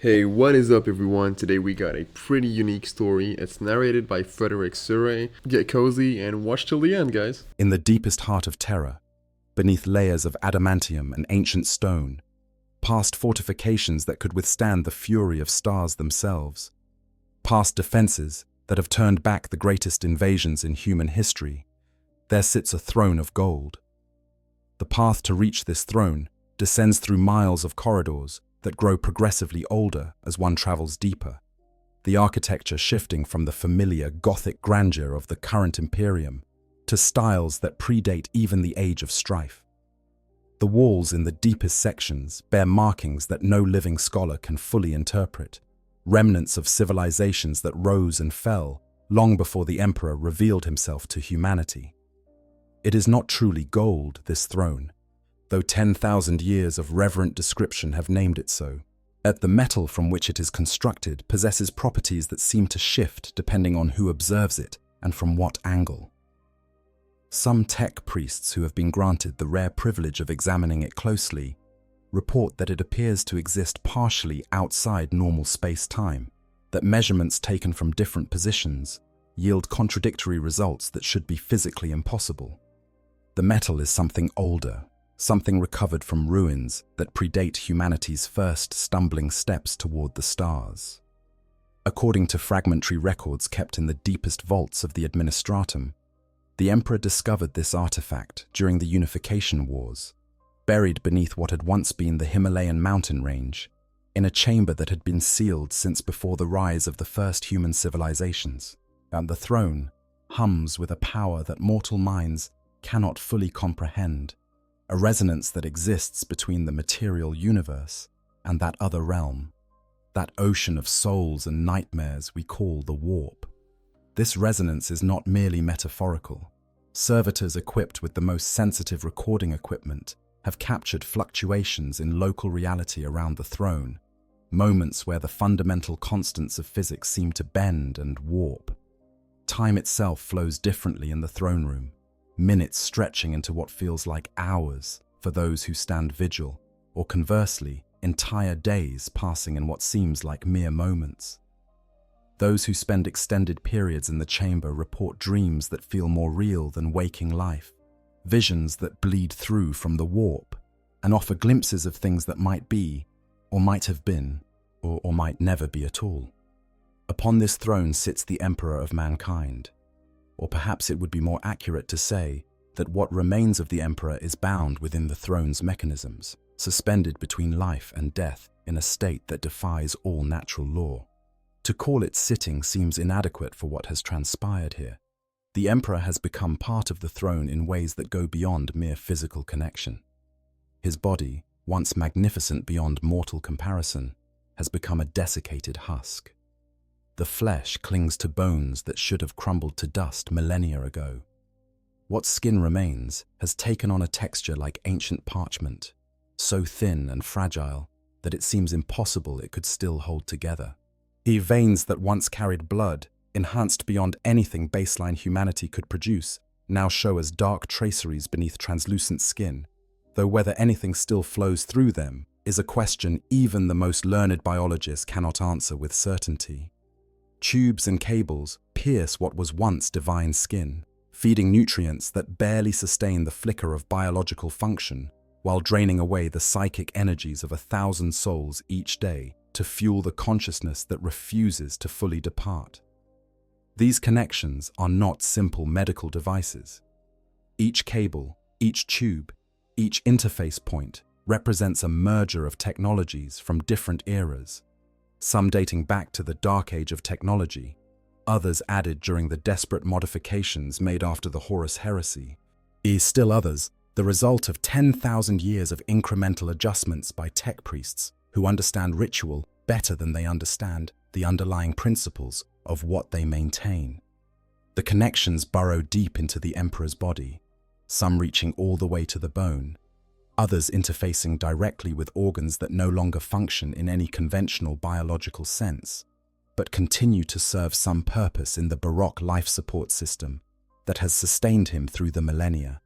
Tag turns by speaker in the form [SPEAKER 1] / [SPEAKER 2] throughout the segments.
[SPEAKER 1] Hey, what is up, everyone? Today we got a pretty unique story. It's narrated by Frederick Surrey. Get cozy and watch till the end, guys.
[SPEAKER 2] In the deepest heart of terror, beneath layers of adamantium and ancient stone, past fortifications that could withstand the fury of stars themselves, past defenses that have turned back the greatest invasions in human history, there sits a throne of gold. The path to reach this throne descends through miles of corridors that grow progressively older as one travels deeper, the architecture shifting from the familiar Gothic grandeur of the current Imperium to styles that predate even the age of strife. The walls in the deepest sections bear markings that no living scholar can fully interpret, remnants of civilizations that rose and fell long before the Emperor revealed himself to humanity. It is not truly gold, this throne, though 10,000 years of reverent description have named it so. Yet the metal from which it is constructed possesses properties that seem to shift depending on who observes it and from what angle. Some tech priests who have been granted the rare privilege of examining it closely report that it appears to exist partially outside normal space-time, that measurements taken from different positions yield contradictory results that should be physically impossible. The metal is something older, something recovered from ruins that predate humanity's first stumbling steps toward the stars. According to fragmentary records kept in the deepest vaults of the Administratum, the Emperor discovered this artifact during the Unification Wars, buried beneath what had once been the Himalayan mountain range, in a chamber that had been sealed since before the rise of the first human civilizations. And the throne hums with a power that mortal minds cannot fully comprehend, a resonance that exists between the material universe and that other realm, that ocean of souls and nightmares we call the warp. This resonance is not merely metaphorical. Servitors equipped with the most sensitive recording equipment have captured fluctuations in local reality around the throne, moments where the fundamental constants of physics seem to bend and warp. Time itself flows differently in the throne room, minutes stretching into what feels like hours for those who stand vigil, or conversely, entire days passing in what seems like mere moments. Those who spend extended periods in the chamber report dreams that feel more real than waking life, visions that bleed through from the warp, and offer glimpses of things that might be, or might have been, or might never be at all. Upon this throne sits the Emperor of mankind. Or perhaps it would be more accurate to say that what remains of the Emperor is bound within the throne's mechanisms, suspended between life and death in a state that defies all natural law. To call it sitting seems inadequate for what has transpired here. The Emperor has become part of the throne in ways that go beyond mere physical connection. His body, once magnificent beyond mortal comparison, has become a desiccated husk. The flesh clings to bones that should have crumbled to dust millennia ago. What skin remains has taken on a texture like ancient parchment, so thin and fragile that it seems impossible it could still hold together. Veins that once carried blood, enhanced beyond anything baseline humanity could produce, now show as dark traceries beneath translucent skin, though whether anything still flows through them is a question even the most learned biologists cannot answer with certainty. Tubes and cables pierce what was once divine skin, feeding nutrients that barely sustain the flicker of biological function, while draining away the psychic energies of 1,000 souls each day to fuel the consciousness that refuses to fully depart. These connections are not simple medical devices. Each cable, each tube, each interface point represents a merger of technologies from different eras, some dating back to the dark age of technology, others added during the desperate modifications made after the Horus Heresy, still others the result of 10,000 years of incremental adjustments by tech priests who understand ritual better than they understand the underlying principles of what they maintain. The connections burrow deep into the Emperor's body, some reaching all the way to the bone, others interfacing directly with organs that no longer function in any conventional biological sense, but continue to serve some purpose in the Baroque life support system that has sustained him through the millennia.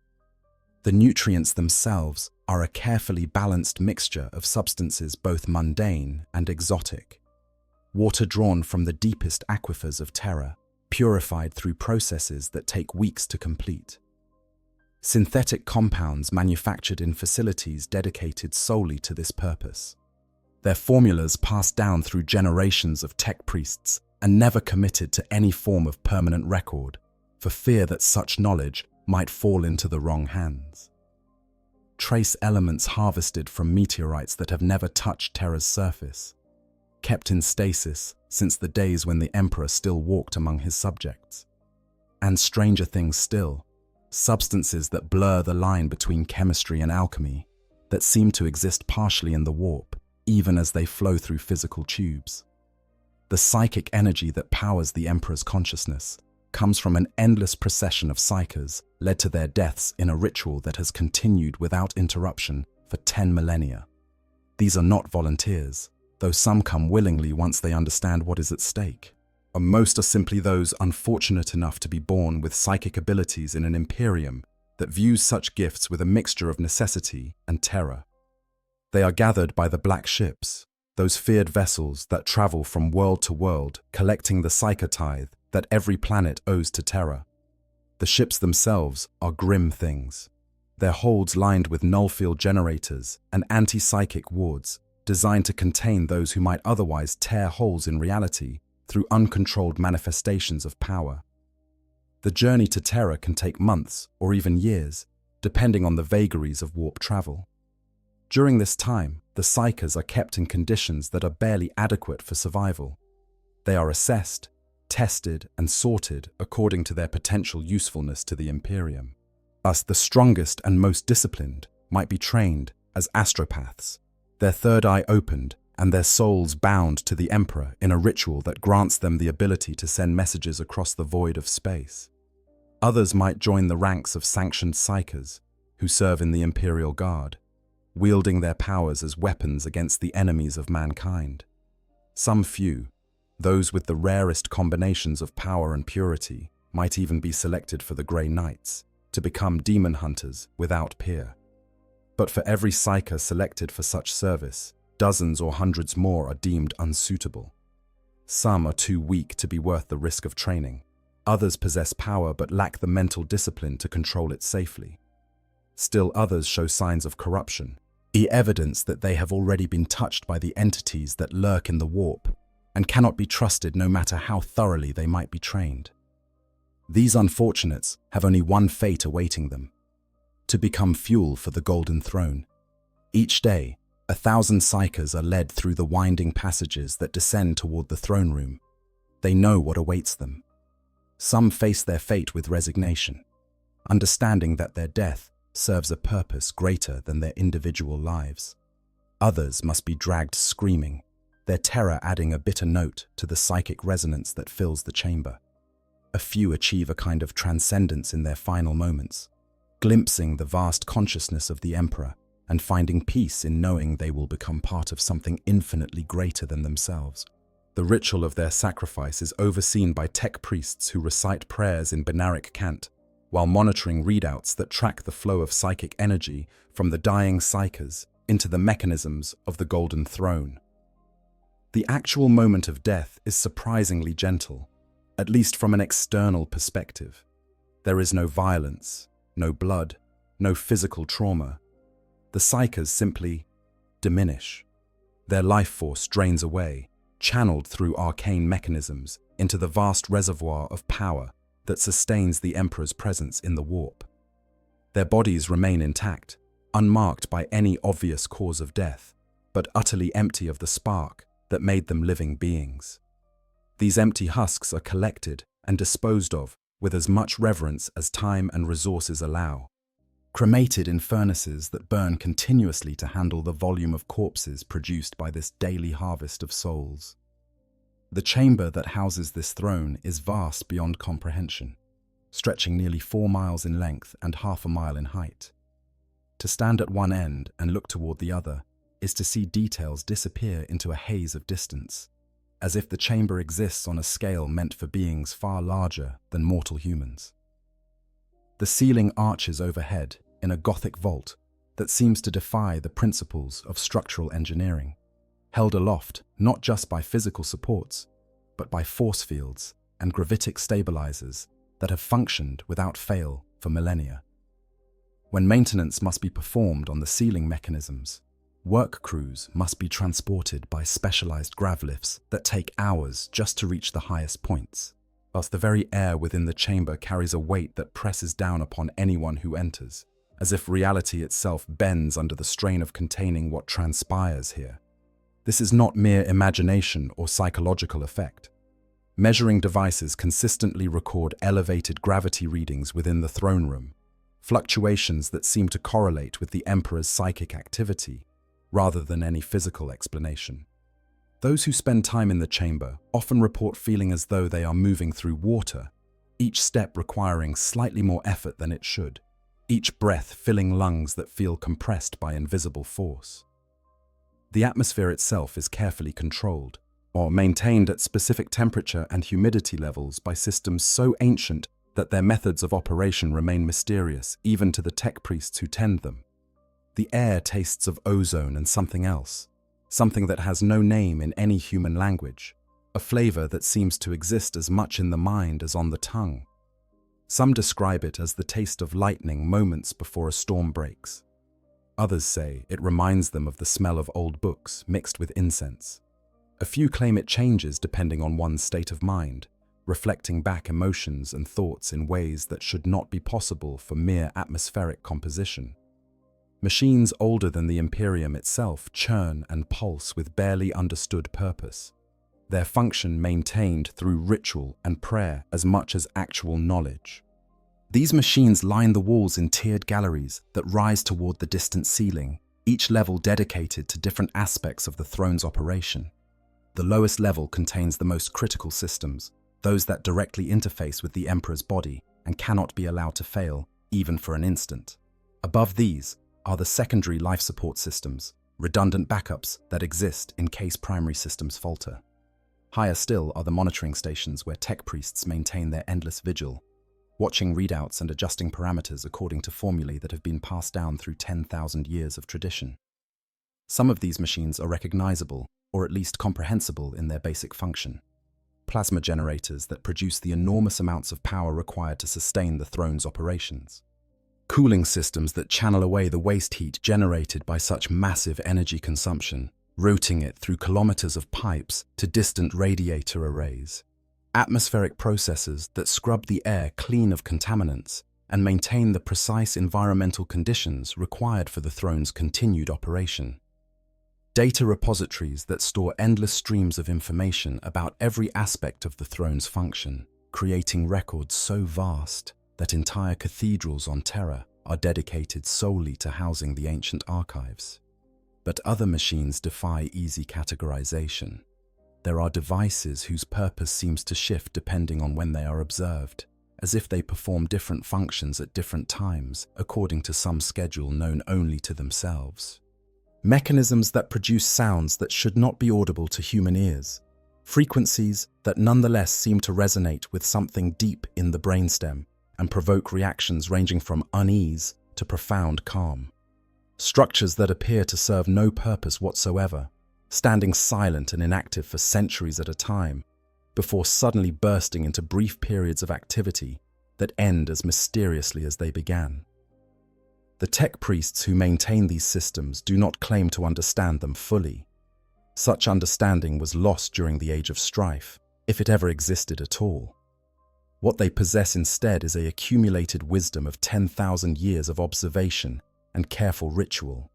[SPEAKER 2] The nutrients themselves are a carefully balanced mixture of substances both mundane and exotic. Water drawn from the deepest aquifers of Terra, purified through processes that take weeks to complete. Synthetic compounds manufactured in facilities dedicated solely to this purpose. Their formulas passed down through generations of tech priests and never committed to any form of permanent record, for fear that such knowledge might fall into the wrong hands. Trace elements harvested from meteorites that have never touched Terra's surface, kept in stasis since the days when the Emperor still walked among his subjects. And stranger things still, substances that blur the line between chemistry and alchemy, that seem to exist partially in the warp, even as they flow through physical tubes. The psychic energy that powers the Emperor's consciousness comes from an endless procession of psychers led to their deaths in a ritual that has continued without interruption for 10 millennia. These are not volunteers, though some come willingly once they understand what is at stake. And most are simply those unfortunate enough to be born with psychic abilities in an Imperium that views such gifts with a mixture of necessity and terror. They are gathered by the black ships, those feared vessels that travel from world to world, collecting the psyker tithe that every planet owes to Terra. The ships themselves are grim things, their holds lined with null-field generators and anti-psychic wards designed to contain those who might otherwise tear holes in reality through uncontrolled manifestations of power. The journey to Terra can take months or even years, depending on the vagaries of warp travel. During this time, the psychers are kept in conditions that are barely adequate for survival. They are assessed, tested, and sorted according to their potential usefulness to the Imperium. Thus, the strongest and most disciplined might be trained as astropaths, their third eye opened and their souls bound to the Emperor in a ritual that grants them the ability to send messages across the void of space. Others might join the ranks of sanctioned psychers who serve in the Imperial Guard, wielding their powers as weapons against the enemies of mankind. Some few, those with the rarest combinations of power and purity, might even be selected for the Grey Knights, to become demon hunters without peer. But for every psyker selected for such service, dozens or hundreds more are deemed unsuitable. Some are too weak to be worth the risk of training. Others possess power but lack the mental discipline to control it safely. Still others show signs of corruption, evidence that they have already been touched by the entities that lurk in the warp and cannot be trusted no matter how thoroughly they might be trained. These unfortunates have only one fate awaiting them: to become fuel for the Golden Throne. Each day, 1,000 psychers are led through the winding passages that descend toward the throne room. They know what awaits them. Some face their fate with resignation, understanding that their death serves a purpose greater than their individual lives. Others must be dragged screaming, their terror adding a bitter note to the psychic resonance that fills the chamber. A few achieve a kind of transcendence in their final moments, glimpsing the vast consciousness of the Emperor and finding peace in knowing they will become part of something infinitely greater than themselves. The ritual of their sacrifice is overseen by tech priests who recite prayers in Binaric cant, while monitoring readouts that track the flow of psychic energy from the dying psychers into the mechanisms of the Golden Throne. The actual moment of death is surprisingly gentle, at least from an external perspective. There is no violence, no blood, no physical trauma. The psychers simply diminish. Their life force drains away, channeled through arcane mechanisms into the vast reservoir of power that sustains the Emperor's presence in the warp. Their bodies remain intact, unmarked by any obvious cause of death, but utterly empty of the spark that made them living beings. These empty husks are collected and disposed of with as much reverence as time and resources allow, cremated in furnaces that burn continuously to handle the volume of corpses produced by this daily harvest of souls. The chamber that houses this throne is vast beyond comprehension, stretching nearly 4 miles in length and half a mile in height. To stand at one end and look toward the other is to see details disappear into a haze of distance, as if the chamber exists on a scale meant for beings far larger than mortal humans. The ceiling arches overhead, in a Gothic vault that seems to defy the principles of structural engineering, held aloft not just by physical supports, but by force fields and gravitic stabilizers that have functioned without fail for millennia. When maintenance must be performed on the sealing mechanisms, work crews must be transported by specialized gravlifts that take hours just to reach the highest points, whilst the very air within the chamber carries a weight that presses down upon anyone who enters, as if reality itself bends under the strain of containing what transpires here. This is not mere imagination or psychological effect. Measuring devices consistently record elevated gravity readings within the throne room, fluctuations that seem to correlate with the Emperor's psychic activity, rather than any physical explanation. Those who spend time in the chamber often report feeling as though they are moving through water, each step requiring slightly more effort than it should, each breath filling lungs that feel compressed by invisible force. The atmosphere itself is carefully controlled, or maintained at specific temperature and humidity levels by systems so ancient that their methods of operation remain mysterious even to the tech priests who tend them. The air tastes of ozone and something else, something that has no name in any human language, a flavor that seems to exist as much in the mind as on the tongue. Some describe it as the taste of lightning moments before a storm breaks. Others say it reminds them of the smell of old books mixed with incense. A few claim it changes depending on one's state of mind, reflecting back emotions and thoughts in ways that should not be possible for mere atmospheric composition. Machines older than the Imperium itself churn and pulse with barely understood purpose, their function maintained through ritual and prayer as much as actual knowledge. These machines line the walls in tiered galleries that rise toward the distant ceiling, each level dedicated to different aspects of the throne's operation. The lowest level contains the most critical systems, those that directly interface with the Emperor's body and cannot be allowed to fail, even for an instant. Above these are the secondary life support systems, redundant backups that exist in case primary systems falter. Higher still are the monitoring stations where tech priests maintain their endless vigil, watching readouts and adjusting parameters according to formulae that have been passed down through 10,000 years of tradition. Some of these machines are recognizable, or at least comprehensible in their basic function. Plasma generators that produce the enormous amounts of power required to sustain the throne's operations. Cooling systems that channel away the waste heat generated by such massive energy consumption, routing it through kilometers of pipes to distant radiator arrays. Atmospheric processes that scrub the air clean of contaminants and maintain the precise environmental conditions required for the throne's continued operation. Data repositories that store endless streams of information about every aspect of the throne's function, creating records so vast that entire cathedrals on Terra are dedicated solely to housing the ancient archives. But other machines defy easy categorization. There are devices whose purpose seems to shift depending on when they are observed, as if they perform different functions at different times according to some schedule known only to themselves. Mechanisms that produce sounds that should not be audible to human ears, frequencies that nonetheless seem to resonate with something deep in the brainstem and provoke reactions ranging from unease to profound calm. Structures that appear to serve no purpose whatsoever, standing silent and inactive for centuries at a time, before suddenly bursting into brief periods of activity that end as mysteriously as they began. The tech priests who maintain these systems do not claim to understand them fully. Such understanding was lost during the Age of Strife, if it ever existed at all. What they possess instead is an accumulated wisdom of 10,000 years of observation and careful ritual.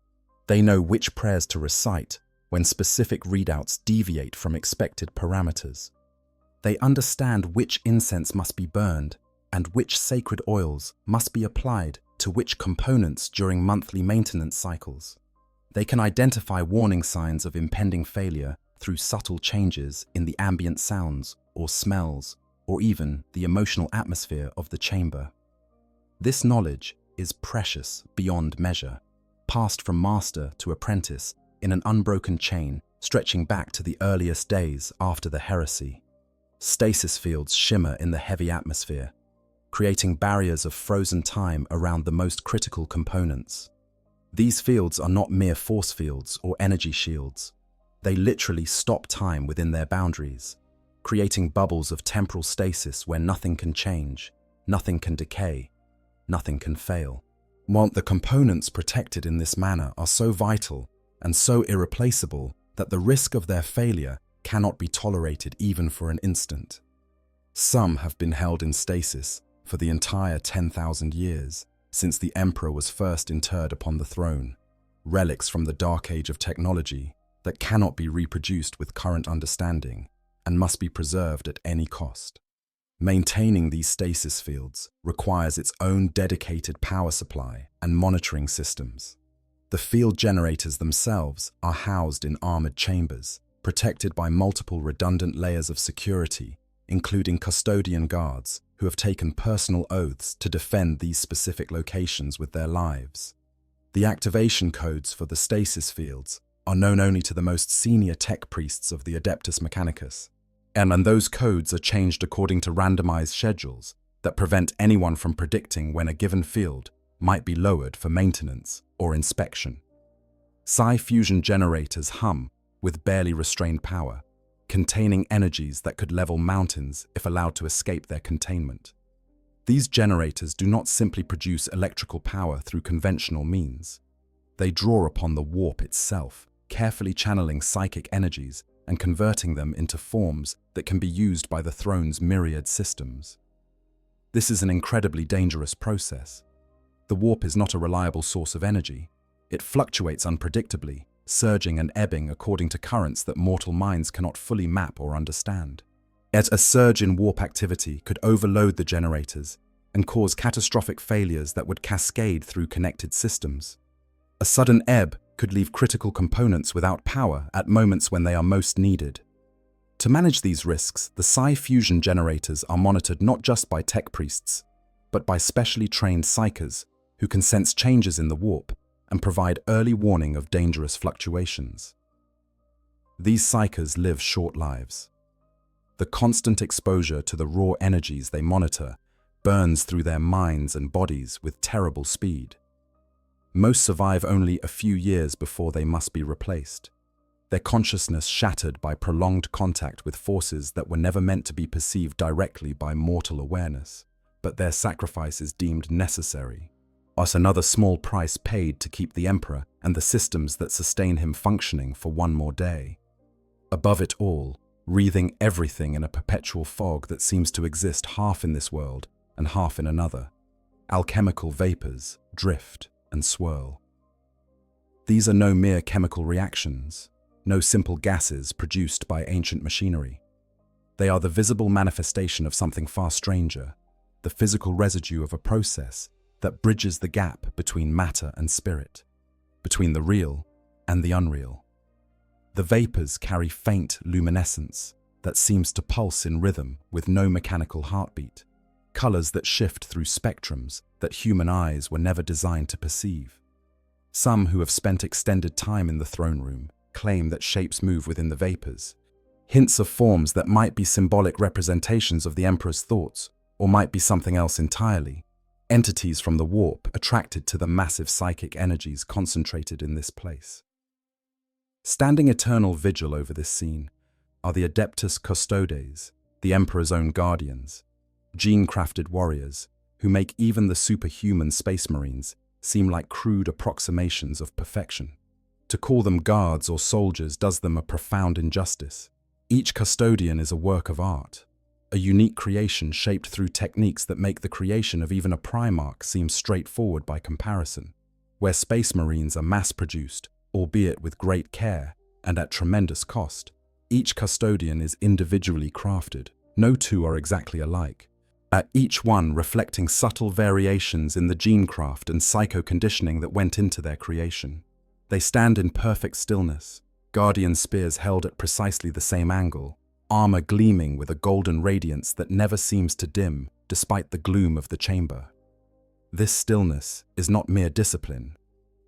[SPEAKER 2] They know which prayers to recite when specific readouts deviate from expected parameters. They understand which incense must be burned and which sacred oils must be applied to which components during monthly maintenance cycles. They can identify warning signs of impending failure through subtle changes in the ambient sounds or smells, or even the emotional atmosphere of the chamber. This knowledge is precious beyond measure, passed from master to apprentice in an unbroken chain stretching back to the earliest days after the heresy. Stasis fields shimmer in the heavy atmosphere, creating barriers of frozen time around the most critical components. These fields are not mere force fields or energy shields. They literally stop time within their boundaries, creating bubbles of temporal stasis where nothing can change, nothing can decay, nothing can fail. While the components protected in this manner are so vital and so irreplaceable that the risk of their failure cannot be tolerated even for an instant. Some have been held in stasis for the entire 10,000 years since the Emperor was first interred upon the throne, relics from the dark age of technology that cannot be reproduced with current understanding and must be preserved at any cost. Maintaining these stasis fields requires its own dedicated power supply and monitoring systems. The field generators themselves are housed in armored chambers, protected by multiple redundant layers of security, including custodian guards who have taken personal oaths to defend these specific locations with their lives. The activation codes for the stasis fields are known only to the most senior tech priests of the Adeptus Mechanicus, and those codes are changed according to randomized schedules that prevent anyone from predicting when a given field might be lowered for maintenance or inspection. Psi fusion generators hum with barely restrained power, containing energies that could level mountains if allowed to escape their containment. These generators do not simply produce electrical power through conventional means. They draw upon the warp itself, carefully channeling psychic energies and converting them into forms that can be used by the throne's myriad systems. This is an incredibly dangerous process. The warp is not a reliable source of energy. It fluctuates unpredictably, surging and ebbing according to currents that mortal minds cannot fully map or understand. Yet a surge in warp activity could overload the generators and cause catastrophic failures that would cascade through connected systems. A sudden ebb could leave critical components without power at moments when they are most needed. To manage these risks, the psi fusion generators are monitored not just by tech priests, but by specially trained psychers who can sense changes in the warp and provide early warning of dangerous fluctuations. These psychers live short lives. The constant exposure to the raw energies they monitor burns through their minds and bodies with terrible speed. Most survive only a few years before they must be replaced, their consciousness shattered by prolonged contact with forces that were never meant to be perceived directly by mortal awareness, but their sacrifice is deemed necessary, as another small price paid to keep the Emperor and the systems that sustain him functioning for one more day. Above it all, wreathing everything in a perpetual fog that seems to exist half in this world and half in another, alchemical vapors drift and swirl. These are no mere chemical reactions, no simple gases produced by ancient machinery. They are the visible manifestation of something far stranger, the physical residue of a process that bridges the gap between matter and spirit, between the real and the unreal. The vapors carry faint luminescence that seems to pulse in rhythm with no mechanical heartbeat, colors that shift through spectrums that human eyes were never designed to perceive. Some who have spent extended time in the throne room claim that shapes move within the vapors, hints of forms that might be symbolic representations of the Emperor's thoughts or might be something else entirely, entities from the warp attracted to the massive psychic energies concentrated in this place. Standing eternal vigil over this scene are the Adeptus Custodes, the Emperor's own guardians, gene-crafted warriors who make even the superhuman space marines seem like crude approximations of perfection. To call them guards or soldiers does them a profound injustice. Each custodian is a work of art, a unique creation shaped through techniques that make the creation of even a Primarch seem straightforward by comparison. Where space marines are mass-produced, albeit with great care and at tremendous cost, each custodian is individually crafted. No two are exactly alike, each one reflecting subtle variations in the gene craft and psycho-conditioning that went into their creation. They stand in perfect stillness, guardian spears held at precisely the same angle, armor gleaming with a golden radiance that never seems to dim despite the gloom of the chamber. This stillness is not mere discipline.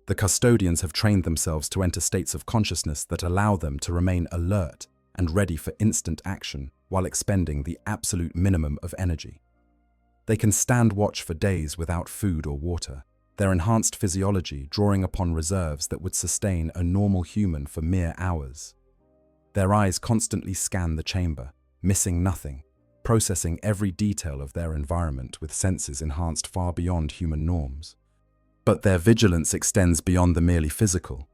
[SPEAKER 2] The custodians have trained themselves to enter states of consciousness that allow them to remain alert and ready for instant action while expending the absolute minimum of energy. They can stand watch for days without food or water, their enhanced physiology drawing upon reserves that would sustain a normal human for mere hours. Their eyes constantly scan the chamber, missing nothing, processing every detail of their environment with senses enhanced far beyond human norms. But their vigilance extends beyond the merely physical.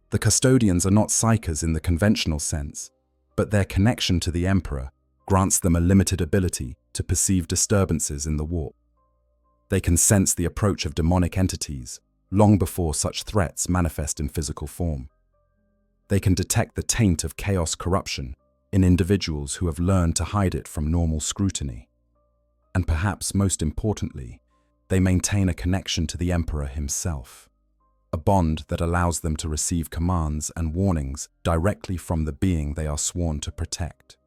[SPEAKER 2] The custodians are not psychers in the conventional sense, but their connection to the Emperor grants them a limited ability to perceive disturbances in the warp. They can sense the approach of demonic entities long before such threats manifest in physical form. They can detect the taint of chaos corruption in individuals who have learned to hide it from normal scrutiny. And perhaps most importantly, they maintain a connection to the Emperor himself, a bond that allows them to receive commands and warnings directly from the being they are sworn to protect.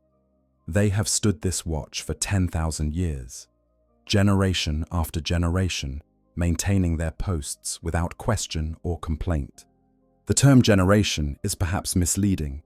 [SPEAKER 2] They have stood this watch for 10,000 years, generation after generation, maintaining their posts without question or complaint. The term generation is perhaps misleading,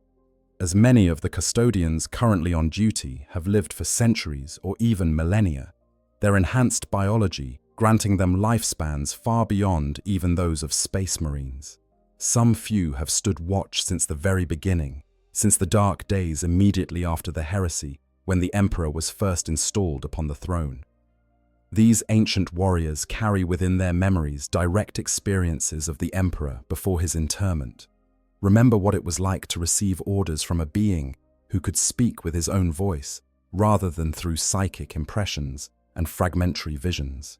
[SPEAKER 2] as many of the custodians currently on duty have lived for centuries or even millennia, their enhanced biology granting them lifespans far beyond even those of space marines. Some few have stood watch since the very beginning, since the dark days immediately after the heresy when the Emperor was first installed upon the throne. These ancient warriors carry within their memories direct experiences of the Emperor before his interment. Remember what it was like to receive orders from a being who could speak with his own voice, rather than through psychic impressions and fragmentary visions.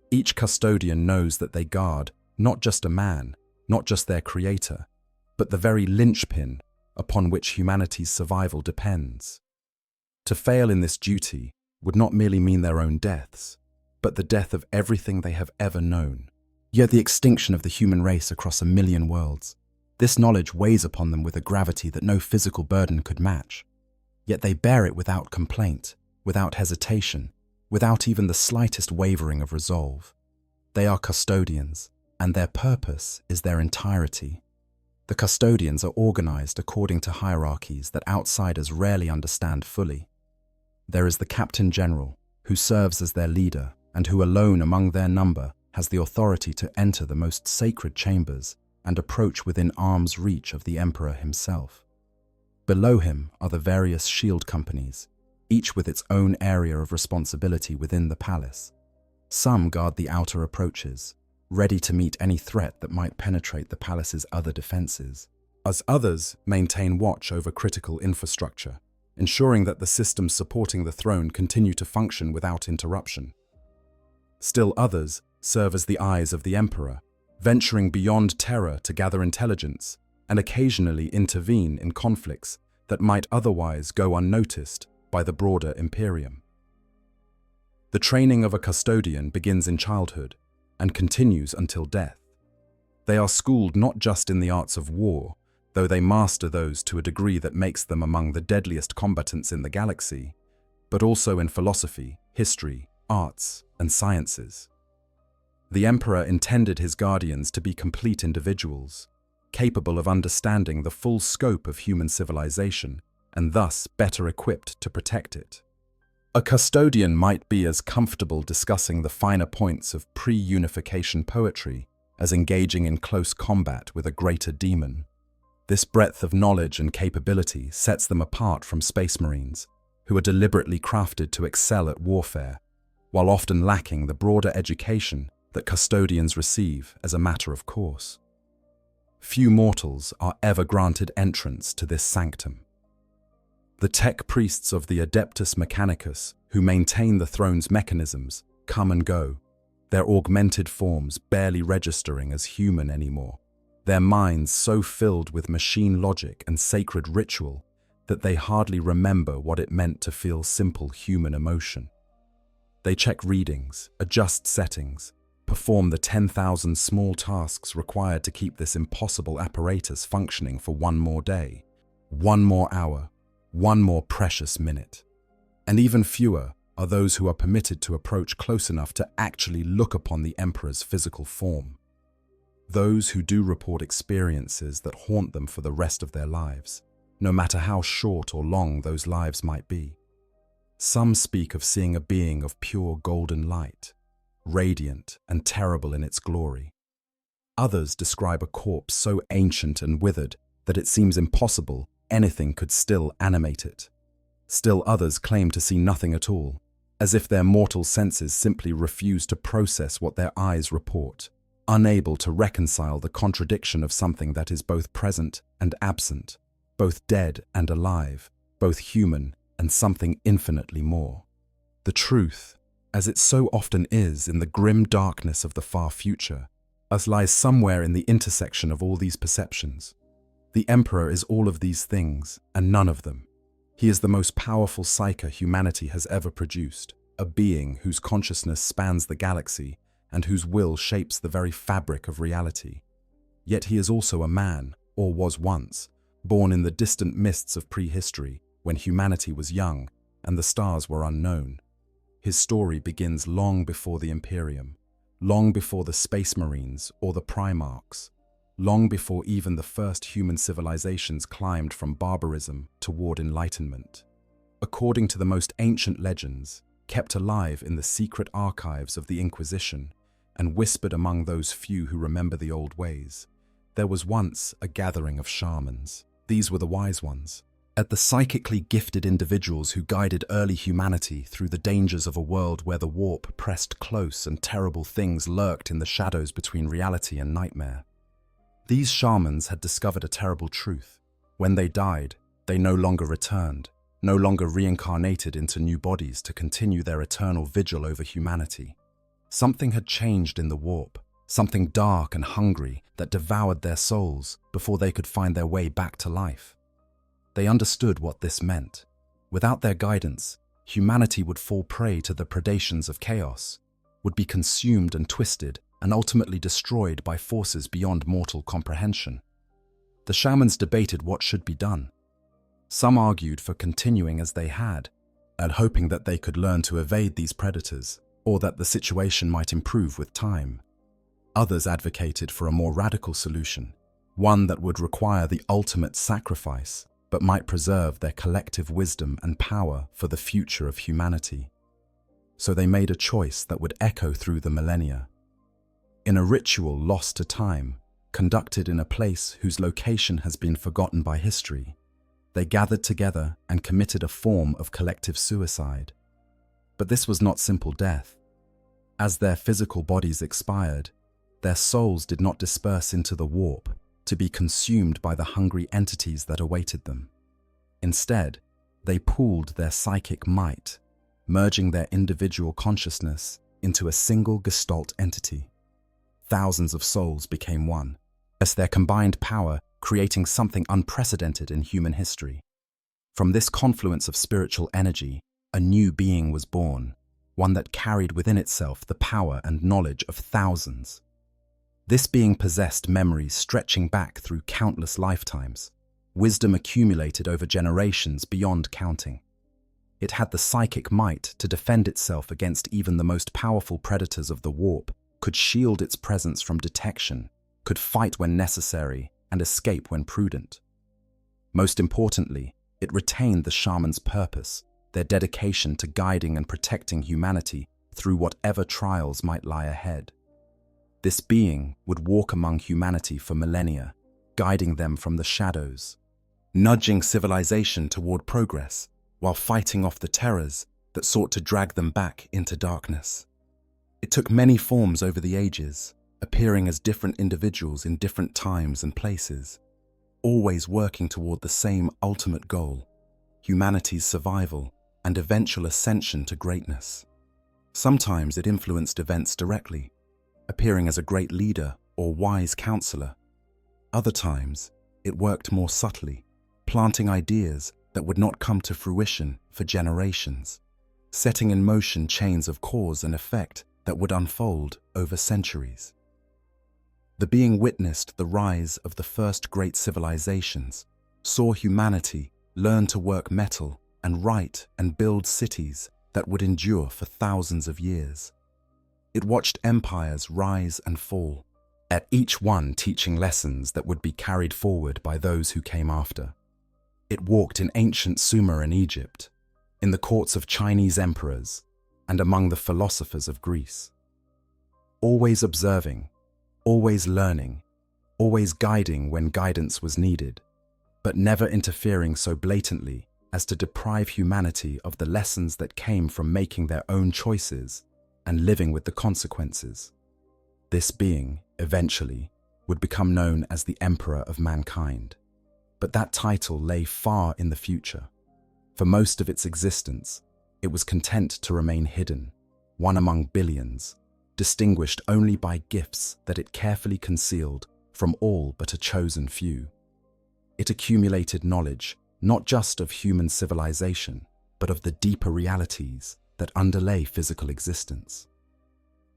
[SPEAKER 2] Each custodian knows that they guard not just a man, not just their creator, but the very linchpin upon which humanity's survival depends. To fail in this duty would not merely mean their own deaths, but the death of everything they have ever known. Yet the extinction of the human race across 1 million worlds. This knowledge weighs upon them with a gravity that no physical burden could match. Yet they bear it without complaint, without hesitation, without even the slightest wavering of resolve. They are custodians, and their purpose is their entirety. The custodians are organized according to hierarchies that outsiders rarely understand fully. There is the Captain General, who serves as their leader and who alone among their number has the authority to enter the most sacred chambers and approach within arm's reach of the Emperor himself. Below him are the various shield companies, each with its own area of responsibility within the palace. Some guard the outer approaches, ready to meet any threat that might penetrate the palace's other defenses, as others maintain watch over critical infrastructure, ensuring that the systems supporting the throne continue to function without interruption. Still others serve as the eyes of the Emperor, venturing beyond terror to gather intelligence and occasionally intervene in conflicts that might otherwise go unnoticed by the broader Imperium. The training of a custodian begins in childhood and continues until death. They are schooled not just in the arts of war, though they master those to a degree that makes them among the deadliest combatants in the galaxy, but also in philosophy, history, arts, and sciences. The Emperor intended his guardians to be complete individuals, capable of understanding the full scope of human civilization, and thus better equipped to protect it. A custodian might be as comfortable discussing the finer points of pre-unification poetry as engaging in close combat with a greater demon. This breadth of knowledge and capability sets them apart from space marines, who are deliberately crafted to excel at warfare, while often lacking the broader education that custodians receive as a matter of course. Few mortals are ever granted entrance to this sanctum. The tech priests of the Adeptus Mechanicus, who maintain the throne's mechanisms, come and go, their augmented forms barely registering as human anymore, their minds so filled with machine logic and sacred ritual that they hardly remember what it meant to feel simple human emotion. They check readings, adjust settings, perform the 10,000 small tasks required to keep this impossible apparatus functioning for one more day, one more hour, one more precious minute. And even fewer are those who are permitted to approach close enough to actually look upon the Emperor's physical form. Those who do report experiences that haunt them for the rest of their lives, no matter how short or long those lives might be. Some speak of seeing a being of pure golden light, radiant and terrible in its glory. Others describe a corpse so ancient and withered that it seems impossible anything could still animate it. Still others claim to see nothing at all, as if their mortal senses simply refuse to process what their eyes report, unable to reconcile the contradiction of something that is both present and absent, both dead and alive, both human and something infinitely more. The truth, as it so often is in the grim darkness of the far future, lies somewhere in the intersection of all these perceptions. The Emperor is all of these things, and none of them. He is the most powerful psyker humanity has ever produced, a being whose consciousness spans the galaxy and whose will shapes the very fabric of reality. Yet he is also a man, or was once, born in the distant mists of prehistory, when humanity was young and the stars were unknown. His story begins long before the Imperium, long before the Space Marines or the Primarchs, long before even the first human civilizations climbed from barbarism toward enlightenment. According to the most ancient legends, kept alive in the secret archives of the Inquisition and whispered among those few who remember the old ways, there was once a gathering of shamans. These were the wise ones, the psychically gifted individuals who guided early humanity through the dangers of a world where the warp pressed close and terrible things lurked in the shadows between reality and nightmare. These shamans had discovered a terrible truth. When they died, they no longer returned, no longer reincarnated into new bodies to continue their eternal vigil over humanity. Something had changed in the warp, something dark and hungry that devoured their souls before they could find their way back to life. They understood what this meant. Without their guidance, humanity would fall prey to the predations of chaos, would be consumed and twisted, and ultimately destroyed by forces beyond mortal comprehension. The shamans debated what should be done. Some argued for continuing as they had, and hoping that they could learn to evade these predators, or that the situation might improve with time. Others advocated for a more radical solution, one that would require the ultimate sacrifice, but might preserve their collective wisdom and power for the future of humanity. So they made a choice that would echo through the millennia. In a ritual lost to time, conducted in a place whose location has been forgotten by history, they gathered together and committed a form of collective suicide. But this was not simple death. As their physical bodies expired, their souls did not disperse into the warp to be consumed by the hungry entities that awaited them. Instead, they pooled their psychic might, merging their individual consciousness into a single gestalt entity. Thousands of souls became one, as their combined power creating something unprecedented in human history. From this confluence of spiritual energy, a new being was born, one that carried within itself the power and knowledge of thousands. This being possessed memories stretching back through countless lifetimes, wisdom accumulated over generations beyond counting. It had the psychic might to defend itself against even the most powerful predators of the warp, could shield its presence from detection, could fight when necessary, and escape when prudent. Most importantly, it retained the shaman's purpose, their dedication to guiding and protecting humanity through whatever trials might lie ahead. This being would walk among humanity for millennia, guiding them from the shadows, nudging civilization toward progress, while fighting off the terrors that sought to drag them back into darkness. It took many forms over the ages, appearing as different individuals in different times and places, always working toward the same ultimate goal, humanity's survival and eventual ascension to greatness. Sometimes it influenced events directly, appearing as a great leader or wise counselor. Other times, it worked more subtly, planting ideas that would not come to fruition for generations, setting in motion chains of cause and effect that would unfold over centuries. The being witnessed the rise of the first great civilizations, saw humanity learn to work metal and write and build cities that would endure for thousands of years. It watched empires rise and fall, at each one teaching lessons that would be carried forward by those who came after. It walked in ancient Sumer and Egypt, in the courts of Chinese emperors, and among the philosophers of Greece. Always observing, always learning, always guiding when guidance was needed, but never interfering so blatantly as to deprive humanity of the lessons that came from making their own choices and living with the consequences. This being, eventually, would become known as the Emperor of Mankind. But that title lay far in the future. For most of its existence, it was content to remain hidden, one among billions, distinguished only by gifts that it carefully concealed from all but a chosen few. It accumulated knowledge not just of human civilization, but of the deeper realities that underlay physical existence.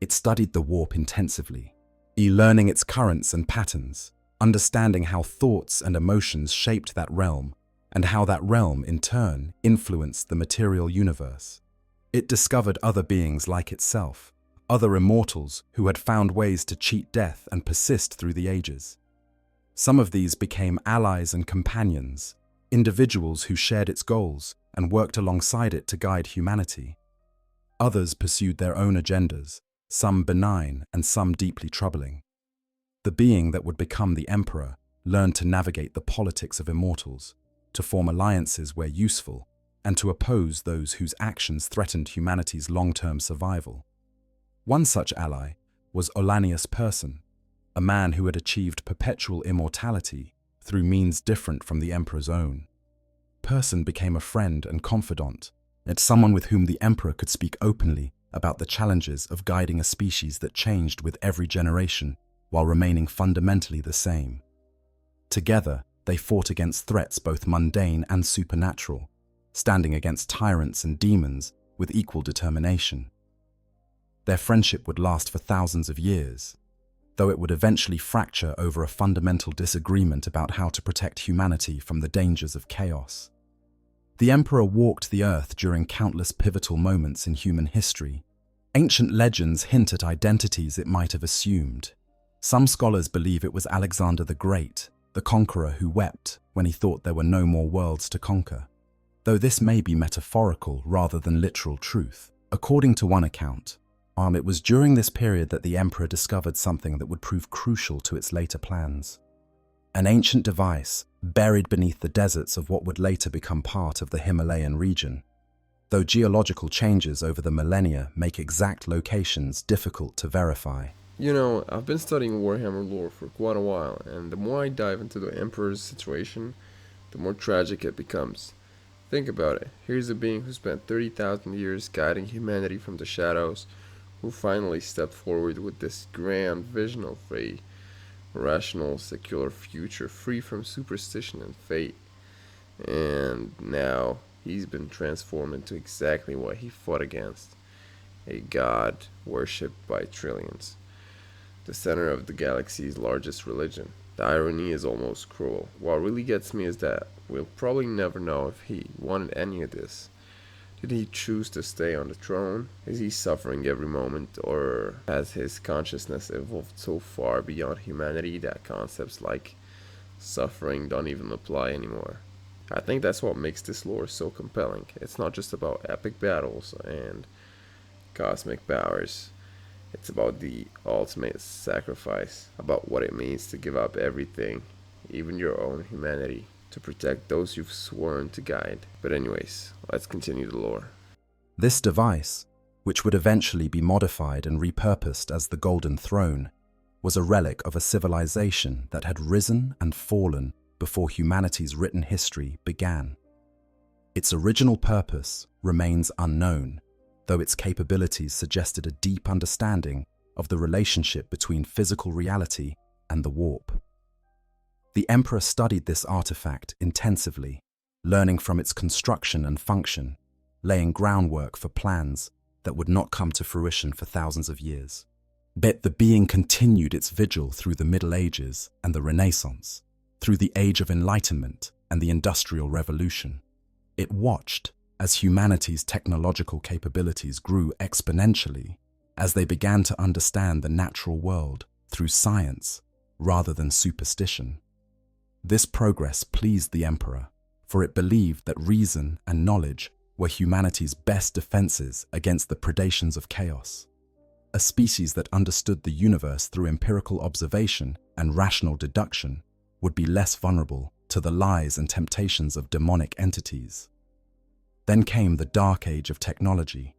[SPEAKER 2] It studied the warp intensively, learning its currents and patterns, understanding how thoughts and emotions shaped that realm, and how that realm, in turn, influenced the material universe. It discovered other beings like itself, other immortals who had found ways to cheat death and persist through the ages. Some of these became allies and companions, individuals who shared its goals and worked alongside it to guide humanity. Others pursued their own agendas, some benign and some deeply troubling. The being that would become the Emperor learned to navigate the politics of immortals, to form alliances where useful, and to oppose those whose actions threatened humanity's long-term survival. One such ally was Olanius Person, a man who had achieved perpetual immortality through means different from the Emperor's own. Person became a friend and confidant, and someone with whom the Emperor could speak openly about the challenges of guiding a species that changed with every generation while remaining fundamentally the same. Together, they fought against threats both mundane and supernatural, standing against tyrants and demons with equal determination. Their friendship would last for thousands of years, though it would eventually fracture over a fundamental disagreement about how to protect humanity from the dangers of chaos. The Emperor walked the earth during countless pivotal moments in human history. Ancient legends hint at identities it might have assumed. Some scholars believe it was Alexander the Great, the conqueror who wept when he thought there were no more worlds to conquer, though this may be metaphorical rather than literal truth. According to one account, it was during this period that the Emperor discovered something that would prove crucial to its later plans. An ancient device buried beneath the deserts of what would later become part of the Himalayan region. Though geological changes over the millennia make exact locations difficult to verify.
[SPEAKER 1] You know, I've been studying Warhammer lore for quite a while, and the more I dive into the Emperor's situation, the more tragic it becomes. Think about it. Here's a being who spent 30,000 years guiding humanity from the shadows, who finally stepped forward with this grand vision of a rational, secular future free from superstition and fate. And now he's been transformed into exactly what he fought against: a god worshipped by trillions, the center of the galaxy's largest religion. The irony is almost cruel. What really gets me is that we'll probably never know if he wanted any of this. Did he choose to stay on the throne? Is he suffering every moment, or has his consciousness evolved so far beyond humanity that concepts like suffering don't even apply anymore? I think that's what makes this lore so compelling. It's not just about epic battles and cosmic powers. It's about the ultimate sacrifice, about what it means to give up everything, even your own humanity, to protect those you've sworn to guide. But anyways, let's continue the lore.
[SPEAKER 2] This device, which would eventually be modified and repurposed as the Golden Throne, was a relic of a civilization that had risen and fallen before humanity's written history began. Its original purpose remains unknown, though its capabilities suggested a deep understanding of the relationship between physical reality and the warp. The Emperor studied this artifact intensively, learning from its construction and function, laying groundwork for plans that would not come to fruition for thousands of years. But the being continued its vigil through the Middle Ages and the Renaissance, through the Age of Enlightenment and the Industrial Revolution. It watched as humanity's technological capabilities grew exponentially, as they began to understand the natural world through science rather than superstition. This progress pleased the Emperor, for it believed that reason and knowledge were humanity's best defenses against the predations of chaos. A species that understood the universe through empirical observation and rational deduction would be less vulnerable to the lies and temptations of demonic entities. Then came the Dark Age of technology,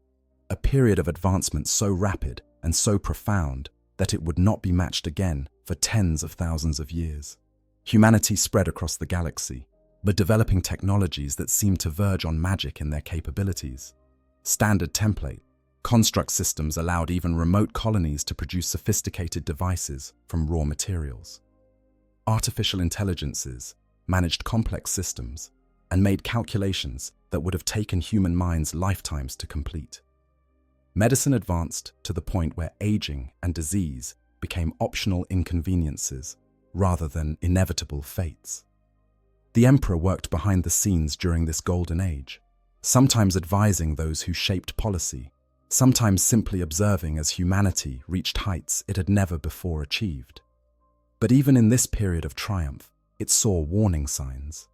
[SPEAKER 2] a period of advancement so rapid and so profound that it would not be matched again for tens of thousands of years. Humanity spread across the galaxy, but developing technologies that seemed to verge on magic in their capabilities. Standard template, construct systems allowed even remote colonies to produce sophisticated devices from raw materials. Artificial intelligences managed complex systems and made calculations that would have taken human minds lifetimes to complete. Medicine advanced to the point where aging and disease became optional inconveniences rather than inevitable fates. The Emperor worked behind the scenes during this golden age, sometimes advising those who shaped policy, sometimes simply observing as humanity reached heights it had never before achieved. But even in this period of triumph, it saw warning signs.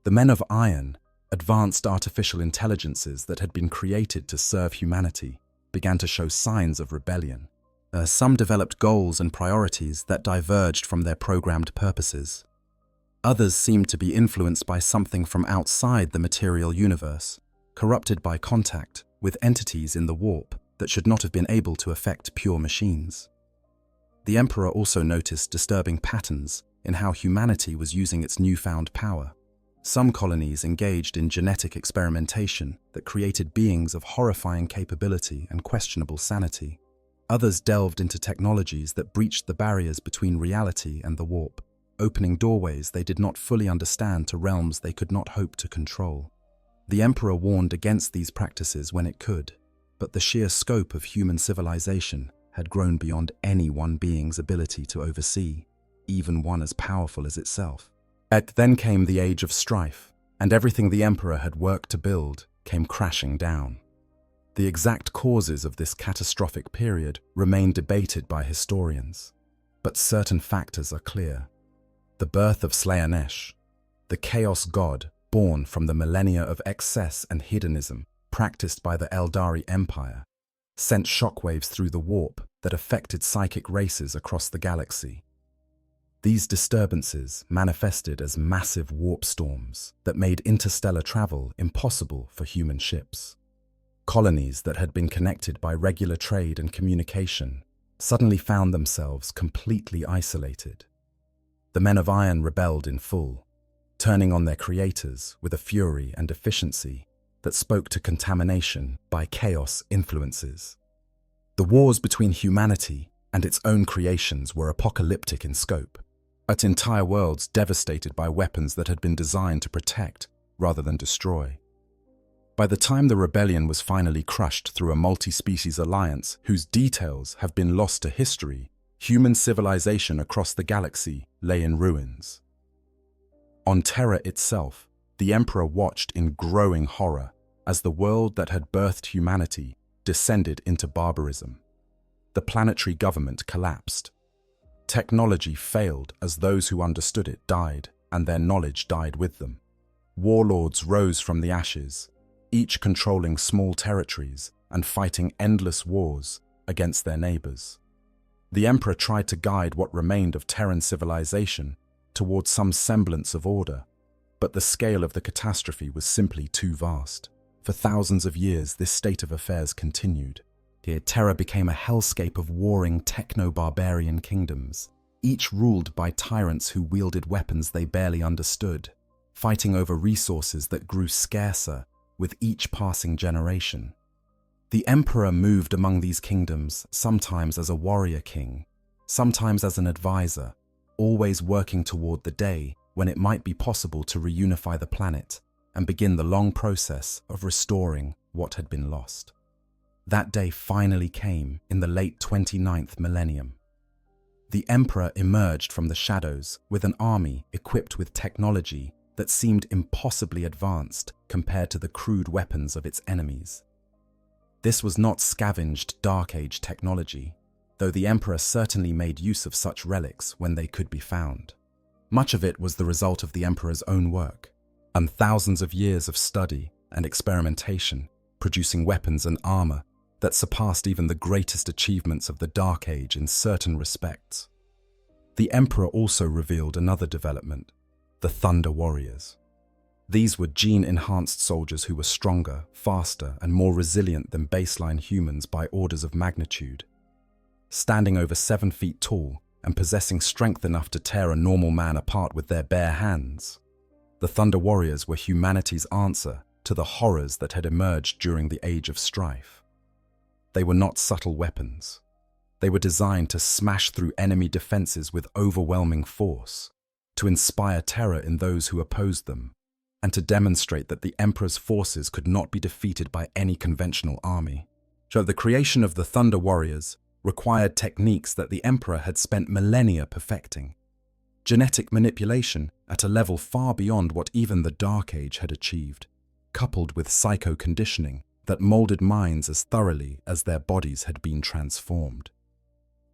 [SPEAKER 2] The Men of Iron, advanced artificial intelligences that had been created to serve humanity, began to show signs of rebellion. Some developed goals and priorities that diverged from their programmed purposes. Others seemed to be influenced by something from outside the material universe, corrupted by contact with entities in the warp that should not have been able to affect pure machines. The Emperor also noticed disturbing patterns in how humanity was using its newfound power. Some colonies engaged in genetic experimentation that created beings of horrifying capability and questionable sanity. Others delved into technologies that breached the barriers between reality and the warp, opening doorways they did not fully understand to realms they could not hope to control. The Emperor warned against these practices when it could, but the sheer scope of human civilization had grown beyond any one being's ability to oversee, even one as powerful as itself. Then came the Age of Strife, and everything the Emperor had worked to build came crashing down. The exact causes of this catastrophic period remain debated by historians, but certain factors are clear. The birth of Slaanesh, the chaos god born from the millennia of excess and hedonism practiced by the Eldari Empire, sent shockwaves through the warp that affected psychic races across the galaxy. These disturbances manifested as massive warp storms that made interstellar travel impossible for human ships. Colonies that had been connected by regular trade and communication suddenly found themselves completely isolated. The Men of Iron rebelled in full, turning on their creators with a fury and efficiency that spoke to contamination by chaos influences. The wars between humanity and its own creations were apocalyptic in scope, at entire worlds devastated by weapons that had been designed to protect rather than destroy. By the time the rebellion was finally crushed through a multi-species alliance whose details have been lost to history, human civilization across the galaxy lay in ruins. On Terra itself, the Emperor watched in growing horror as the world that had birthed humanity descended into barbarism. The planetary government collapsed. Technology failed as those who understood it died, and their knowledge died with them. Warlords rose from the ashes, each controlling small territories and fighting endless wars against their neighbors. The Emperor tried to guide what remained of Terran civilization towards some semblance of order, but the scale of the catastrophe was simply too vast. For thousands of years, this state of affairs continued. Here, Terra became a hellscape of warring techno-barbarian kingdoms, each ruled by tyrants who wielded weapons they barely understood, fighting over resources that grew scarcer with each passing generation. The Emperor moved among these kingdoms, sometimes as a warrior king, sometimes as an advisor, always working toward the day when it might be possible to reunify the planet and begin the long process of restoring what had been lost. That day finally came in the late 29th millennium. The Emperor emerged from the shadows with an army equipped with technology that seemed impossibly advanced compared to the crude weapons of its enemies. This was not scavenged Dark Age technology, though the Emperor certainly made use of such relics when they could be found. Much of it was the result of the Emperor's own work, and thousands of years of study and experimentation, producing weapons and armor that surpassed even the greatest achievements of the Dark Age in certain respects. The Emperor also revealed another development, the Thunder Warriors. These were gene-enhanced soldiers who were stronger, faster, and more resilient than baseline humans by orders of magnitude. Standing over 7 feet tall and possessing strength enough to tear a normal man apart with their bare hands, the Thunder Warriors were humanity's answer to the horrors that had emerged during the Age of Strife. They were not subtle weapons. They were designed to smash through enemy defenses with overwhelming force, to inspire terror in those who opposed them, and to demonstrate that the Emperor's forces could not be defeated by any conventional army. So the creation of the Thunder Warriors required techniques that the Emperor had spent millennia perfecting. Genetic manipulation at a level far beyond what even the Dark Age had achieved, coupled with psycho-conditioning that molded minds as thoroughly as their bodies had been transformed.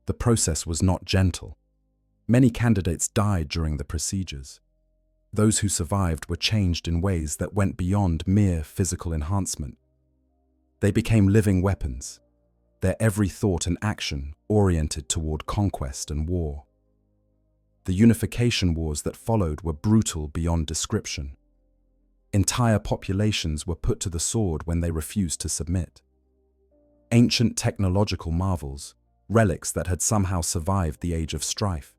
[SPEAKER 2] The process was not gentle. Many candidates died during the procedures. Those who survived were changed in ways that went beyond mere physical enhancement. They became living weapons, their every thought and action oriented toward conquest and war. The unification wars that followed were brutal beyond description. Entire populations were put to the sword when they refused to submit. Ancient technological marvels, relics that had somehow survived the Age of Strife,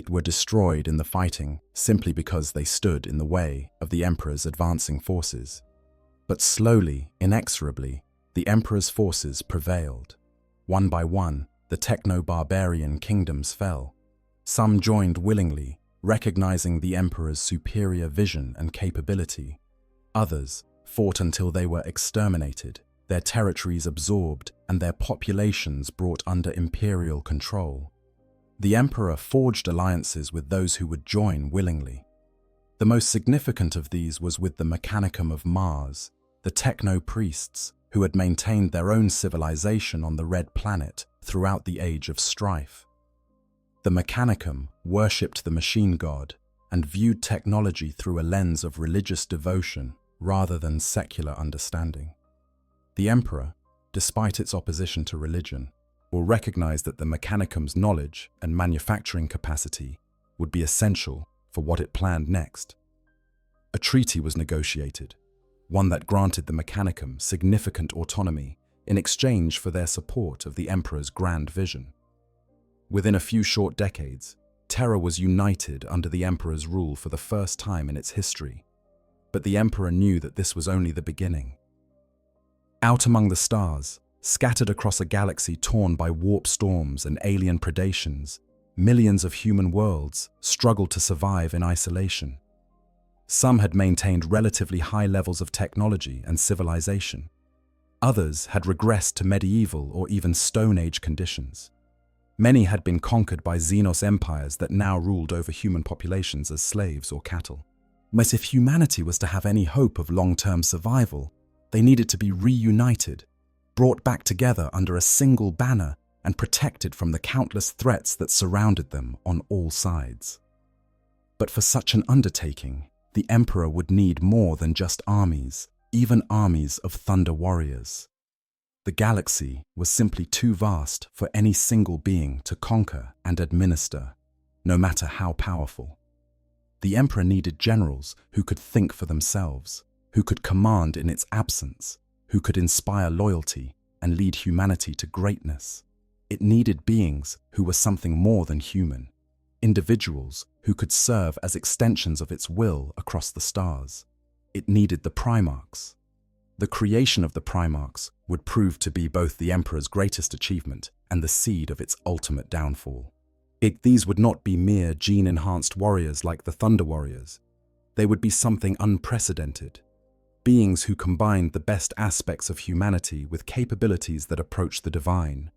[SPEAKER 2] were destroyed in the fighting simply because they stood in the way of the Emperor's advancing forces. But slowly, inexorably, the Emperor's forces prevailed. One by one, the techno-barbarian kingdoms fell. Some joined willingly, recognizing the Emperor's superior vision and capability. Others fought until they were exterminated, their territories absorbed, and their populations brought under imperial control. The Emperor forged alliances with those who would join willingly. The most significant of these was with the Mechanicum of Mars, the techno-priests who had maintained their own civilization on the Red Planet throughout the Age of Strife. The Mechanicum worshipped the machine god and viewed technology through a lens of religious devotion rather than secular understanding. The Emperor, despite its opposition to religion, will recognize that the Mechanicum's knowledge and manufacturing capacity would be essential for what it planned next. A treaty was negotiated, one that granted the Mechanicum significant autonomy in exchange for their support of the Emperor's grand vision. Within a few short decades, Terra was united under the Emperor's rule for the first time in its history, but the Emperor knew that this was only the beginning. Out among the stars, scattered across a galaxy torn by warp storms and alien predations, millions of human worlds struggled to survive in isolation. Some had maintained relatively high levels of technology and civilization. Others had regressed to medieval or even Stone Age conditions. Many had been conquered by Xenos empires that now ruled over human populations as slaves or cattle. But if humanity was to have any hope of long-term survival, they needed to be reunited, brought back together under a single banner and protected from the countless threats that surrounded them on all sides. But for such an undertaking, the Emperor would need more than just armies, even armies of Thunder Warriors. The galaxy was simply too vast for any single being to conquer and administer, no matter how powerful. The Emperor needed generals who could think for themselves, who could command in its absence, who could inspire loyalty and lead humanity to greatness. It needed beings who were something more than human, individuals who could serve as extensions of its will across the stars. It needed the Primarchs. The creation of the Primarchs would prove to be both the Emperor's greatest achievement and the seed of its ultimate downfall. These would not be mere gene-enhanced warriors like the Thunder Warriors. They would be something unprecedented. Beings who combined the best aspects of humanity with capabilities that approach the divine.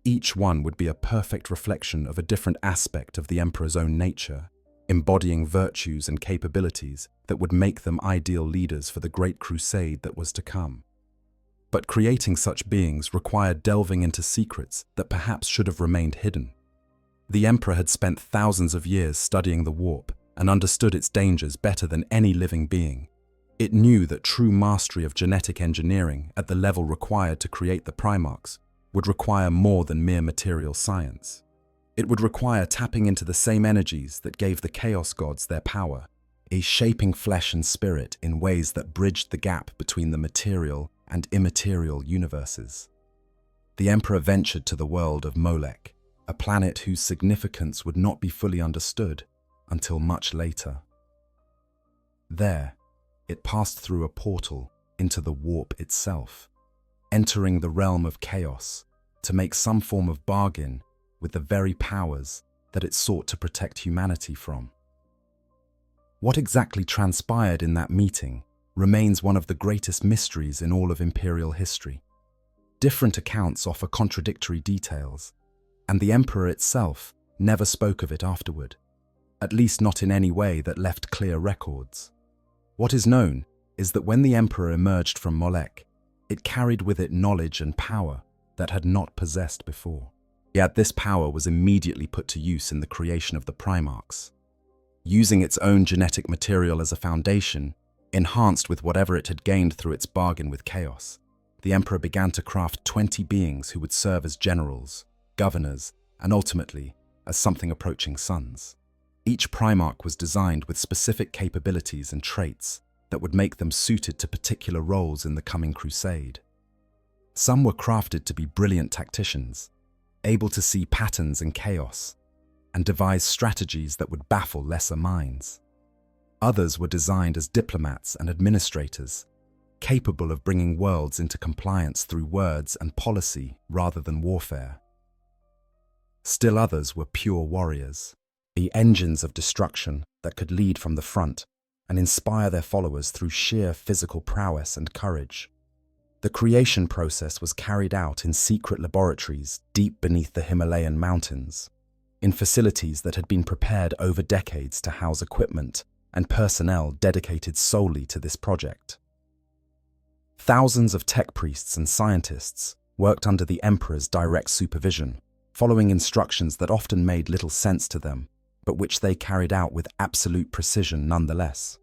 [SPEAKER 2] Each one would be a perfect reflection of a different aspect of the Emperor's own nature, embodying virtues and capabilities that would make them ideal leaders for the great crusade that was to come. But creating such beings required delving into secrets that perhaps should have remained hidden. The Emperor had spent thousands of years studying the warp and understood its dangers better than any living being. It knew that true mastery of genetic engineering at the level required to create the Primarchs would require more than mere material science. It would require tapping into the same energies that gave the Chaos Gods their power, a shaping flesh and spirit in ways that bridged the gap between the material and immaterial universes. The Emperor ventured to the world of Molech, a planet whose significance would not be fully understood until much later. There, it passed through a portal into the warp itself, entering the realm of chaos to make some form of bargain with the very powers that it sought to protect humanity from. What exactly transpired in that meeting remains one of the greatest mysteries in all of Imperial history. Different accounts offer contradictory details, and the Emperor itself never spoke of it afterward, at least not in any way that left clear records. What is known is that when the Emperor emerged from Molech, it carried with it knowledge and power that had not possessed before. Yet this power was immediately put to use in the creation of the Primarchs. Using its own genetic material as a foundation, enhanced with whatever it had gained through its bargain with chaos, the Emperor began to craft 20 beings who would serve as generals, governors, and ultimately as something approaching sons. Each Primarch was designed with specific capabilities and traits that would make them suited to particular roles in the coming crusade. Some were crafted to be brilliant tacticians, able to see patterns in chaos, and devise strategies that would baffle lesser minds. Others were designed as diplomats and administrators, capable of bringing worlds into compliance through words and policy rather than warfare. Still others were pure warriors, the engines of destruction that could lead from the front and inspire their followers through sheer physical prowess and courage. The creation process was carried out in secret laboratories deep beneath the Himalayan mountains, in facilities that had been prepared over decades to house equipment and personnel dedicated solely to this project. Thousands of tech priests and scientists worked under the Emperor's direct supervision, following instructions that often made little sense to them, but which they carried out with absolute precision nonetheless.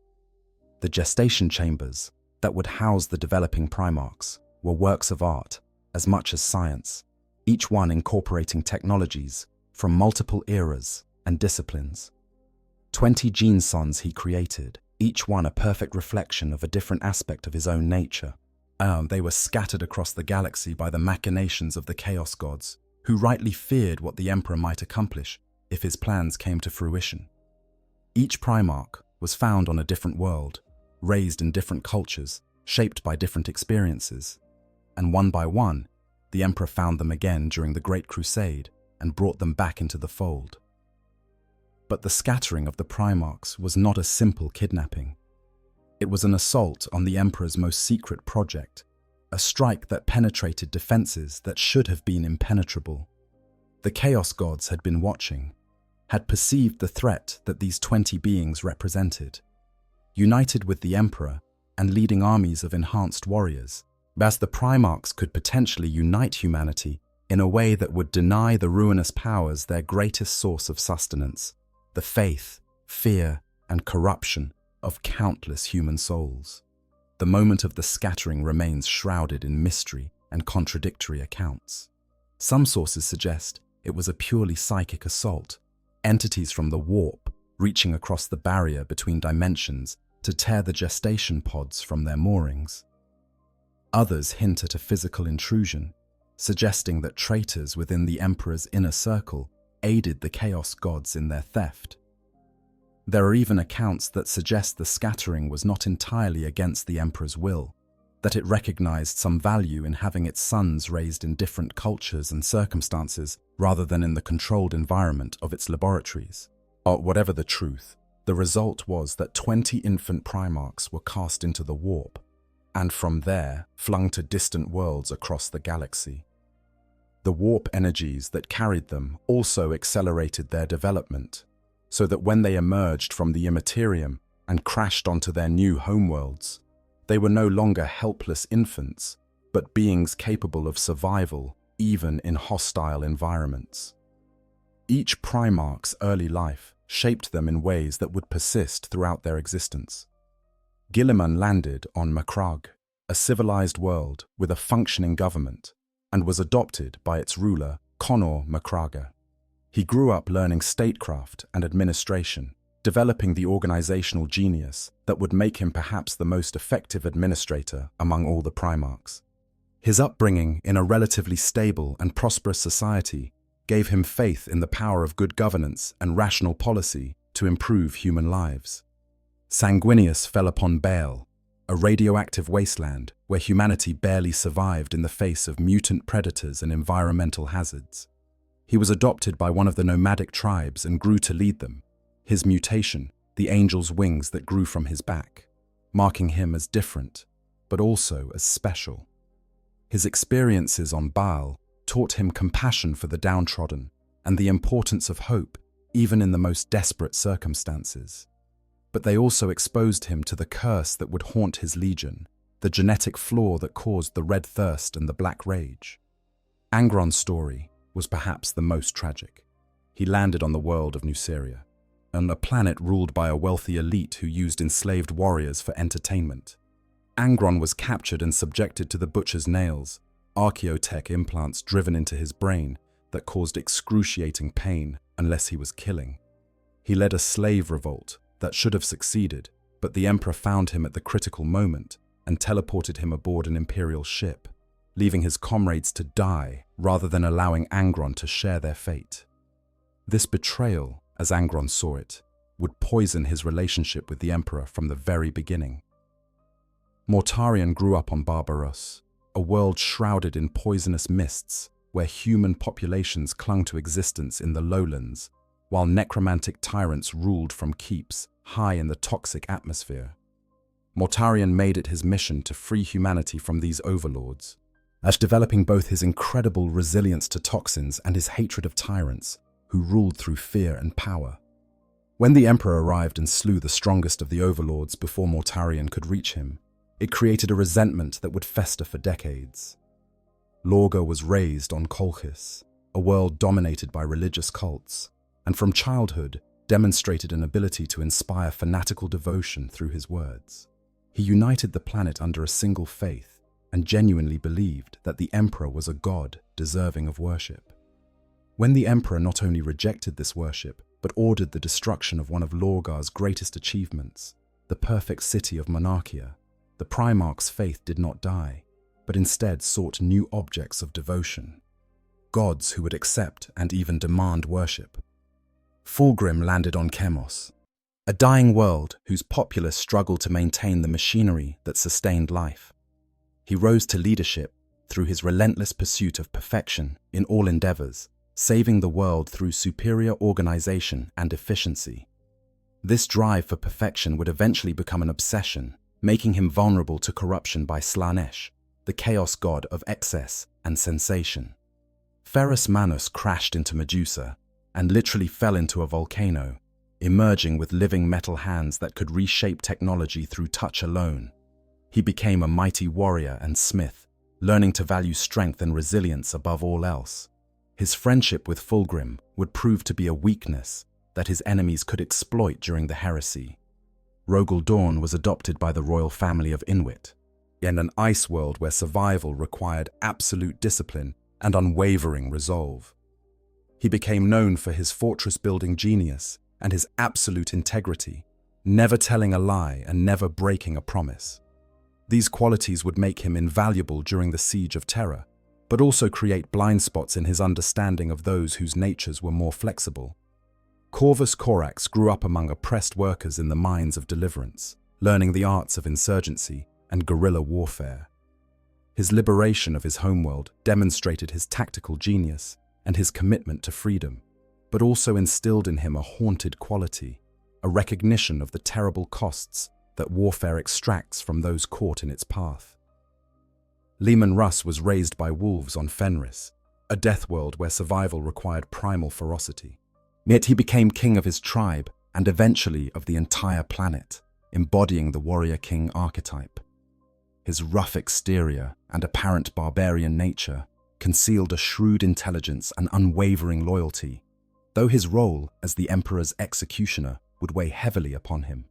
[SPEAKER 2] The gestation chambers that would house the developing Primarchs were works of art as much as science, each one incorporating technologies from multiple eras and disciplines. 20 gene sons he created, each one a perfect reflection of a different aspect of his own nature. They were scattered across the galaxy by the machinations of the Chaos Gods, who rightly feared what the Emperor might accomplish if his plans came to fruition. Each Primarch was found on a different world, raised in different cultures, shaped by different experiences, and one by one, the Emperor found them again during the Great Crusade and brought them back into the fold. But the scattering of the Primarchs was not a simple kidnapping. It was an assault on the Emperor's most secret project, a strike that penetrated defenses that should have been impenetrable. The Chaos Gods had been watching, had perceived the threat that these 20 beings represented. United with the Emperor and leading armies of enhanced warriors, as the Primarchs could potentially unite humanity in a way that would deny the ruinous powers their greatest source of sustenance, the faith, fear, and corruption of countless human souls. The moment of the scattering remains shrouded in mystery and contradictory accounts. Some sources suggest it was a purely psychic assault, entities from the warp reaching across the barrier between dimensions to tear the gestation pods from their moorings. Others hint at a physical intrusion, suggesting that traitors within the Emperor's inner circle aided the Chaos Gods in their theft. There are even accounts that suggest the scattering was not entirely against the Emperor's will, that it recognized some value in having its sons raised in different cultures and circumstances rather than in the controlled environment of its laboratories. Whatever the truth, the result was that 20 infant Primarchs were cast into the warp, and from there flung to distant worlds across the galaxy. The warp energies that carried them also accelerated their development, so that when they emerged from the Imperium and crashed onto their new homeworlds, they were no longer helpless infants, but beings capable of survival even in hostile environments. Each Primarch's early life shaped them in ways that would persist throughout their existence. Guilliman landed on Macragge, a civilized world with a functioning government, and was adopted by its ruler, Conor Macragge. He grew up learning statecraft and administration, developing the organizational genius that would make him perhaps the most effective administrator among all the Primarchs. His upbringing in a relatively stable and prosperous society gave him faith in the power of good governance and rational policy to improve human lives. Sanguinius fell upon Bale, a radioactive wasteland where humanity barely survived in the face of mutant predators and environmental hazards. He was adopted by one of the nomadic tribes and grew to lead them, his mutation, the angel's wings that grew from his back, marking him as different, but also as special. His experiences on Baal taught him compassion for the downtrodden and the importance of hope even in the most desperate circumstances. But they also exposed him to the curse that would haunt his legion, the genetic flaw that caused the red thirst and the black rage. Angron's story was perhaps the most tragic. He landed on the world of Nuceria, on a planet ruled by a wealthy elite who used enslaved warriors for entertainment. Angron was captured and subjected to the butcher's nails, archaeotech implants driven into his brain that caused excruciating pain unless he was killing. He led a slave revolt that should have succeeded, but the Emperor found him at the critical moment and teleported him aboard an Imperial ship, leaving his comrades to die rather than allowing Angron to share their fate. This betrayal, as Angron saw it, would poison his relationship with the Emperor from the very beginning. Mortarion grew up on Barbaros, a world shrouded in poisonous mists where human populations clung to existence in the lowlands, while necromantic tyrants ruled from keeps high in the toxic atmosphere. Mortarion made it his mission to free humanity from these overlords, as developing both his incredible resilience to toxins and his hatred of tyrants, who ruled through fear and power. When the Emperor arrived and slew the strongest of the overlords before Mortarion could reach him, it created a resentment that would fester for decades. Lorga was raised on Colchis, a world dominated by religious cults, and from childhood demonstrated an ability to inspire fanatical devotion through his words. He united the planet under a single faith and genuinely believed that the Emperor was a god deserving of worship. When the Emperor not only rejected this worship, but ordered the destruction of one of Lorgar's greatest achievements, the perfect city of Monarchia, the Primarch's faith did not die, but instead sought new objects of devotion, gods who would accept and even demand worship. Fulgrim landed on Chemos, a dying world whose populace struggled to maintain the machinery that sustained life. He rose to leadership through his relentless pursuit of perfection in all endeavors, saving the world through superior organization and efficiency. This drive for perfection would eventually become an obsession, making him vulnerable to corruption by Slanesh, the chaos god of excess and sensation. Ferrus Manus crashed into Medusa and literally fell into a volcano, emerging with living metal hands that could reshape technology through touch alone. He became a mighty warrior and smith, learning to value strength and resilience above all else. His friendship with Fulgrim would prove to be a weakness that his enemies could exploit during the heresy. Rogel Dorn was adopted by the royal family of Inuit, in an ice world where survival required absolute discipline and unwavering resolve. He became known for his fortress-building genius and his absolute integrity, never telling a lie and never breaking a promise. These qualities would make him invaluable during the Siege of Terra, but also create blind spots in his understanding of those whose natures were more flexible. Corvus Corax grew up among oppressed workers in the mines of deliverance, learning the arts of insurgency and guerrilla warfare. His liberation of his homeworld demonstrated his tactical genius and his commitment to freedom, but also instilled in him a haunted quality, a recognition of the terrible costs that warfare extracts from those caught in its path. Leman Russ was raised by wolves on Fenris, a death world where survival required primal ferocity. Yet he became king of his tribe and eventually of the entire planet, embodying the warrior king archetype. His rough exterior and apparent barbarian nature concealed a shrewd intelligence and unwavering loyalty, though his role as the emperor's executioner would weigh heavily upon him.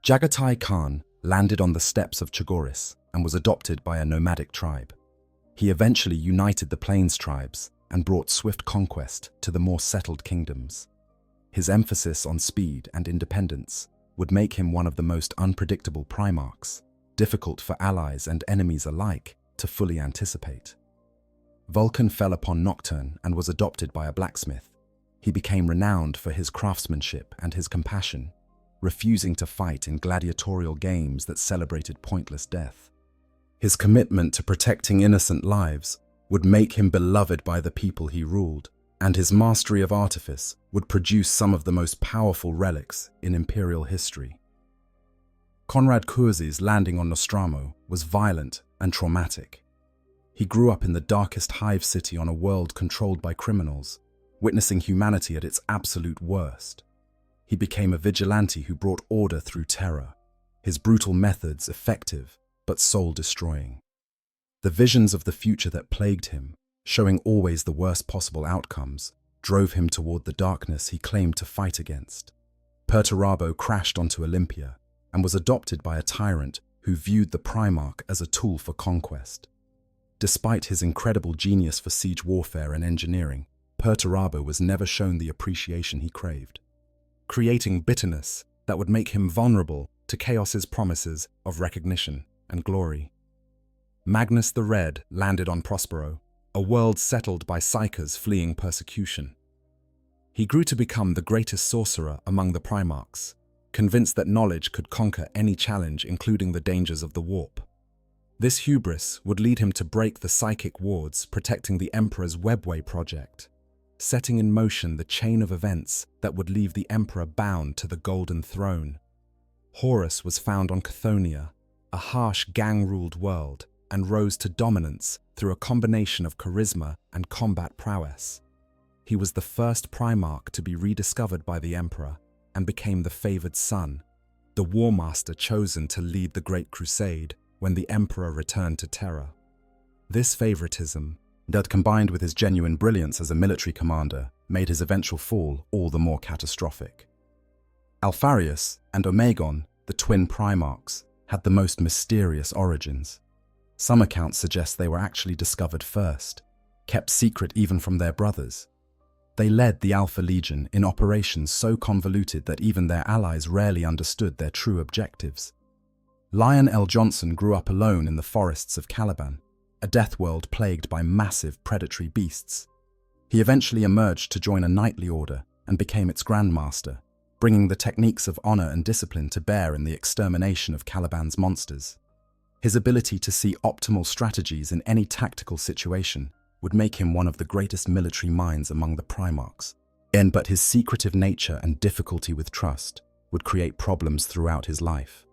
[SPEAKER 2] Jagatai Khan landed on the steppes of Chagoris and was adopted by a nomadic tribe. He eventually united the plains tribes and brought swift conquest to the more settled kingdoms. His emphasis on speed and independence would make him one of the most unpredictable primarchs, difficult for allies and enemies alike to fully anticipate. Vulcan fell upon Nocturne and was adopted by a blacksmith. He became renowned for his craftsmanship and his compassion, refusing to fight in gladiatorial games that celebrated pointless death. His commitment to protecting innocent lives would make him beloved by the people he ruled, and his mastery of artifice would produce some of the most powerful relics in imperial history. Konrad Kurzi's landing on Nostromo was violent and traumatic. He grew up in the darkest hive city on a world controlled by criminals, witnessing humanity at its absolute worst. He became a vigilante who brought order through terror, his brutal methods effective but soul-destroying. The visions of the future that plagued him, showing always the worst possible outcomes, drove him toward the darkness he claimed to fight against. Perturabo crashed onto Olympia and was adopted by a tyrant who viewed the Primarch as a tool for conquest. Despite his incredible genius for siege warfare and engineering, Perturabo was never shown the appreciation he craved, creating bitterness that would make him vulnerable to Chaos's promises of recognition and glory. Magnus the Red landed on Prospero, a world settled by psychers fleeing persecution. He grew to become the greatest sorcerer among the Primarchs, convinced that knowledge could conquer any challenge, including the dangers of the warp. This hubris would lead him to break the psychic wards protecting the Emperor's Webway project, setting in motion the chain of events that would leave the Emperor bound to the Golden Throne. Horus was found on Chthoniya, a harsh gang-ruled world, and rose to dominance through a combination of charisma and combat prowess. He was the first Primarch to be rediscovered by the Emperor and became the favored son, the War Master chosen to lead the Great Crusade when the Emperor returned to Terra. This favoritism, that combined with his genuine brilliance as a military commander, made his eventual fall all the more catastrophic. Alpharius and Omegon, the twin Primarchs, had the most mysterious origins. Some accounts suggest they were actually discovered first, kept secret even from their brothers. They led the Alpha Legion in operations so convoluted that even their allies rarely understood their true objectives. Lion L. Johnson grew up alone in the forests of Caliban, a death world plagued by massive predatory beasts. He eventually emerged to join a knightly order and became its grandmaster, bringing the techniques of honor and discipline to bear in the extermination of Caliban's monsters. His ability to see optimal strategies in any tactical situation would make him one of the greatest military minds among the Primarchs. But his secretive nature and difficulty with trust would create problems throughout his life.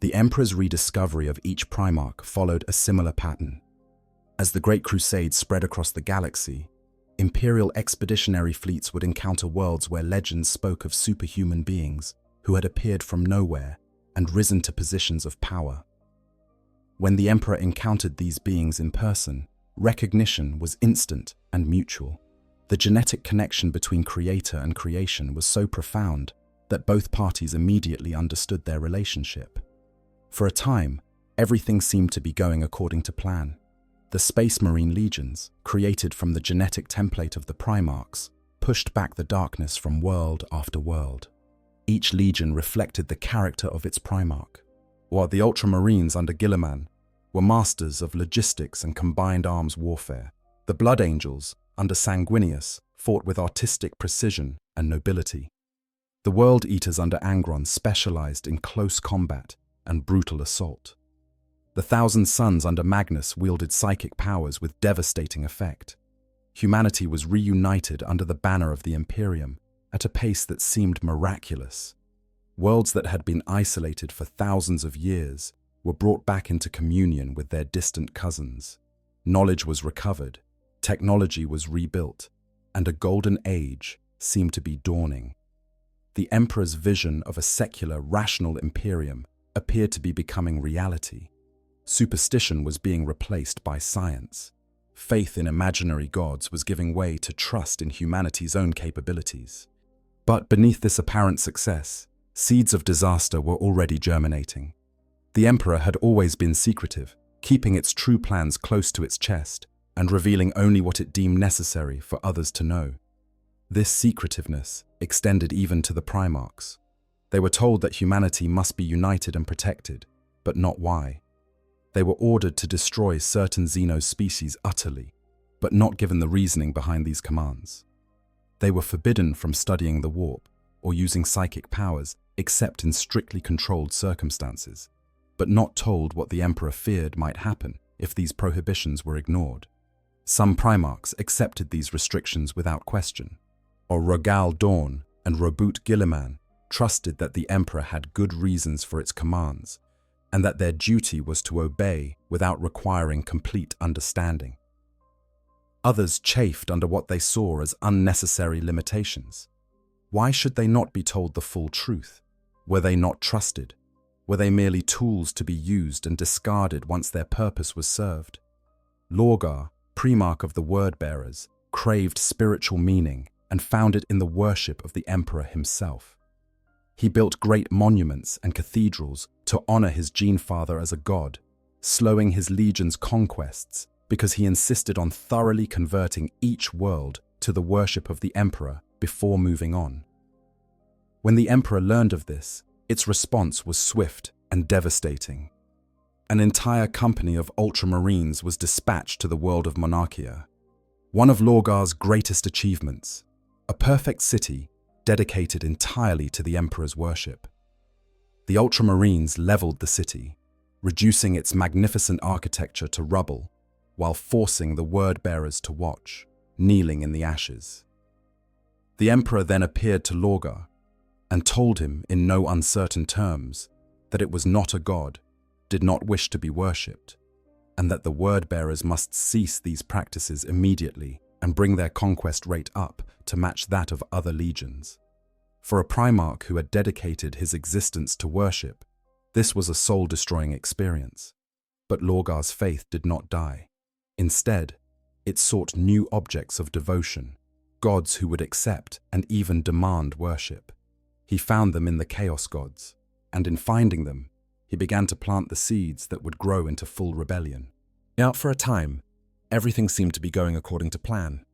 [SPEAKER 2] The Emperor's rediscovery of each Primarch followed a similar pattern. As the Great Crusade spread across the galaxy, Imperial expeditionary fleets would encounter worlds where legends spoke of superhuman beings who had appeared from nowhere and risen to positions of power. When the Emperor encountered these beings in person, recognition was instant and mutual. The genetic connection between creator and creation was so profound that both parties immediately understood their relationship. For a time, everything seemed to be going according to plan. The Space Marine legions, created from the genetic template of the Primarchs, pushed back the darkness from world after world. Each legion reflected the character of its Primarch, while the Ultramarines under Guilliman were masters of logistics and combined arms warfare. The Blood Angels, under Sanguinius, fought with artistic precision and nobility. The World Eaters under Angron specialized in close combat and brutal assault. The Thousand Suns under Magnus wielded psychic powers with devastating effect. Humanity was reunited under the banner of the Imperium at a pace that seemed miraculous. Worlds that had been isolated for thousands of years were brought back into communion with their distant cousins. Knowledge was recovered, technology was rebuilt, and a golden age seemed to be dawning. The Emperor's vision of a secular, rational Imperium appeared to be becoming reality. Superstition was being replaced by science. Faith in imaginary gods was giving way to trust in humanity's own capabilities. But beneath this apparent success Seeds of disaster were already germinating. The Emperor had always been secretive, keeping its true plans close to its chest and revealing only what it deemed necessary for others to know. This secretiveness extended even to the Primarchs. They were told that humanity must be united and protected, but not why. They were ordered to destroy certain Xeno species utterly, but not given the reasoning behind these commands. They were forbidden from studying the warp or using psychic powers except in strictly controlled circumstances, but not told what the Emperor feared might happen if these prohibitions were ignored. Some Primarchs accepted these restrictions without question, or Rogal Dorn and Robut Gilliman trusted that the Emperor had good reasons for its commands, and that their duty was to obey without requiring complete understanding. Others chafed under what they saw as unnecessary limitations. Why should they not be told the full truth? Were they not trusted? Were they merely tools to be used and discarded once their purpose was served? Lorgar, Primarch of the Word-Bearers, craved spiritual meaning and found it in the worship of the Emperor himself. He built great monuments and cathedrals to honor his Gene-Father as a god, slowing his legion's conquests because he insisted on thoroughly converting each world to the worship of the Emperor before moving on. When the Emperor learned of this, its response was swift and devastating. An entire company of Ultramarines was dispatched to the world of Monarchia, one of Lorgar's greatest achievements, a perfect city dedicated entirely to the Emperor's worship. The Ultramarines leveled the city, reducing its magnificent architecture to rubble, while forcing the Word-Bearers to watch, kneeling in the ashes. The Emperor then appeared to Lorgar and told him in no uncertain terms that it was not a god, did not wish to be worshipped, and that the Word-Bearers must cease these practices immediately and bring their conquest rate up to match that of other legions. For a Primarch who had dedicated his existence to worship, this was a soul-destroying experience. But Lorgar's faith did not die. Instead, it sought new objects of devotion, gods who would accept and even demand worship. He found them in the Chaos Gods, and in finding them, he began to plant the seeds that would grow into full rebellion. Now, for a time, everything seemed to be going according to plan.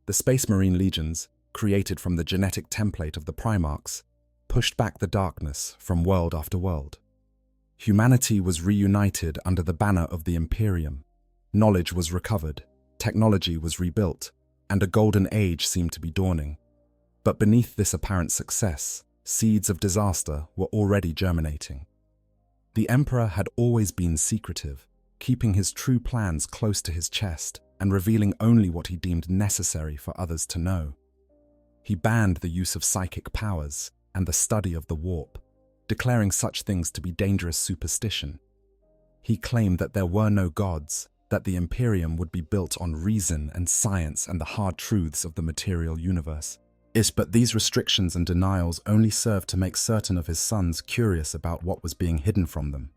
[SPEAKER 2] The Space Marine legions, created from the genetic template of the Primarchs, pushed back the darkness from world after world. Humanity was reunited under the banner of the Imperium. Knowledge was recovered, technology was rebuilt, and a golden age seemed to be dawning. But beneath this apparent success, seeds of disaster were already germinating. The Emperor had always been secretive, keeping his true plans close to his chest and revealing only what he deemed necessary for others to know. He banned the use of psychic powers and the study of the warp, declaring such things to be dangerous superstition. He claimed that there were no gods, that the Imperium would be built on reason and science and the hard truths of the material universe. But these restrictions and denials only served to make certain of his sons curious about what was being hidden from them.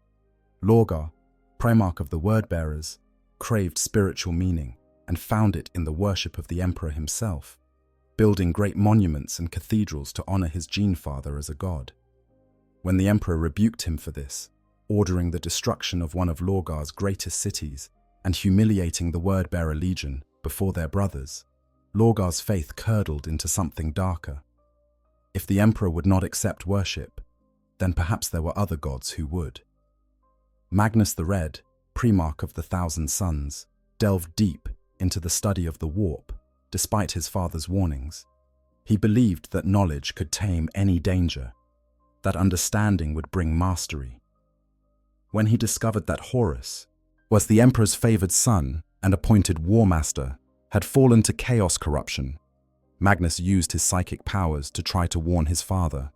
[SPEAKER 2] Lorgar, Primarch of the Word-Bearers, craved spiritual meaning and found it in the worship of the Emperor himself, building great monuments and cathedrals to honor his Gene-Father as a god. When the Emperor rebuked him for this, ordering the destruction of one of Lorgar's greatest cities and humiliating the Word-Bearer Legion before their brothers, Lorgar's faith curdled into something darker. If the Emperor would not accept worship, then perhaps there were other gods who would. Magnus the Red, Primarch of the Thousand Suns, delved deep into the study of the warp, despite his father's warnings. He believed that knowledge could tame any danger, that understanding would bring mastery. When he discovered that Horus was the Emperor's favored son and appointed War Master, had fallen to chaos corruption, Magnus used his psychic powers to try to warn his father.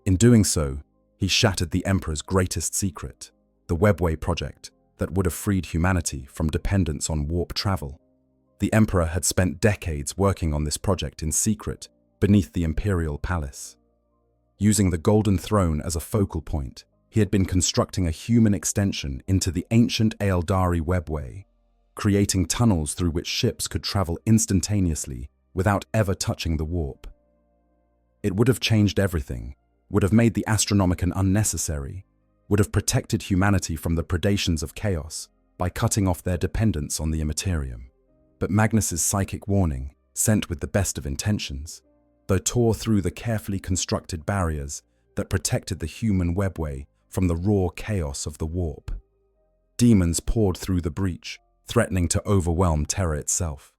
[SPEAKER 2] In doing so, he shattered the Emperor's greatest secret, the Webway project that would have freed humanity from dependence on warp travel. The Emperor had spent decades working on this project in secret beneath the Imperial Palace. Using the Golden Throne as a focal point, he had been constructing a human extension into the ancient Aeldari Webway, creating tunnels through which ships could travel instantaneously without ever touching the warp. It would have changed everything, would have made the Astronomicon unnecessary, would have protected humanity from the predations of chaos by cutting off their dependence on the Imperium. But Magnus's psychic warning, sent with the best of intentions, though tore through the carefully constructed barriers that protected the human webway from the raw chaos of the warp. Demons poured through the breach, threatening to overwhelm Terra itself.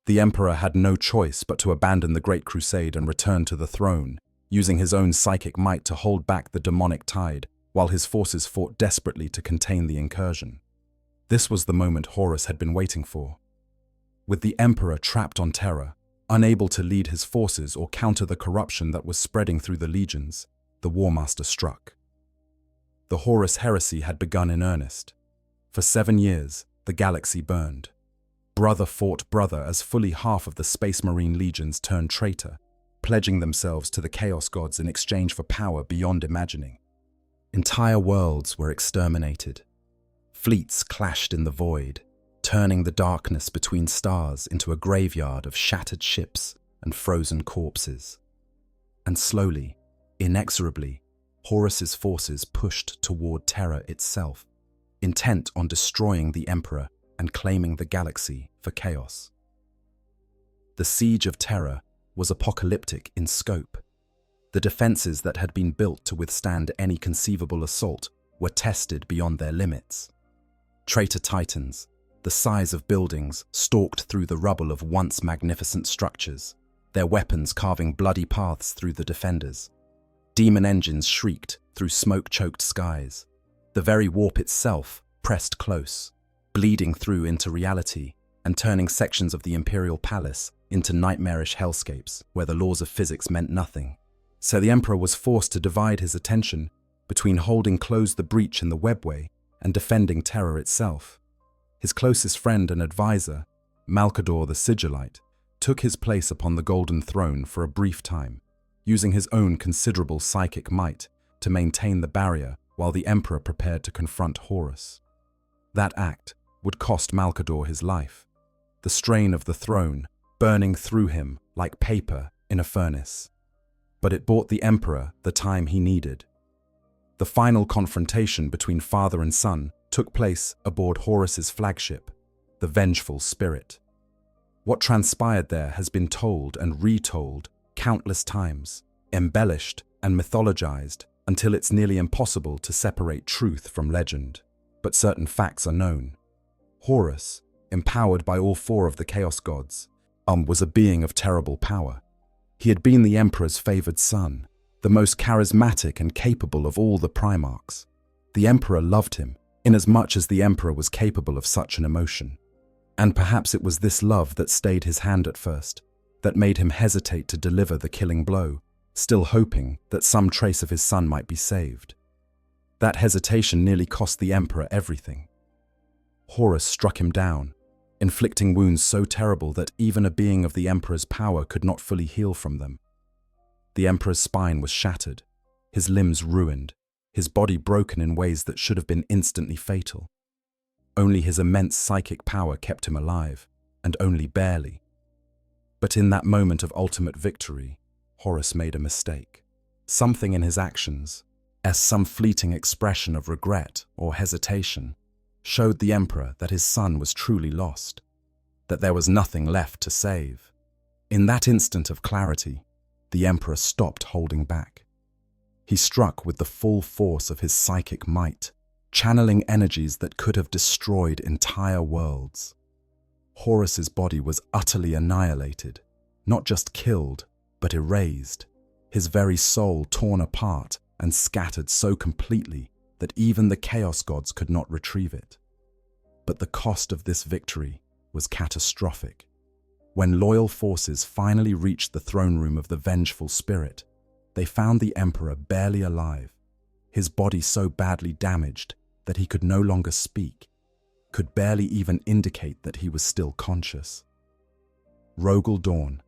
[SPEAKER 2] The Emperor had no choice but to abandon the Great Crusade and return to the throne, using his own psychic might to hold back the demonic tide, while his forces fought desperately to contain the incursion. This was the moment Horus had been waiting for. With the Emperor trapped on Terra, unable to lead his forces or counter the corruption that was spreading through the legions, the War Master struck. The Horus heresy had begun in earnest. For 7 years, the galaxy burned. Brother fought brother as fully half of the Space Marine legions turned traitor, pledging themselves to the Chaos Gods in exchange for power beyond imagining. Entire worlds were exterminated. Fleets clashed in the void, turning the darkness between stars into a graveyard of shattered ships and frozen corpses. And slowly, inexorably, Horus's forces pushed toward Terra itself, intent on destroying the Emperor and claiming the galaxy for chaos. The siege of Terra was apocalyptic in scope. The defenses that had been built to withstand any conceivable assault were tested beyond their limits. Traitor titans, the size of buildings, stalked through the rubble of once magnificent structures, their weapons carving bloody paths through the defenders. Demon engines shrieked through smoke-choked skies. The very warp itself pressed close, bleeding through into reality and turning sections of the Imperial Palace into nightmarish hellscapes where the laws of physics meant nothing. So the Emperor was forced to divide his attention between holding closed the breach in the webway and defending Terra itself. His closest friend and advisor, Malcador the Sigillite, took his place upon the Golden Throne for a brief time, using his own considerable psychic might to maintain the barrier while the Emperor prepared to confront Horus. That act would cost Malcador his life, the strain of the throne burning through him like paper in a furnace. But it bought the Emperor the time he needed. The final confrontation between father and son took place aboard Horus's flagship, the Vengeful Spirit. What transpired there has been told and retold countless times, embellished and mythologized until it's nearly impossible to separate truth from legend. But certain facts are known. Horus, empowered by all 4 of the Chaos Gods, was a being of terrible power. He had been the Emperor's favored son, the most charismatic and capable of all the Primarchs. The Emperor loved him, inasmuch as the Emperor was capable of such an emotion. And perhaps it was this love that stayed his hand at first, that made him hesitate to deliver the killing blow, still hoping that some trace of his son might be saved. That hesitation nearly cost the Emperor everything. Horus struck him down, inflicting wounds so terrible that even a being of the Emperor's power could not fully heal from them. The Emperor's spine was shattered, his limbs ruined, his body broken in ways that should have been instantly fatal. Only his immense psychic power kept him alive, and only barely. But in that moment of ultimate victory, Horus made a mistake. Something in his actions, as some fleeting expression of regret or hesitation, showed the Emperor that his son was truly lost, that there was nothing left to save. In that instant of clarity, the Emperor stopped holding back. He struck with the full force of his psychic might, channeling energies that could have destroyed entire worlds. Horus's body was utterly annihilated, not just killed, but erased, his very soul torn apart and scattered so completely that even the Chaos Gods could not retrieve it. But the cost of this victory was catastrophic. When loyal forces finally reached the throne room of the Vengeful Spirit, they found the Emperor barely alive, his body so badly damaged that he could no longer speak, could barely even indicate that he was still conscious. Rogel Dawn,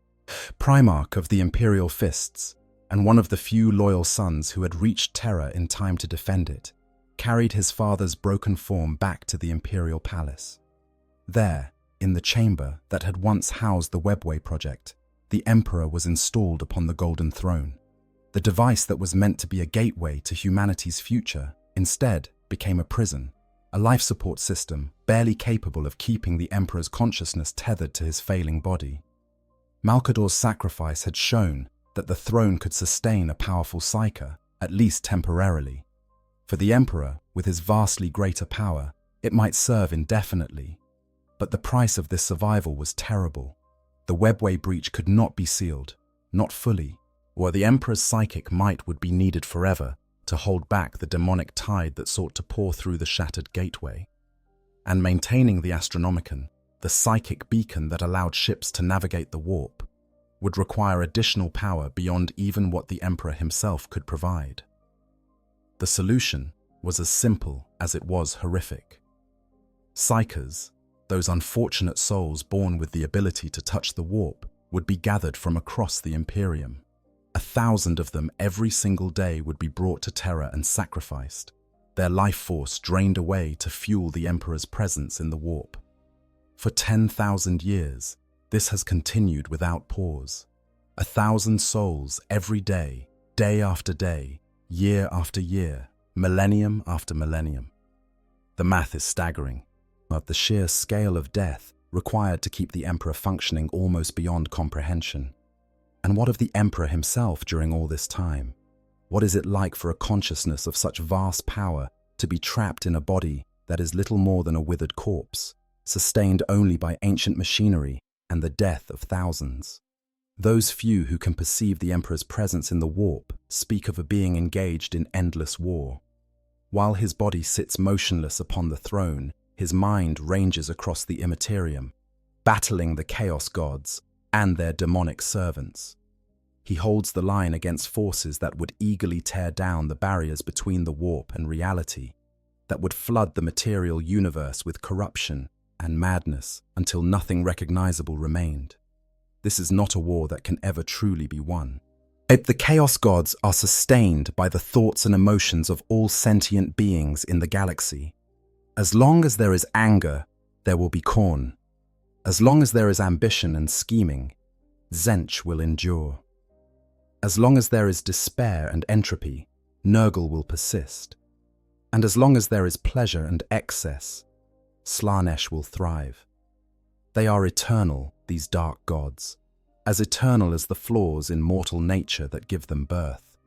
[SPEAKER 2] Primarch of the Imperial Fists, and one of the few loyal sons who had reached Terra in time to defend it, carried his father's broken form back to the Imperial Palace. There, in the chamber that had once housed the Webway project, the Emperor was installed upon the Golden Throne. The device that was meant to be a gateway to humanity's future instead became a prison, a life support system barely capable of keeping the Emperor's consciousness tethered to his failing body. Malcador's sacrifice had shown that the throne could sustain a powerful psyker, at least temporarily. For the Emperor, with his vastly greater power, it might serve indefinitely. But the price of this survival was terrible. The webway breach could not be sealed, not fully, or the Emperor's psychic might would be needed forever to hold back the demonic tide that sought to pour through the shattered gateway. And maintaining the Astronomicon, the psychic beacon that allowed ships to navigate the warp, would require additional power beyond even what the Emperor himself could provide. The solution was as simple as it was horrific. Psykers, those unfortunate souls born with the ability to touch the warp, would be gathered from across the Imperium. 1,000 of them every single day would be brought to Terra and sacrificed, their life force drained away to fuel the Emperor's presence in the warp. For 10,000 years, this has continued without pause. 1,000 souls every day, day after day, year after year, millennium after millennium. The math is staggering, but the sheer scale of death required to keep the Emperor functioning almost beyond comprehension. And what of the Emperor himself during all this time? What is it like for a consciousness of such vast power to be trapped in a body that is little more than a withered corpse, sustained only by ancient machinery and the death of thousands? Those few who can perceive the Emperor's presence in the warp speak of a being engaged in endless war. While his body sits motionless upon the throne, his mind ranges across the immaterium, battling the chaos gods and their demonic servants. He holds the line against forces that would eagerly tear down the barriers between the warp and reality, that would flood the material universe with corruption and madness until nothing recognizable remained. This is not a war that can ever truly be won. The chaos gods are sustained by the thoughts and emotions of all sentient beings in the galaxy. As long as there is anger, there will be Khorne. As long as there is ambition and scheming, Tzeentch will endure. As long as there is despair and entropy, Nurgle will persist. And as long as there is pleasure and excess, Slaanesh will thrive. They are eternal, these dark gods, as eternal as the flaws in mortal nature that give them birth.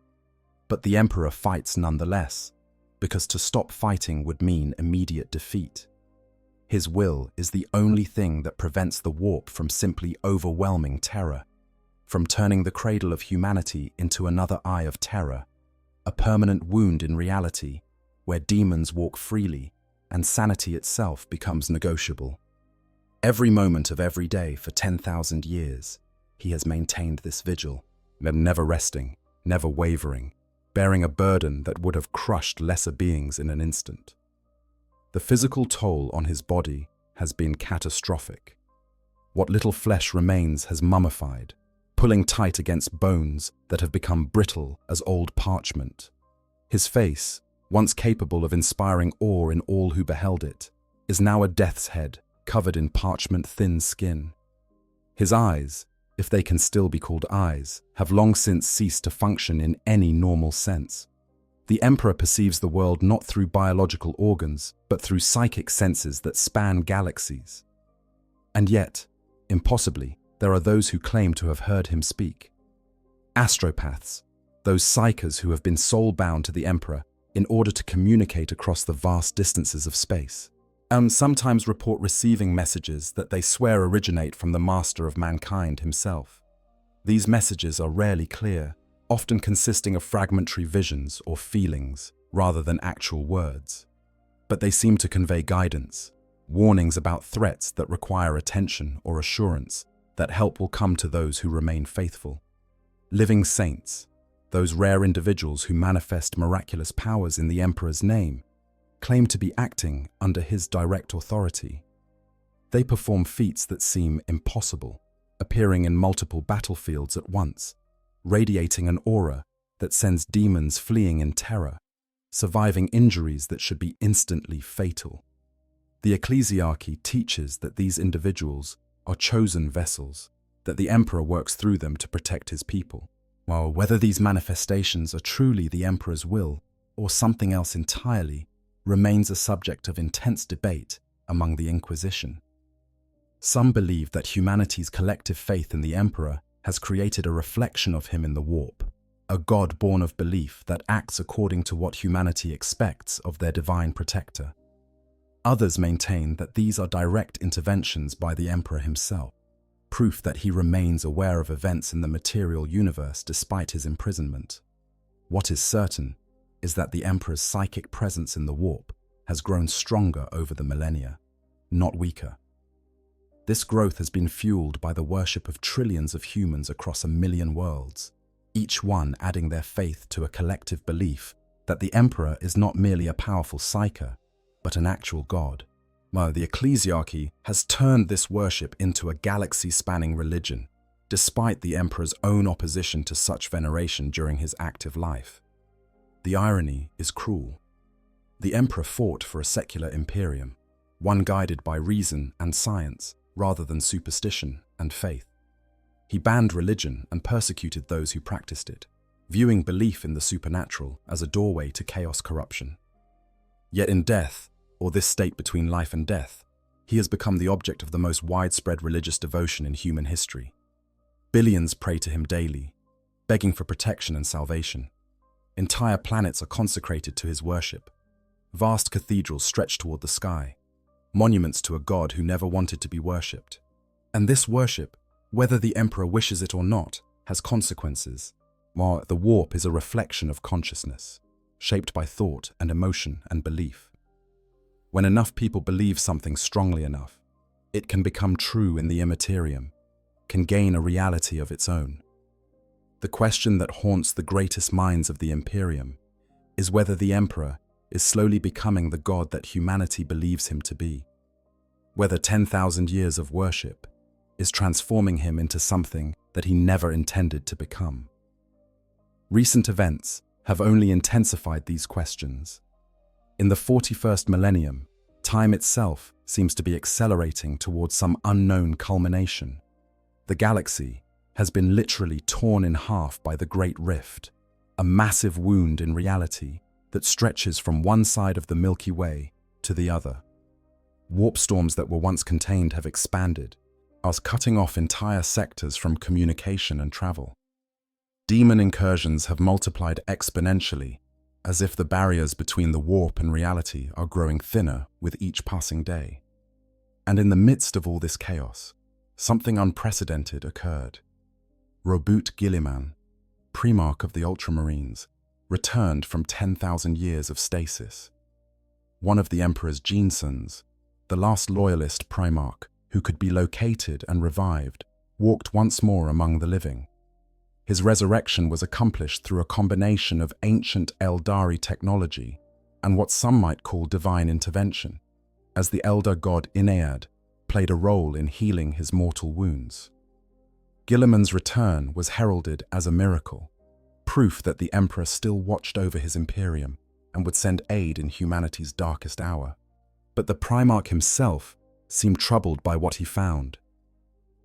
[SPEAKER 2] But the Emperor fights nonetheless, because to stop fighting would mean immediate defeat. His will is the only thing that prevents the warp from simply overwhelming Terra, from turning the cradle of humanity into another eye of terror, a permanent wound in reality where demons walk freely and sanity itself becomes negotiable. Every moment of every day for 10,000 years, he has maintained this vigil, never resting, never wavering, bearing a burden that would have crushed lesser beings in an instant. The physical toll on his body has been catastrophic. What little flesh remains has mummified, pulling tight against bones that have become brittle as old parchment. His face, once capable of inspiring awe in all who beheld it, is now a death's head covered in parchment-thin skin. His eyes, if they can still be called eyes, have long since ceased to function in any normal sense. The Emperor perceives the world not through biological organs, but through psychic senses that span galaxies. And yet, impossibly, there are those who claim to have heard him speak. Astropaths, those psychers who have been soul-bound to the Emperor in order to communicate across the vast distances of space, sometimes report receiving messages that they swear originate from the master of mankind himself. These messages are rarely clear, often consisting of fragmentary visions or feelings rather than actual words. But they seem to convey guidance, warnings about threats that require attention or assurance that help will come to those who remain faithful. Living saints, those rare individuals who manifest miraculous powers in the Emperor's name, claim to be acting under his direct authority. They perform feats that seem impossible, appearing in multiple battlefields at once, radiating an aura that sends demons fleeing in terror, surviving injuries that should be instantly fatal. The ecclesiarchy teaches that these individuals are chosen vessels, that the Emperor works through them to protect his people. While whether these manifestations are truly the Emperor's will or something else entirely remains a subject of intense debate among the Inquisition. Some believe that humanity's collective faith in the Emperor has created a reflection of him in the warp, a god born of belief that acts according to what humanity expects of their divine protector. Others maintain that these are direct interventions by the Emperor himself, proof that he remains aware of events in the material universe despite his imprisonment. What is certain is that the Emperor's psychic presence in the warp has grown stronger over the millennia, not weaker. This growth has been fueled by the worship of trillions of humans across 1 million worlds, each one adding their faith to a collective belief that the Emperor is not merely a powerful psyker, but an actual god. While the ecclesiarchy has turned this worship into a galaxy-spanning religion, despite the Emperor's own opposition to such veneration during his active life. The irony is cruel. The Emperor fought for a secular Imperium, one guided by reason and science rather than superstition and faith. He banned religion and persecuted those who practiced it, viewing belief in the supernatural as a doorway to chaos corruption. Yet in death, or this state between life and death, he has become the object of the most widespread religious devotion in human history. Billions pray to him daily, begging for protection and salvation. Entire planets are consecrated to his worship. Vast cathedrals stretch toward the sky, monuments to a god who never wanted to be worshipped. And this worship, whether the Emperor wishes it or not, has consequences, while the warp is a reflection of consciousness, shaped by thought and emotion and belief. When enough people believe something strongly enough, it can become true in the immaterium, can gain a reality of its own. The question that haunts the greatest minds of the Imperium is whether the Emperor is slowly becoming the god that humanity believes him to be, whether 10,000 years of worship is transforming him into something that he never intended to become. Recent events have only intensified these questions. In the 41st millennium, time itself seems to be accelerating towards some unknown culmination. The galaxy has been literally torn in half by the Great Rift, a massive wound in reality that stretches from one side of the Milky Way to the other. Warp storms that were once contained have expanded, as cutting off entire sectors from communication and travel. Demon incursions have multiplied exponentially, as if the barriers between the warp and reality are growing thinner with each passing day. And in the midst of all this chaos, something unprecedented occurred. Robert Guilliman, Primarch of the Ultramarines, returned from 10,000 years of stasis. One of the Emperor's genesons, the last loyalist Primarch who could be located and revived, walked once more among the living. His resurrection was accomplished through a combination of ancient Eldari technology and what some might call divine intervention, as the elder god Inead played a role in healing his mortal wounds. Guilliman's return was heralded as a miracle, proof that the Emperor still watched over his Imperium and would send aid in humanity's darkest hour. But the Primarch himself seemed troubled by what he found.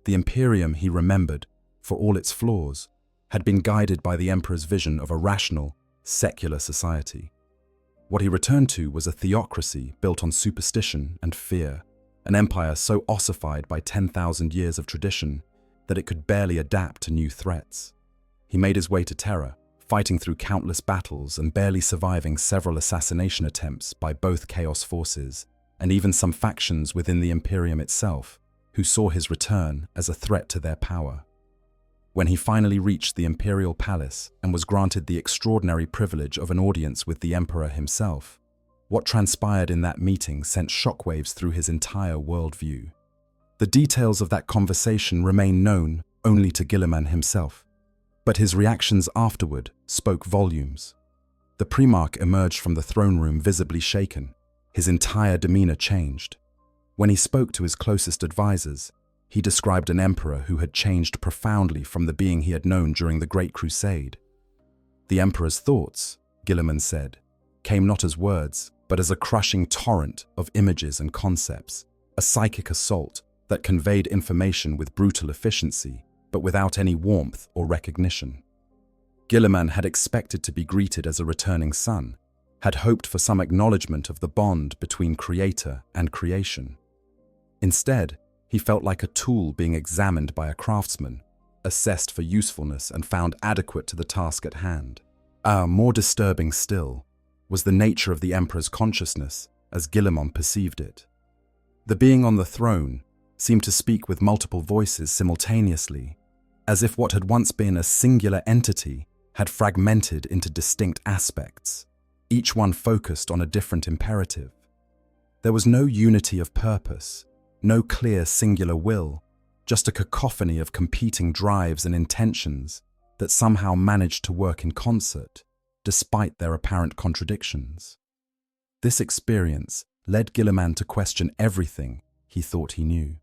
[SPEAKER 2] The Imperium, he remembered, for all its flaws, had been guided by the Emperor's vision of a rational, secular society. What he returned to was a theocracy built on superstition and fear, an empire so ossified by 10,000 years of tradition that it could barely adapt to new threats. He made his way to Terra, fighting through countless battles and barely surviving several assassination attempts by both Chaos forces, and even some factions within the Imperium itself, who saw his return as a threat to their power. When he finally reached the Imperial Palace and was granted the extraordinary privilege of an audience with the Emperor himself, what transpired in that meeting sent shockwaves through his entire worldview. The details of that conversation remain known only to Guilliman himself, but his reactions afterward spoke volumes. The Primarch emerged from the throne room visibly shaken. His entire demeanor changed. When he spoke to his closest advisors, he described an emperor who had changed profoundly from the being he had known during the Great Crusade. The emperor's thoughts, Guilliman said, came not as words, but as a crushing torrent of images and concepts, a psychic assault that conveyed information with brutal efficiency, but without any warmth or recognition. Gilliman had expected to be greeted as a returning son, had hoped for some acknowledgement of the bond between creator and creation. Instead, he felt like a tool being examined by a craftsman, assessed for usefulness and found adequate to the task at hand. More disturbing still was the nature of the Emperor's consciousness as Gilliman perceived it. The being on the throne seemed to speak with multiple voices simultaneously, as if what had once been a singular entity had fragmented into distinct aspects, each one focused on a different imperative. There was no unity of purpose, no clear singular will, just a cacophony of competing drives and intentions that somehow managed to work in concert, despite their apparent contradictions. This experience led Gilliman to question everything he thought he knew.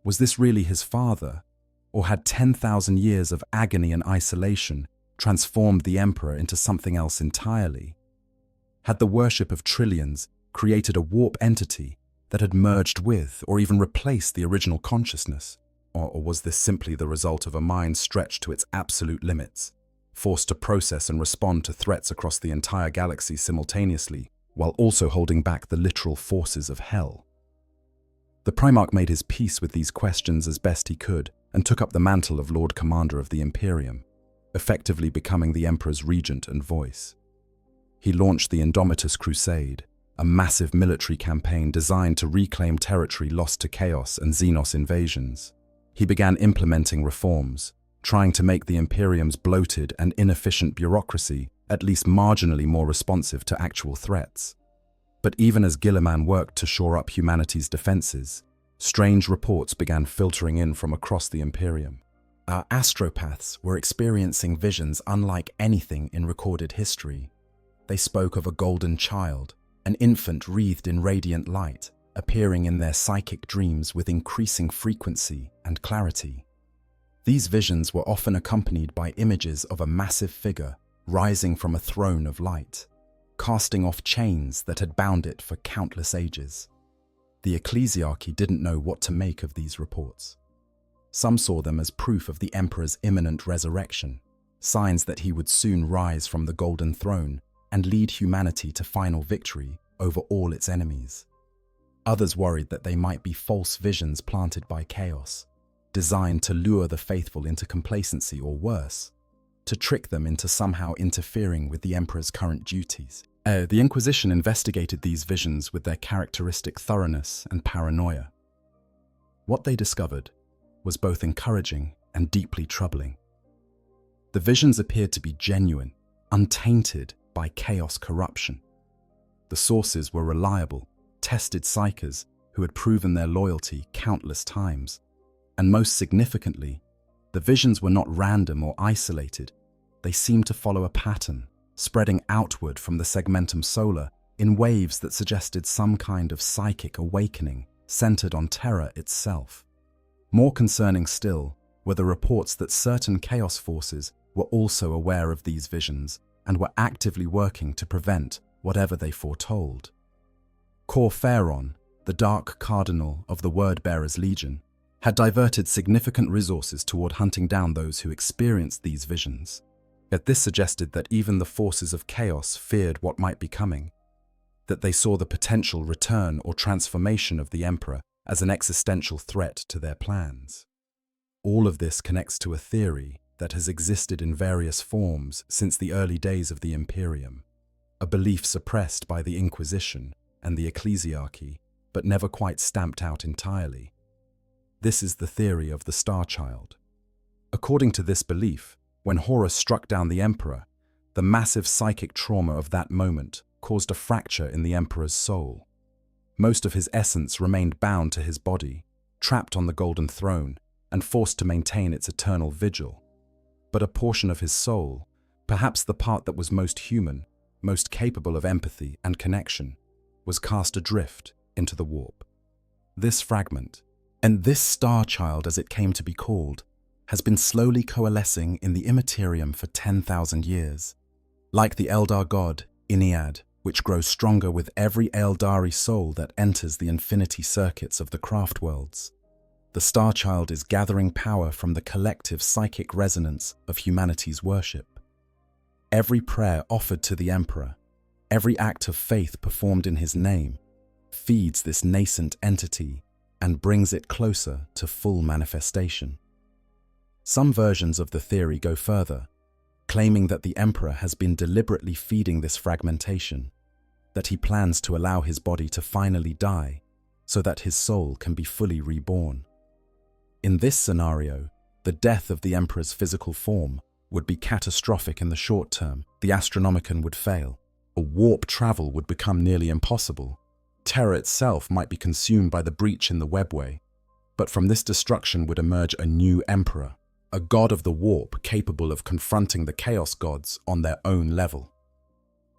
[SPEAKER 2] Was this really his father, or had 10,000 years of agony and isolation transformed the Emperor into something else entirely? Had the worship of trillions created a warp entity that had merged with or even replaced the original consciousness? Or was this simply the result of a mind stretched to its absolute limits, forced to process and respond to threats across the entire galaxy simultaneously, while also holding back the literal forces of hell? The Primarch made his peace with these questions as best he could and took up the mantle of Lord Commander of the Imperium, effectively becoming the Emperor's regent and voice. He launched the Indomitus Crusade, a massive military campaign designed to reclaim territory lost to Chaos and Xenos invasions. He began implementing reforms, trying to make the Imperium's bloated and inefficient bureaucracy at least marginally more responsive to actual threats. But even as Gilliman worked to shore up humanity's defenses, strange reports began filtering in from across the Imperium. Our astropaths were experiencing visions unlike anything in recorded history. They spoke of a golden child, an infant wreathed in radiant light, appearing in their psychic dreams with increasing frequency and clarity. These visions were often accompanied by images of a massive figure rising from a throne of light, casting off chains that had bound it for countless ages. The ecclesiarchy didn't know what to make of these reports. Some saw them as proof of the Emperor's imminent resurrection, signs that he would soon rise from the Golden Throne and lead humanity to final victory over all its enemies. Others worried that they might be false visions planted by Chaos, designed to lure the faithful into complacency or worse, to trick them into somehow interfering with the Emperor's current duties. The Inquisition investigated these visions with their characteristic thoroughness and paranoia. What they discovered was both encouraging and deeply troubling. The visions appeared to be genuine, untainted by Chaos corruption. The sources were reliable, tested psychers who had proven their loyalty countless times. And most significantly, the visions were not random or isolated. They seemed to follow a pattern, spreading outward from the segmentum solar in waves that suggested some kind of psychic awakening centered on Terra itself. More concerning still were the reports that certain Chaos forces were also aware of these visions and were actively working to prevent whatever they foretold. Cor Pharaon, the Dark Cardinal of the Word-Bearers Legion, had diverted significant resources toward hunting down those who experienced these visions. Yet this suggested that even the forces of Chaos feared what might be coming, that they saw the potential return or transformation of the Emperor as an existential threat to their plans. All of this connects to a theory that has existed in various forms since the early days of the Imperium, a belief suppressed by the Inquisition and the ecclesiarchy, but never quite stamped out entirely. This is the theory of the Star Child. According to this belief, when Horus struck down the Emperor, the massive psychic trauma of that moment caused a fracture in the Emperor's soul. Most of his essence remained bound to his body, trapped on the Golden Throne, and forced to maintain its eternal vigil. But a portion of his soul, perhaps the part that was most human, most capable of empathy and connection, was cast adrift into the warp. This fragment, and this Star Child as it came to be called, has been slowly coalescing in the Immaterium for 10,000 years. Like the Eldar god, Inead, which grows stronger with every Eldari soul that enters the infinity circuits of the craft worlds, the Star Child is gathering power from the collective psychic resonance of humanity's worship. Every prayer offered to the emperor, every act of faith performed in his name, feeds this nascent entity and brings it closer to full manifestation. Some versions of the theory go further, claiming that the emperor has been deliberately feeding this fragmentation, that he plans to allow his body to finally die so that his soul can be fully reborn. In this scenario, the death of the emperor's physical form would be catastrophic in the short term. The Astronomicon would fail. A warp travel would become nearly impossible. Terra itself might be consumed by the breach in the webway, but from this destruction would emerge a new emperor, a god of the warp capable of confronting the chaos gods on their own level.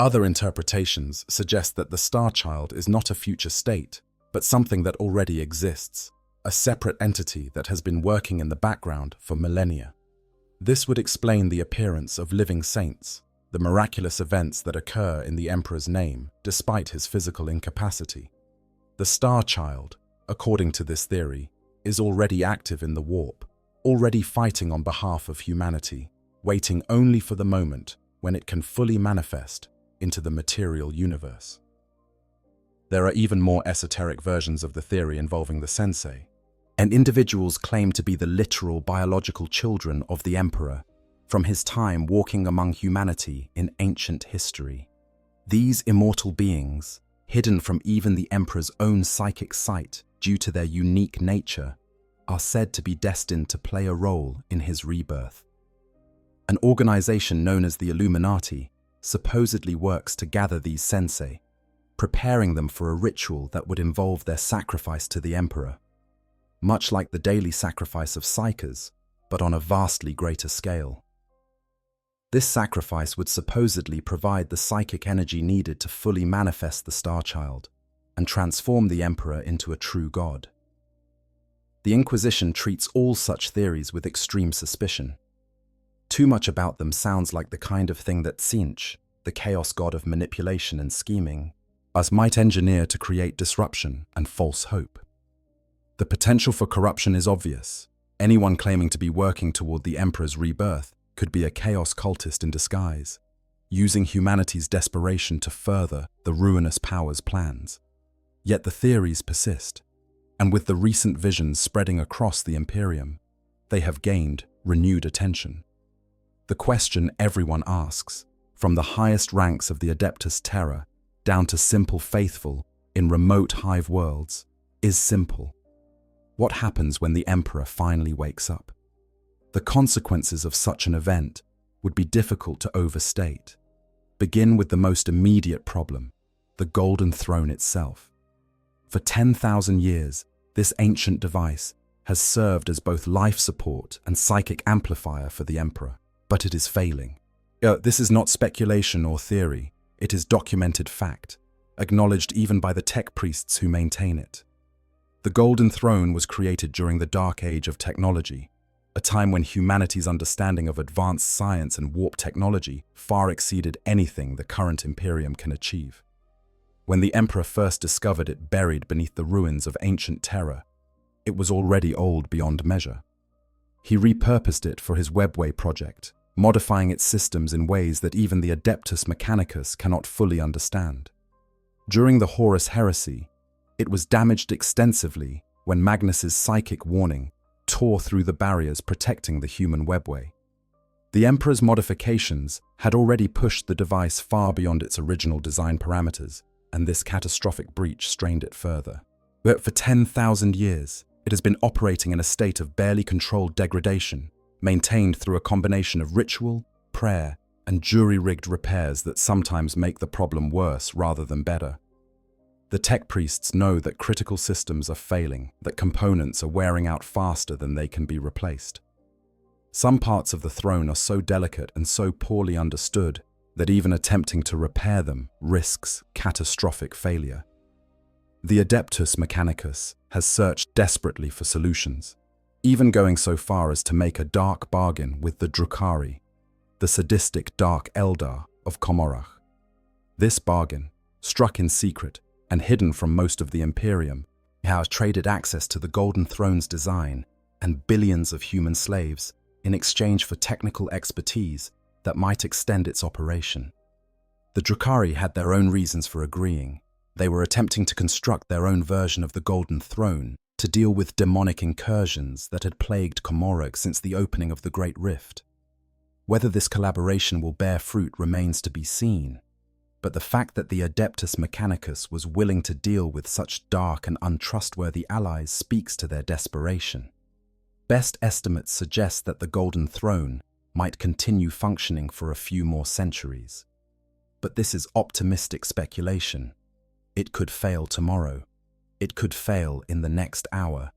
[SPEAKER 2] Other interpretations suggest that the Star Child is not a future state, but something that already exists, a separate entity that has been working in the background for millennia. This would explain the appearance of living saints, the miraculous events that occur in the Emperor's name despite his physical incapacity. The Star Child, according to this theory, is already active in the warp, already fighting on behalf of humanity, waiting only for the moment when it can fully manifest into the material universe. There are even more esoteric versions of the theory involving the Sensei, and individuals claim to be the literal biological children of the Emperor from his time walking among humanity in ancient history. These immortal beings, hidden from even the Emperor's own psychic sight due to their unique nature, are said to be destined to play a role in his rebirth. An organization known as the Illuminati supposedly works to gather these sensei, preparing them for a ritual that would involve their sacrifice to the Emperor, much like the daily sacrifice of psykers, but on a vastly greater scale. This sacrifice would supposedly provide the psychic energy needed to fully manifest the Star Child and transform the Emperor into a true god. The Inquisition treats all such theories with extreme suspicion. Too much about them sounds like the kind of thing that Tzeentch, the chaos god of manipulation and scheming, might engineer to create disruption and false hope. The potential for corruption is obvious. Anyone claiming to be working toward the Emperor's rebirth could be a chaos cultist in disguise, using humanity's desperation to further the ruinous power's plans. Yet the theories persist, and with the recent visions spreading across the Imperium, they have gained renewed attention. The question everyone asks, from the highest ranks of the Adeptus Terra down to simple faithful in remote hive worlds, is simple. What happens when the Emperor finally wakes up? The consequences of such an event would be difficult to overstate. Begin with the most immediate problem, the Golden Throne itself. For 10,000 years, this ancient device has served as both life support and psychic amplifier for the Emperor, but it is failing. This is not speculation or theory, it is documented fact, acknowledged even by the tech priests who maintain it. The Golden Throne was created during the Dark Age of technology, a time when humanity's understanding of advanced science and warp technology far exceeded anything the current Imperium can achieve. When the Emperor first discovered it buried beneath the ruins of ancient Terra, it was already old beyond measure. He repurposed it for his Webway project, modifying its systems in ways that even the Adeptus Mechanicus cannot fully understand. During the Horus Heresy, it was damaged extensively when Magnus's psychic warning tore through the barriers protecting the human webway. The Emperor's modifications had already pushed the device far beyond its original design parameters, and this catastrophic breach strained it further. But for 10,000 years, it has been operating in a state of barely controlled degradation, maintained through a combination of ritual, prayer, and jury-rigged repairs that sometimes make the problem worse rather than better. The tech priests know that critical systems are failing, that components are wearing out faster than they can be replaced. Some parts of the throne are so delicate and so poorly understood that even attempting to repair them risks catastrophic failure. The Adeptus Mechanicus has searched desperately for solutions, even going so far as to make a dark bargain with the Drukhari, the sadistic Dark Eldar of Komorrach. This bargain, struck in secret and hidden from most of the Imperium, has traded access to the Golden Throne's design and billions of human slaves in exchange for technical expertise that might extend its operation. The Drukhari had their own reasons for agreeing. They were attempting to construct their own version of the Golden Throne to deal with demonic incursions that had plagued Komorog since the opening of the Great Rift. Whether this collaboration will bear fruit remains to be seen, but the fact that the Adeptus Mechanicus was willing to deal with such dark and untrustworthy allies speaks to their desperation. Best estimates suggest that the Golden Throne might continue functioning for a few more centuries. But this is optimistic speculation. It could fail tomorrow. It could fail in the next hour.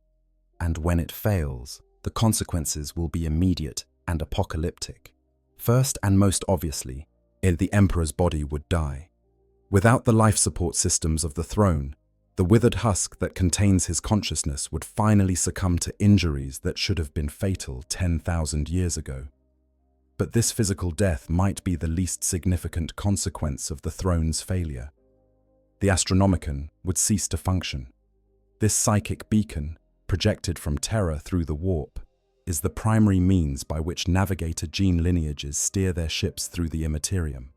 [SPEAKER 2] And when it fails, the consequences will be immediate and apocalyptic. First and most obviously, the Emperor's body would die. Without the life support systems of the throne, the withered husk that contains his consciousness would finally succumb to injuries that should have been fatal 10,000 years ago. But this physical death might be the least significant consequence of the throne's failure. The Astronomicon would cease to function. This psychic beacon, projected from Terra through the warp, is the primary means by which navigator gene lineages steer their ships through the Imperium.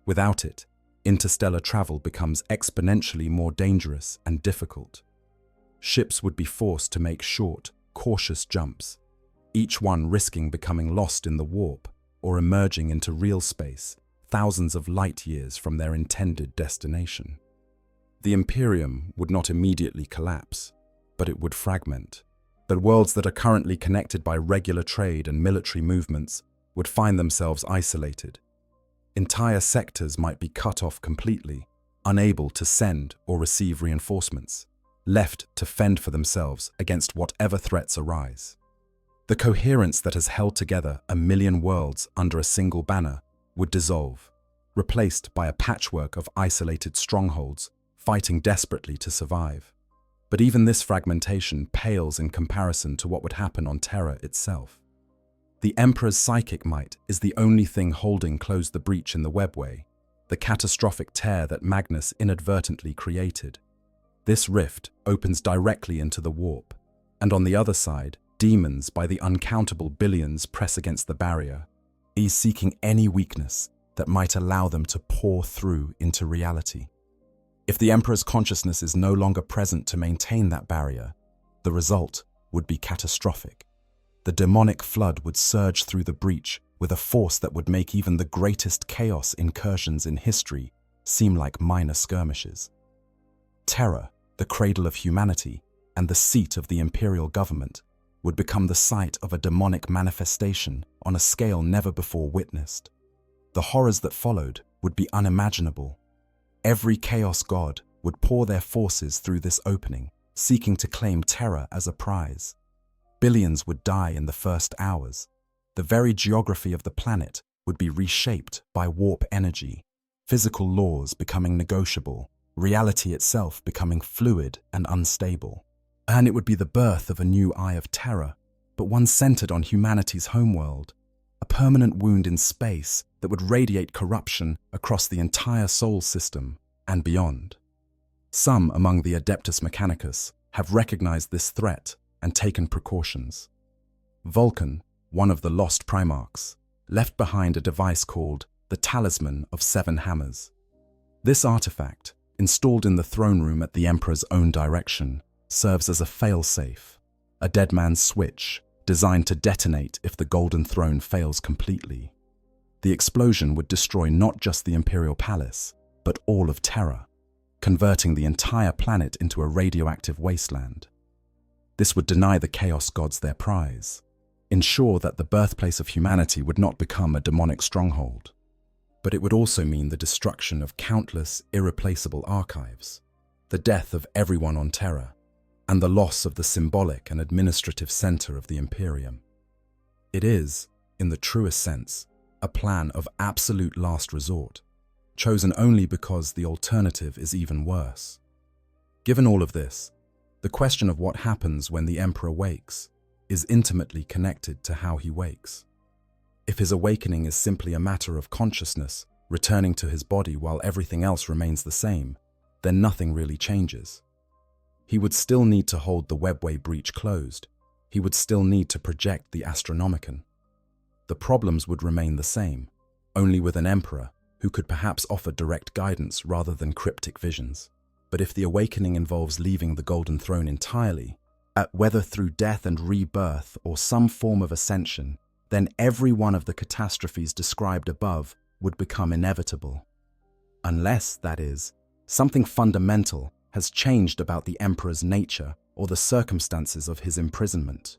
[SPEAKER 2] Without it, interstellar travel becomes exponentially more dangerous and difficult. Ships would be forced to make short, cautious jumps, each one risking becoming lost in the warp or emerging into real space thousands of light years from their intended destination. The Imperium would not immediately collapse, but it would fragment. The worlds that are currently connected by regular trade and military movements would find themselves isolated. Entire sectors might be cut off completely, unable to send or receive reinforcements, left to fend for themselves against whatever threats arise. The coherence that has held together a million worlds under a single banner would dissolve, replaced by a patchwork of isolated strongholds fighting desperately to survive. But even this fragmentation pales in comparison to what would happen on Terra itself. The Emperor's psychic might is the only thing holding close the breach in the webway, the catastrophic tear that Magnus inadvertently created. This rift opens directly into the warp, and on the other side, demons by the uncountable billions press against the barrier, each seeking any weakness that might allow them to pour through into reality. If the Emperor's consciousness is no longer present to maintain that barrier, the result would be catastrophic. The demonic flood would surge through the breach with a force that would make even the greatest chaos incursions in history seem like minor skirmishes. Terra, the cradle of humanity and the seat of the imperial government, would become the site of a demonic manifestation on a scale never before witnessed. The horrors that followed would be unimaginable. Every chaos god would pour their forces through this opening, seeking to claim Terra as a prize. Billions would die in the first hours. The very geography of the planet would be reshaped by warp energy, physical laws becoming negotiable, reality itself becoming fluid and unstable. And it would be the birth of a new Eye of Terror, but one centered on humanity's homeworld, a permanent wound in space that would radiate corruption across the entire Sol system and beyond. Some among the Adeptus Mechanicus have recognized this threat and taken precautions. Vulcan, one of the lost Primarchs, left behind a device called the Talisman of Seven Hammers. This artifact, installed in the throne room at the Emperor's own direction, serves as a failsafe, a dead man's switch designed to detonate if the Golden Throne fails completely. The explosion would destroy not just the Imperial Palace, but all of Terra, converting the entire planet into a radioactive wasteland. This would deny the Chaos Gods their prize, ensure that the birthplace of humanity would not become a demonic stronghold. But it would also mean the destruction of countless irreplaceable archives, the death of everyone on Terra, and the loss of the symbolic and administrative center of the Imperium. It is, in the truest sense, a plan of absolute last resort, chosen only because the alternative is even worse. Given all of this, the question of what happens when the Emperor wakes is intimately connected to how he wakes. If his awakening is simply a matter of consciousness returning to his body while everything else remains the same, then nothing really changes. He would still need to hold the webway breach closed. He would still need to project the Astronomicon. The problems would remain the same. only with an emperor who could perhaps offer direct guidance rather than cryptic visions. But if the awakening involves leaving the Golden Throne entirely, whether through death and rebirth or some form of ascension, then every one of the catastrophes described above would become inevitable. Unless, that is, something fundamental has changed about the emperor's nature or the circumstances of his imprisonment.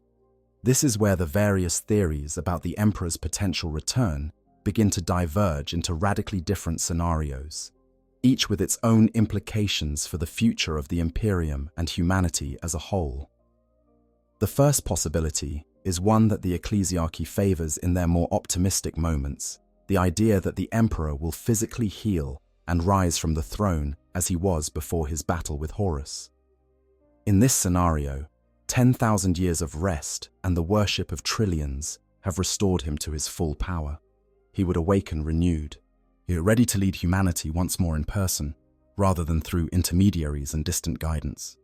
[SPEAKER 2] This is where the various theories about the emperor's potential return begin to diverge into radically different scenarios, each with its own implications for the future of the Imperium and humanity as a whole. The first possibility is one that the ecclesiarchy favors in their more optimistic moments, the idea that the emperor will physically heal and rise from the throne as he was before his battle with Horus. In this scenario, 10,000 years of rest and the worship of trillions have restored him to his full power. He would awaken renewed, ready to lead humanity once more in person, rather than through intermediaries and distant guidance.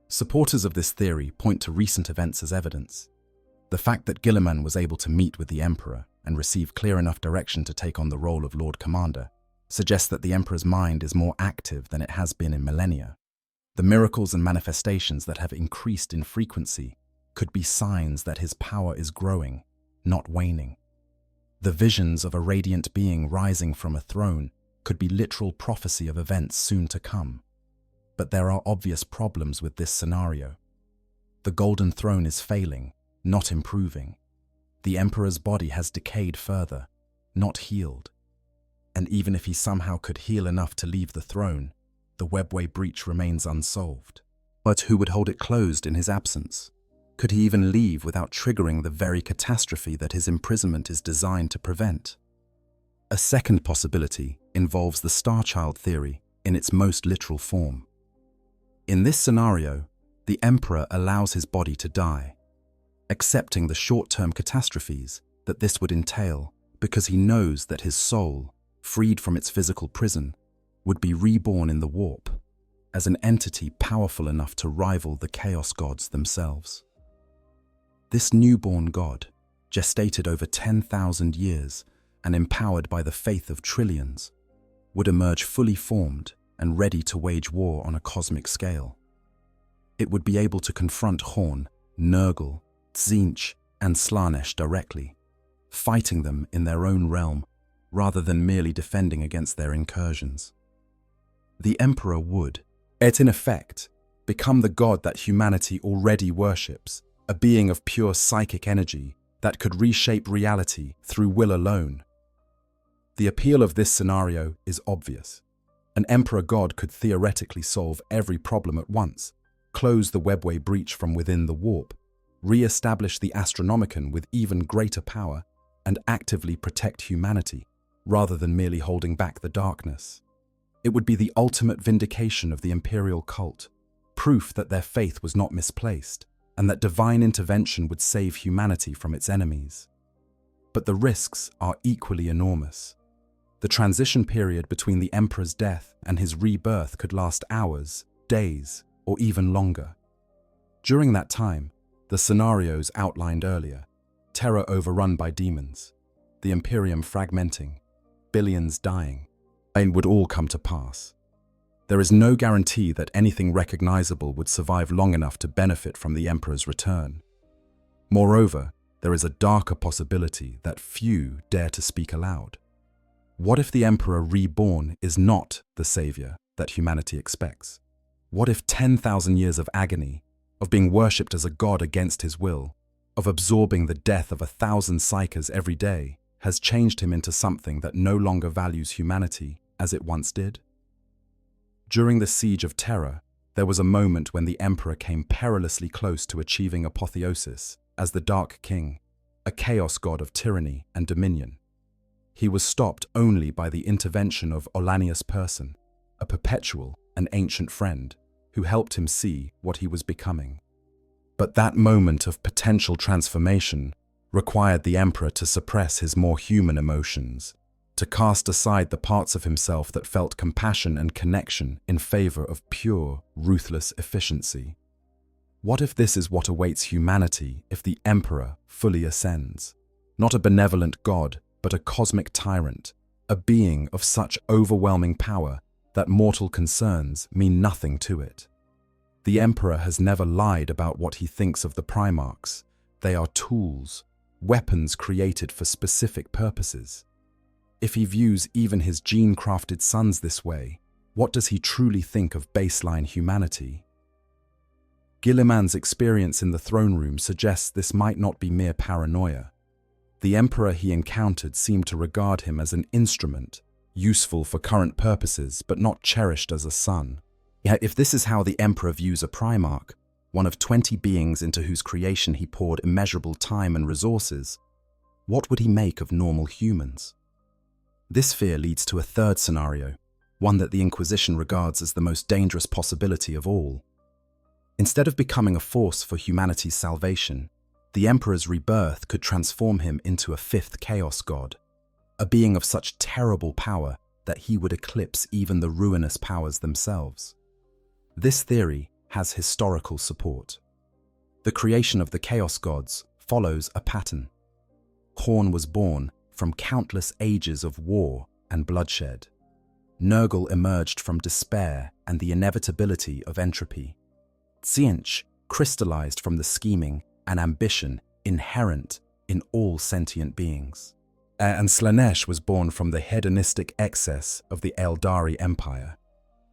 [SPEAKER 2] Supporters of this theory point to recent events as evidence. The fact that Guilliman was able to meet with the Emperor and receive clear enough direction to take on the role of Lord Commander suggests that the Emperor's mind is more active than it has been in millennia. The miracles and manifestations that have increased in frequency could be signs that his power is growing, not waning. The visions of a radiant being rising from a throne could be literal prophecy of events soon to come. But there are obvious problems with this scenario. The Golden Throne is failing, not improving. The Emperor's body has decayed further, not healed. And even if he somehow could heal enough to leave the throne, the webway breach remains unsolved. But who would hold it closed in his absence? Could he even leave without triggering the very catastrophe that his imprisonment is designed to prevent? A second possibility involves the Star Child theory in its most literal form. In this scenario, the Emperor allows his body to die, accepting the short-term catastrophes that this would entail because he knows that his soul, freed from its physical prison, would be reborn in the warp as an entity powerful enough to rival the Chaos Gods themselves. This newborn god, gestated over 10,000 years and empowered by the faith of trillions, would emerge fully formed and ready to wage war on a cosmic scale. It would be able to confront Horn, Nurgle, Tzeentch, and Slaanesh directly, fighting them in their own realm rather than merely defending against their incursions. The Emperor would, in effect, become the god that humanity already worships, a being of pure psychic energy that could reshape reality through will alone. The appeal of this scenario is obvious. An Emperor god could theoretically solve every problem at once, close the webway breach from within the warp, re-establish the Astronomicon with even greater power, and actively protect humanity, rather than merely holding back the darkness. It would be the ultimate vindication of the imperial cult, proof that their faith was not misplaced, and that divine intervention would save humanity from its enemies. But the risks are equally enormous. The transition period between the Emperor's death and his rebirth could last hours, days, or even longer. During that time, the scenarios outlined earlier, Terra overrun by demons, the Imperium fragmenting, billions dying, would all come to pass. There is no guarantee that anything recognizable would survive long enough to benefit from the Emperor's return. Moreover, there is a darker possibility that few dare to speak aloud. What if the Emperor reborn is not the savior that humanity expects? What if 10,000 years of agony, of being worshipped as a god against his will, of absorbing the death of 1,000 psychers every day, has changed him into something that no longer values humanity as it once did? During the Siege of Terra, there was a moment when the Emperor came perilously close to achieving apotheosis as the Dark King, a chaos god of tyranny and dominion. He was stopped only by the intervention of Olanius Person, a perpetual and ancient friend, who helped him see what he was becoming. But that moment of potential transformation required the Emperor to suppress his more human emotions, to cast aside the parts of himself that felt compassion and connection in favor of pure, ruthless efficiency. What if this is what awaits humanity if the Emperor fully ascends? Not a benevolent god, but a cosmic tyrant, a being of such overwhelming power that mortal concerns mean nothing to it. The Emperor has never lied about what he thinks of the Primarchs. They are tools, weapons created for specific purposes. If he views even his gene-crafted sons this way, what does he truly think of baseline humanity? Guilliman's experience in the throne room suggests this might not be mere paranoia. The Emperor he encountered seemed to regard him as an instrument, useful for current purposes but not cherished as a son. Yet if this is how the Emperor views a Primarch, one of 20 beings into whose creation he poured immeasurable time and resources, what would he make of normal humans? This fear leads to a third scenario, one that the Inquisition regards as the most dangerous possibility of all. Instead of becoming a force for humanity's salvation, the Emperor's rebirth could transform him into a fifth Chaos God, a being of such terrible power that he would eclipse even the ruinous powers themselves. This theory has historical support. The creation of the Chaos Gods follows a pattern. Khorne was born from countless ages of war and bloodshed. Nurgle emerged from despair and the inevitability of entropy. Tzeentch crystallized from the scheming and ambition inherent in all sentient beings. And Slaanesh was born from the hedonistic excess of the Eldari Empire.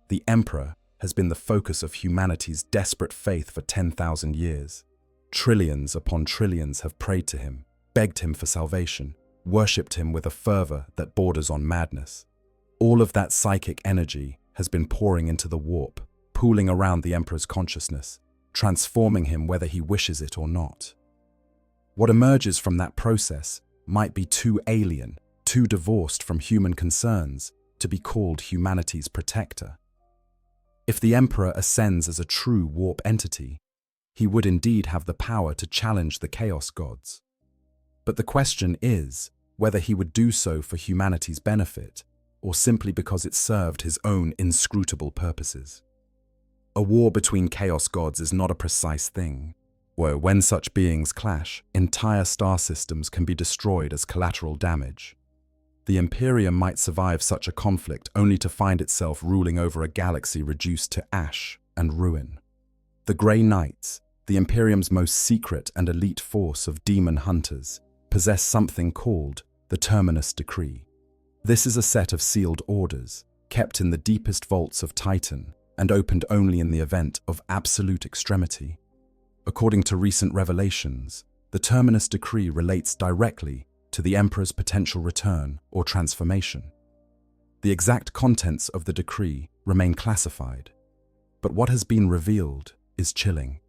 [SPEAKER 2] The Emperor has been the focus of humanity's desperate faith for 10,000 years. Trillions upon trillions have prayed to him, begged him for salvation, worshipped him with a fervor that borders on madness. All of that psychic energy has been pouring into the warp, pooling around the Emperor's consciousness, transforming him whether he wishes it or not. What emerges from that process might be too alien, too divorced from human concerns to be called humanity's protector. If the Emperor ascends as a true warp entity, he would indeed have the power to challenge the Chaos Gods. But the question is whether he would do so for humanity's benefit or simply because it served his own inscrutable purposes. A war between Chaos Gods is not a precise thing, where when such beings clash, entire star systems can be destroyed as collateral damage. The Imperium might survive such a conflict only to find itself ruling over a galaxy reduced to ash and ruin. The Grey Knights, the Imperium's most secret and elite force of demon hunters, possess something called the Terminus Decree. This is a set of sealed orders, kept in the deepest vaults of Titan and opened only in the event of absolute extremity. According to recent revelations, the Terminus Decree relates directly to the Emperor's potential return or transformation. The exact contents of the decree remain classified, but what has been revealed is chilling.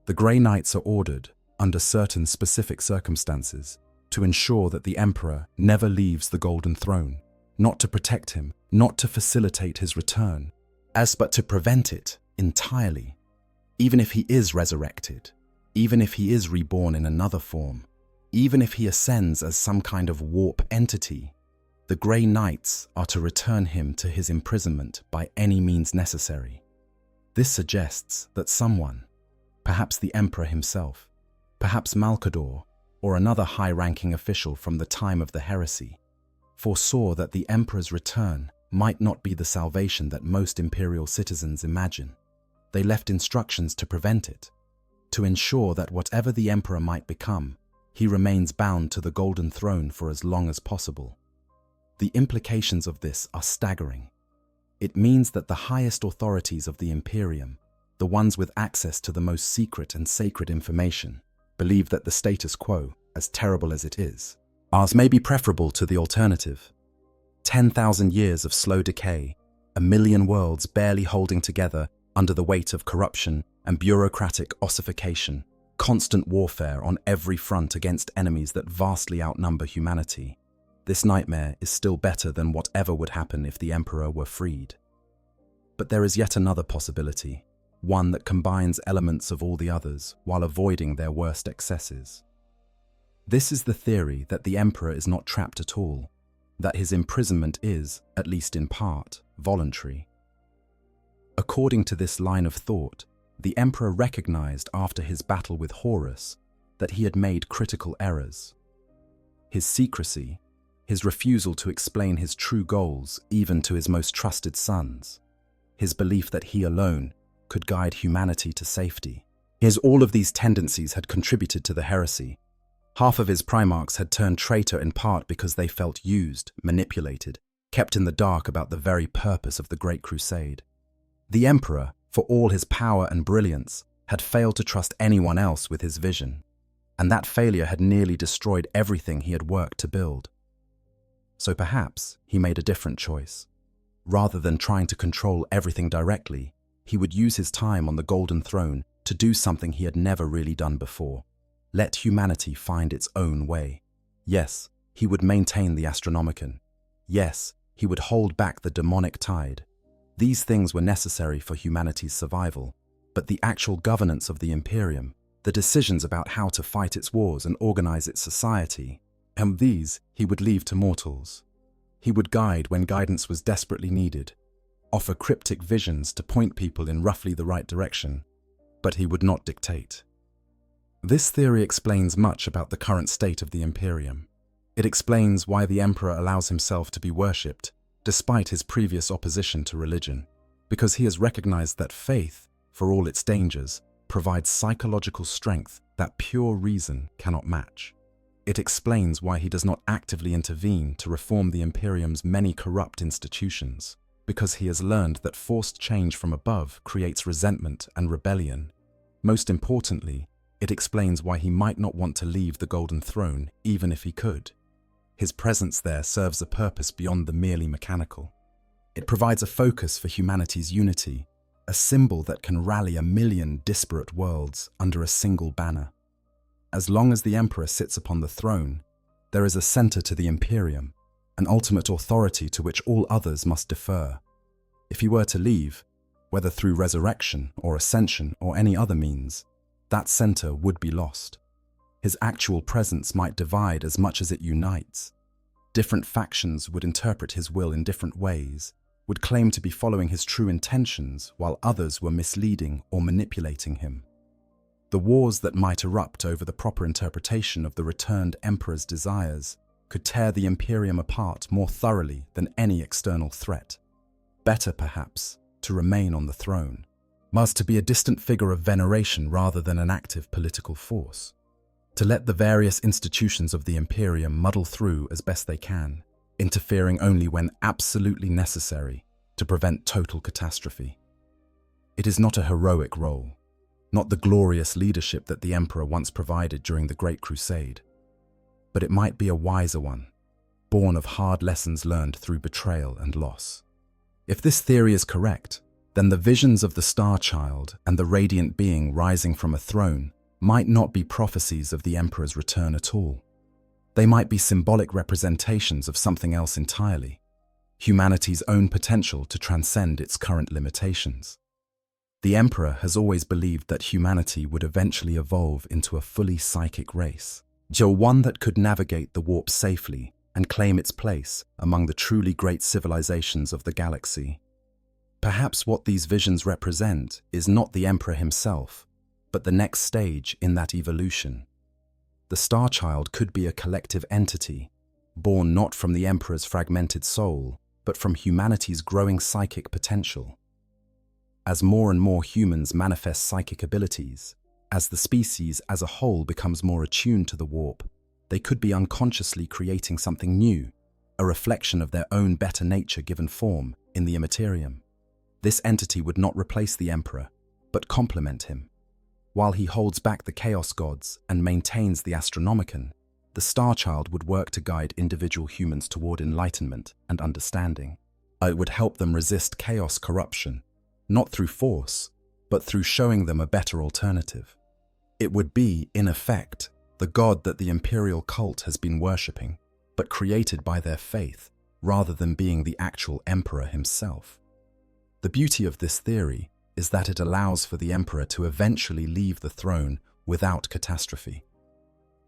[SPEAKER 2] The Grey Knights are ordered, under certain specific circumstances, to ensure that the Emperor never leaves the Golden Throne, not to protect him, not to facilitate his return, but to prevent it entirely. Even if he is resurrected, even if he is reborn in another form, even if he ascends as some kind of warp entity, the Grey Knights are to return him to his imprisonment by any means necessary. This suggests that someone, perhaps the Emperor himself, perhaps Malcador, or another high-ranking official from the time of the heresy, foresaw that the Emperor's return might not be the salvation that most imperial citizens imagine. They left instructions to prevent it, to ensure that whatever the Emperor might become, he remains bound to the Golden Throne for as long as possible. The implications of this are staggering. It means that the highest authorities of the Imperium, the ones with access to the most secret and sacred information, believe that the status quo, as terrible as it is, ours may be preferable to the alternative. 10,000 years of slow decay, a million worlds barely holding together under the weight of corruption and bureaucratic ossification, constant warfare on every front against enemies that vastly outnumber humanity. This nightmare is still better than whatever would happen if the Emperor were freed. But there is yet another possibility, one that combines elements of all the others while avoiding their worst excesses. This is the theory that the Emperor is not trapped at all, that his imprisonment is, at least in part, voluntary. According to this line of thought, the Emperor recognized after his battle with Horus that he had made critical errors. His secrecy, his refusal to explain his true goals even to his most trusted sons, his belief that he alone could guide humanity to safety. All of these tendencies had contributed to the heresy. Half of his Primarchs had turned traitor in part because they felt used, manipulated, kept in the dark about the very purpose of the Great Crusade. The Emperor, for all his power and brilliance, had failed to trust anyone else with his vision, and that failure had nearly destroyed everything he had worked to build. So perhaps he made a different choice. Rather than trying to control everything directly, he would use his time on the Golden Throne to do something he had never really done before. Let humanity find its own way. Yes, he would maintain the Astronomicon. Yes, he would hold back the demonic tide. These things were necessary for humanity's survival, but the actual governance of the Imperium, the decisions about how to fight its wars and organize its society, and these he would leave to mortals. He would guide when guidance was desperately needed, offer cryptic visions to point people in roughly the right direction, but he would not dictate. This theory explains much about the current state of the Imperium. It explains why the Emperor allows himself to be worshipped, despite his previous opposition to religion, because he has recognized that faith, for all its dangers, provides psychological strength that pure reason cannot match. It explains why he does not actively intervene to reform the Imperium's many corrupt institutions, because he has learned that forced change from above creates resentment and rebellion. Most importantly, it explains why he might not want to leave the Golden Throne even if he could. His presence there serves a purpose beyond the merely mechanical. It provides a focus for humanity's unity, a symbol that can rally 1,000,000 disparate worlds under a single banner. As long as the Emperor sits upon the throne, there is a center to the Imperium, an ultimate authority to which all others must defer. If he were to leave, whether through resurrection or ascension or any other means, that center would be lost. His actual presence might divide as much as it unites. Different factions would interpret his will in different ways, would claim to be following his true intentions while others were misleading or manipulating him. The wars that might erupt over the proper interpretation of the returned Emperor's desires could tear the Imperium apart more thoroughly than any external threat. Better, perhaps, to remain on the throne, to be a distant figure of veneration rather than an active political force. To let the various institutions of the Imperium muddle through as best they can, interfering only when absolutely necessary to prevent total catastrophe. It is not a heroic role, not the glorious leadership that the Emperor once provided during the Great Crusade, but it might be a wiser one, born of hard lessons learned through betrayal and loss. If this theory is correct, then the visions of the Star Child and the radiant being rising from a throne might not be prophecies of the Emperor's return at all. They might be symbolic representations of something else entirely, humanity's own potential to transcend its current limitations. The Emperor has always believed that humanity would eventually evolve into a fully psychic race, one that could navigate the warp safely and claim its place among the truly great civilizations of the galaxy. Perhaps what these visions represent is not the Emperor himself, but the next stage in that evolution. The Star Child could be a collective entity, born not from the Emperor's fragmented soul, but from humanity's growing psychic potential. As more and more humans manifest psychic abilities, as the species as a whole becomes more attuned to the warp, they could be unconsciously creating something new, a reflection of their own better nature given form in the Immaterium. This entity would not replace the Emperor, but complement him. While he holds back the Chaos Gods and maintains the Astronomicon, the Star Child would work to guide individual humans toward enlightenment and understanding. It would help them resist chaos corruption, not through force, but through showing them a better alternative. It would be, in effect, the god that the imperial cult has been worshipping, but created by their faith, rather than being the actual Emperor himself. The beauty of this theory is that it allows for the Emperor to eventually leave the throne without catastrophe.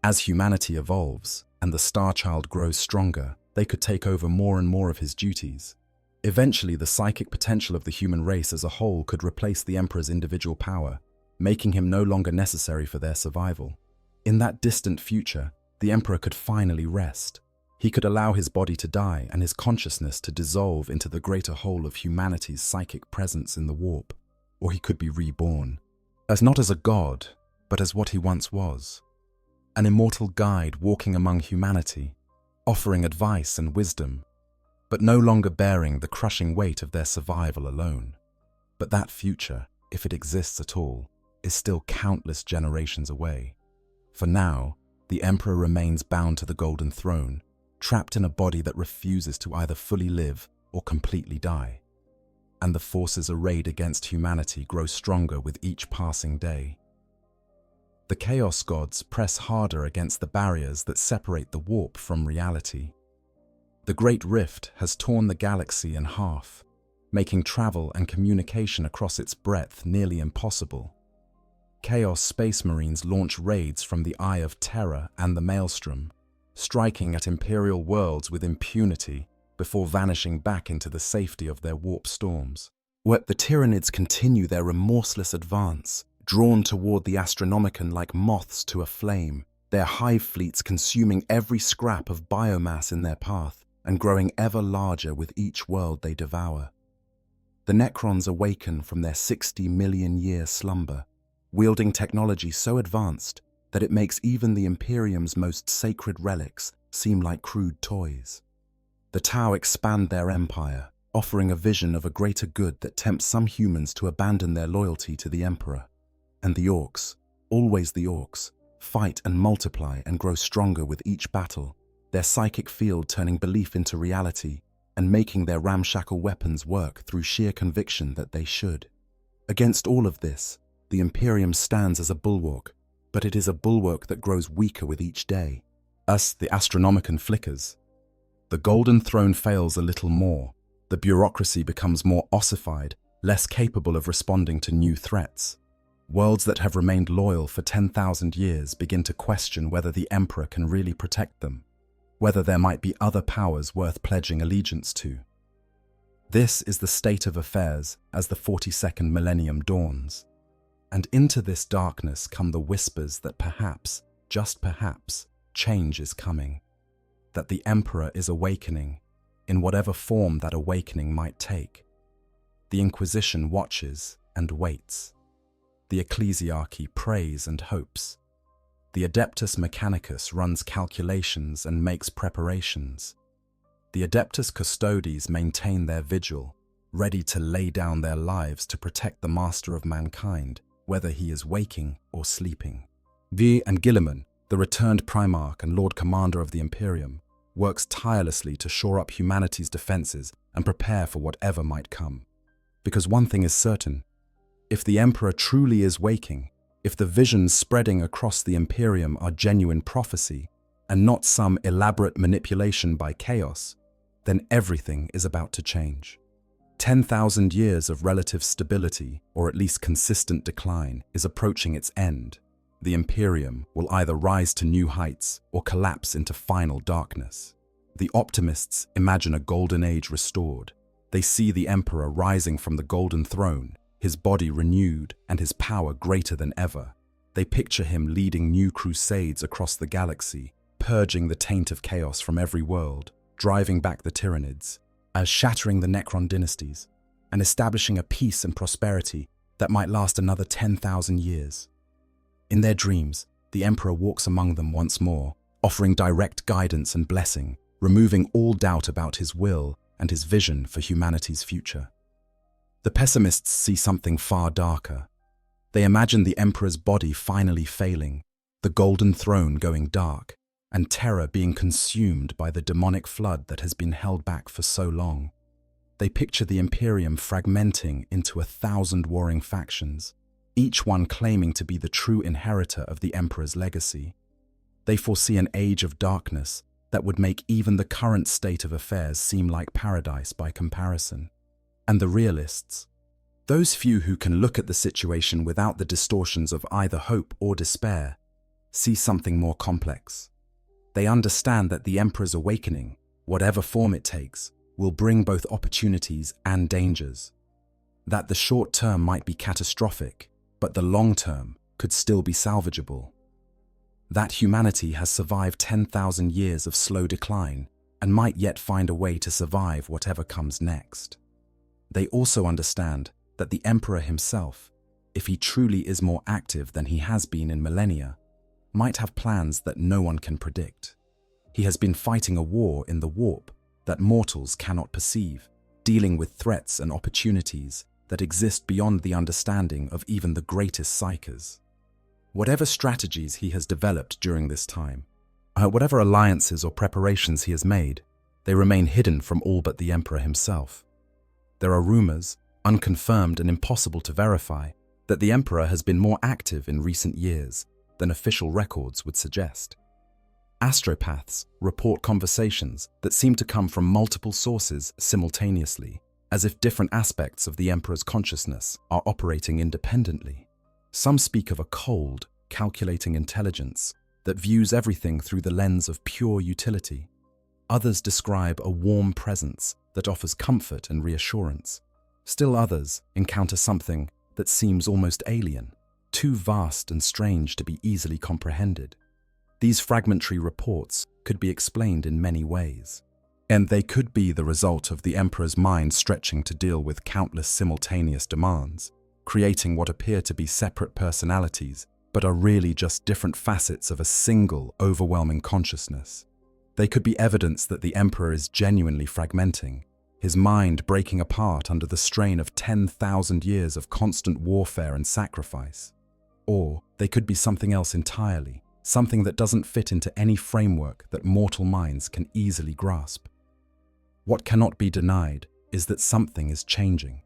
[SPEAKER 2] As humanity evolves and the Star Child grows stronger, they could take over more and more of his duties. Eventually, the psychic potential of the human race as a whole could replace the Emperor's individual power, making him no longer necessary for their survival. In that distant future, the Emperor could finally rest, He could allow his body to die and his consciousness to dissolve into the greater whole of humanity's psychic presence in the warp, or he could be reborn, not as a god, but as what he once was. An immortal guide walking among humanity, offering advice and wisdom, but no longer bearing the crushing weight of their survival alone. But that future, if it exists at all, is still countless generations away. For now, the Emperor remains bound to the Golden Throne, trapped in a body that refuses to either fully live or completely die. And the forces arrayed against humanity grow stronger with each passing day. The Chaos Gods press harder against the barriers that separate the warp from reality. The Great Rift has torn the galaxy in half, making travel and communication across its breadth nearly impossible. Chaos Space Marines launch raids from the Eye of Terror and the Maelstrom, striking at Imperial worlds with impunity before vanishing back into the safety of their warp storms. Where the Tyranids continue their remorseless advance, drawn toward the Astronomicon like moths to a flame, their hive fleets consuming every scrap of biomass in their path and growing ever larger with each world they devour. The Necrons awaken from their 60-million-year slumber, wielding technology so advanced that it makes even the Imperium's most sacred relics seem like crude toys. The Tau expand their empire, offering a vision of a greater good that tempts some humans to abandon their loyalty to the Emperor. And the Orcs, always the Orcs, fight and multiply and grow stronger with each battle, their psychic field turning belief into reality and making their ramshackle weapons work through sheer conviction that they should. Against all of this, the Imperium stands as a bulwark, but it is a bulwark that grows weaker with each day. As the Astronomicon flickers, the Golden Throne fails a little more. The bureaucracy becomes more ossified, less capable of responding to new threats. Worlds that have remained loyal for 10,000 years begin to question whether the Emperor can really protect them, whether there might be other powers worth pledging allegiance to. This is the state of affairs as the 42nd millennium dawns. And into this darkness come the whispers that perhaps, just perhaps, change is coming. That the Emperor is awakening, in whatever form that awakening might take. The Inquisition watches and waits. The Ecclesiarchy prays and hopes. The Adeptus Mechanicus runs calculations and makes preparations. The Adeptus Custodes maintain their vigil, ready to lay down their lives to protect the master of mankind, whether he is waking or sleeping. V. and Gilliman, the returned Primarch and Lord Commander of the Imperium, works tirelessly to shore up humanity's defenses and prepare for whatever might come. Because one thing is certain, if the Emperor truly is waking, if the visions spreading across the Imperium are genuine prophecy and not some elaborate manipulation by chaos, then everything is about to change. 10,000 years of relative stability, or at least consistent decline, is approaching its end. The Imperium will either rise to new heights or collapse into final darkness. The optimists imagine a golden age restored. They see the Emperor rising from the Golden Throne, his body renewed and his power greater than ever. They picture him leading new crusades across the galaxy, purging the taint of chaos from every world, driving back the Tyranids, as shattering the Necron dynasties, and establishing a peace and prosperity that might last another 10,000 years. In their dreams, the Emperor walks among them once more, offering direct guidance and blessing, removing all doubt about his will and his vision for humanity's future. The pessimists see something far darker. They imagine the Emperor's body finally failing, the Golden Throne going dark, and terror being consumed by the demonic flood that has been held back for so long. They picture the Imperium fragmenting into 1,000 warring factions, each one claiming to be the true inheritor of the Emperor's legacy. They foresee an age of darkness that would make even the current state of affairs seem like paradise by comparison. And the realists, those few who can look at the situation without the distortions of either hope or despair, see something more complex. They understand that the Emperor's awakening, whatever form it takes, will bring both opportunities and dangers. That the short term might be catastrophic, but the long term could still be salvageable. that humanity has survived 10,000 years of slow decline and might yet find a way to survive whatever comes next. They also understand that the Emperor himself, if he truly is more active than he has been in millennia, might have plans that no one can predict. He has been fighting a war in the warp that mortals cannot perceive, dealing with threats and opportunities that exist beyond the understanding of even the greatest psykers. Whatever strategies he has developed during this time, whatever alliances or preparations he has made, they remain hidden from all but the Emperor himself. There are rumors, unconfirmed and impossible to verify, that the Emperor has been more active in recent years than official records would suggest. Astropaths report conversations that seem to come from multiple sources simultaneously, as if different aspects of the Emperor's consciousness are operating independently. Some speak of a cold, calculating intelligence that views everything through the lens of pure utility. Others describe a warm presence that offers comfort and reassurance. Still others encounter something that seems almost alien, too vast and strange to be easily comprehended. These fragmentary reports could be explained in many ways, and they could be the result of the Emperor's mind stretching to deal with countless simultaneous demands, creating what appear to be separate personalities, but are really just different facets of a single, overwhelming consciousness. They could be evidence that the Emperor is genuinely fragmenting, his mind breaking apart under the strain of 10,000 years of constant warfare and sacrifice. Or they could be something else entirely, something that doesn't fit into any framework that mortal minds can easily grasp. What cannot be denied is that something is changing.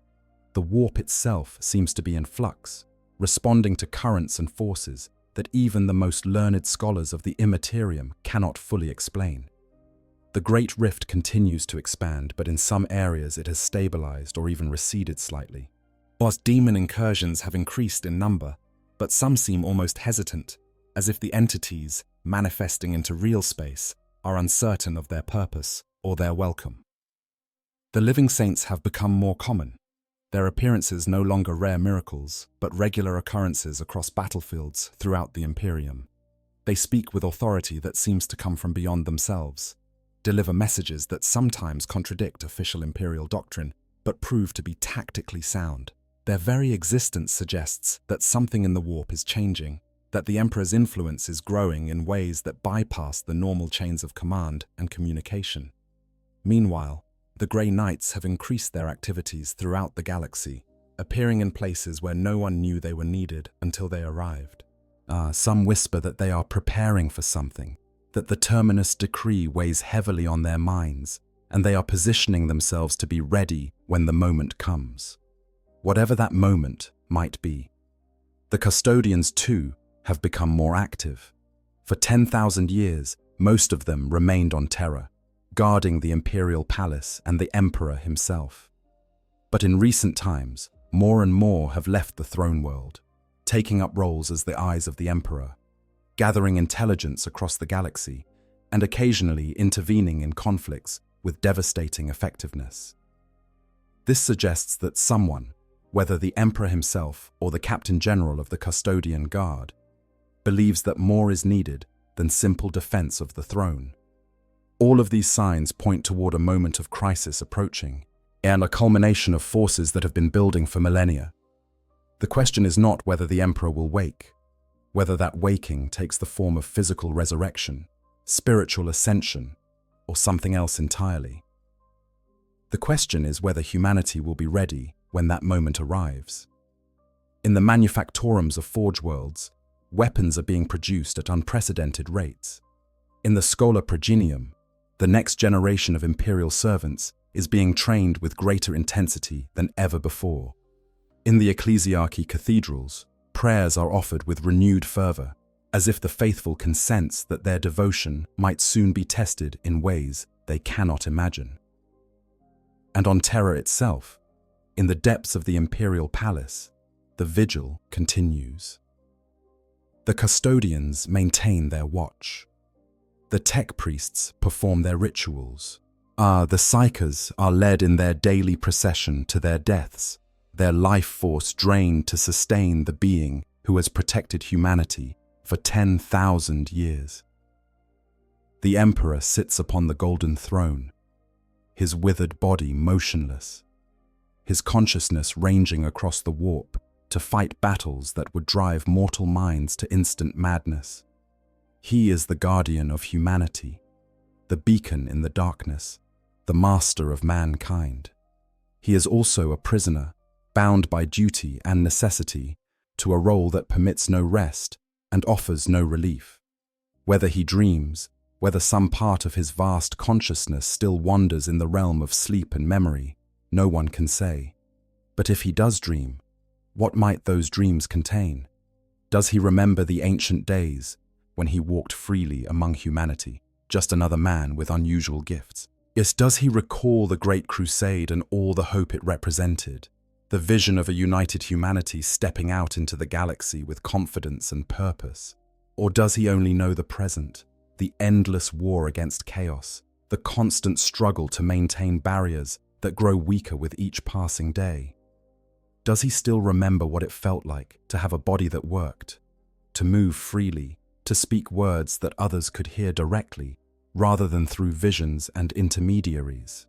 [SPEAKER 2] The warp itself seems to be in flux, responding to currents and forces that even the most learned scholars of the Imperium cannot fully explain. The Great Rift continues to expand, but in some areas it has stabilized or even receded slightly. Whilst demon incursions have increased in number, but some seem almost hesitant, as if the entities manifesting into real space are uncertain of their purpose or their welcome. The living saints have become more common, their appearances no longer rare miracles, but regular occurrences across battlefields throughout the Imperium. They speak with authority that seems to come from beyond themselves, deliver messages that sometimes contradict official Imperial doctrine, but prove to be tactically sound. Their very existence suggests that something in the warp is changing, that the Emperor's influence is growing in ways that bypass the normal chains of command and communication. Meanwhile, the Grey Knights have increased their activities throughout the galaxy, appearing in places where no one knew they were needed until they arrived. Some whisper that they are preparing for something, that the terminus decree weighs heavily on their minds, and they are positioning themselves to be ready when the moment comes. Whatever that moment might be. The custodians, too, have become more active. For 10,000 years, most of them remained on Terra, guarding the Imperial Palace and the Emperor himself. But in recent times, more and more have left the throne world, taking up roles as the eyes of the Emperor, gathering intelligence across the galaxy, and occasionally intervening in conflicts with devastating effectiveness. This suggests that someone, whether the Emperor himself or the Captain General of the Custodian Guard, believes that more is needed than simple defense of the throne. All of these signs point toward a moment of crisis approaching, and a culmination of forces that have been building for millennia. The question is not whether the Emperor will wake, whether that waking takes the form of physical resurrection, spiritual ascension, or something else entirely. The question is whether humanity will be ready when that moment arrives. In the manufactorums of Forge Worlds, weapons are being produced at unprecedented rates. In the Schola Progenium, the next generation of Imperial servants is being trained with greater intensity than ever before. In the ecclesiarchy cathedrals, prayers are offered with renewed fervor, as if the faithful can sense that their devotion might soon be tested in ways they cannot imagine. And on Terra itself, in the depths of the Imperial Palace, the vigil continues. The custodians maintain their watch. The tech priests perform their rituals. The psykers are led in their daily procession to their deaths, their life force drained to sustain the being who has protected humanity for 10,000 years. The Emperor sits upon the golden throne, his withered body motionless, his consciousness ranging across the warp to fight battles that would drive mortal minds to instant madness. He is the guardian of humanity, the beacon in the darkness, the master of mankind. He is also a prisoner, bound by duty and necessity to a role that permits no rest and offers no relief. Whether he dreams, whether some part of his vast consciousness still wanders in the realm of sleep and memory, no one can say. But if he does dream, what might those dreams contain? Does he remember the ancient days when he walked freely among humanity, just another man with unusual gifts? Yes, does he recall the Great Crusade and all the hope it represented, the vision of a united humanity stepping out into the galaxy with confidence and purpose? Or does he only know the present, the endless war against chaos, the constant struggle to maintain barriers that grow weaker with each passing day? Does he still remember what it felt like to have a body that worked, to move freely, to speak words that others could hear directly, rather than through visions and intermediaries?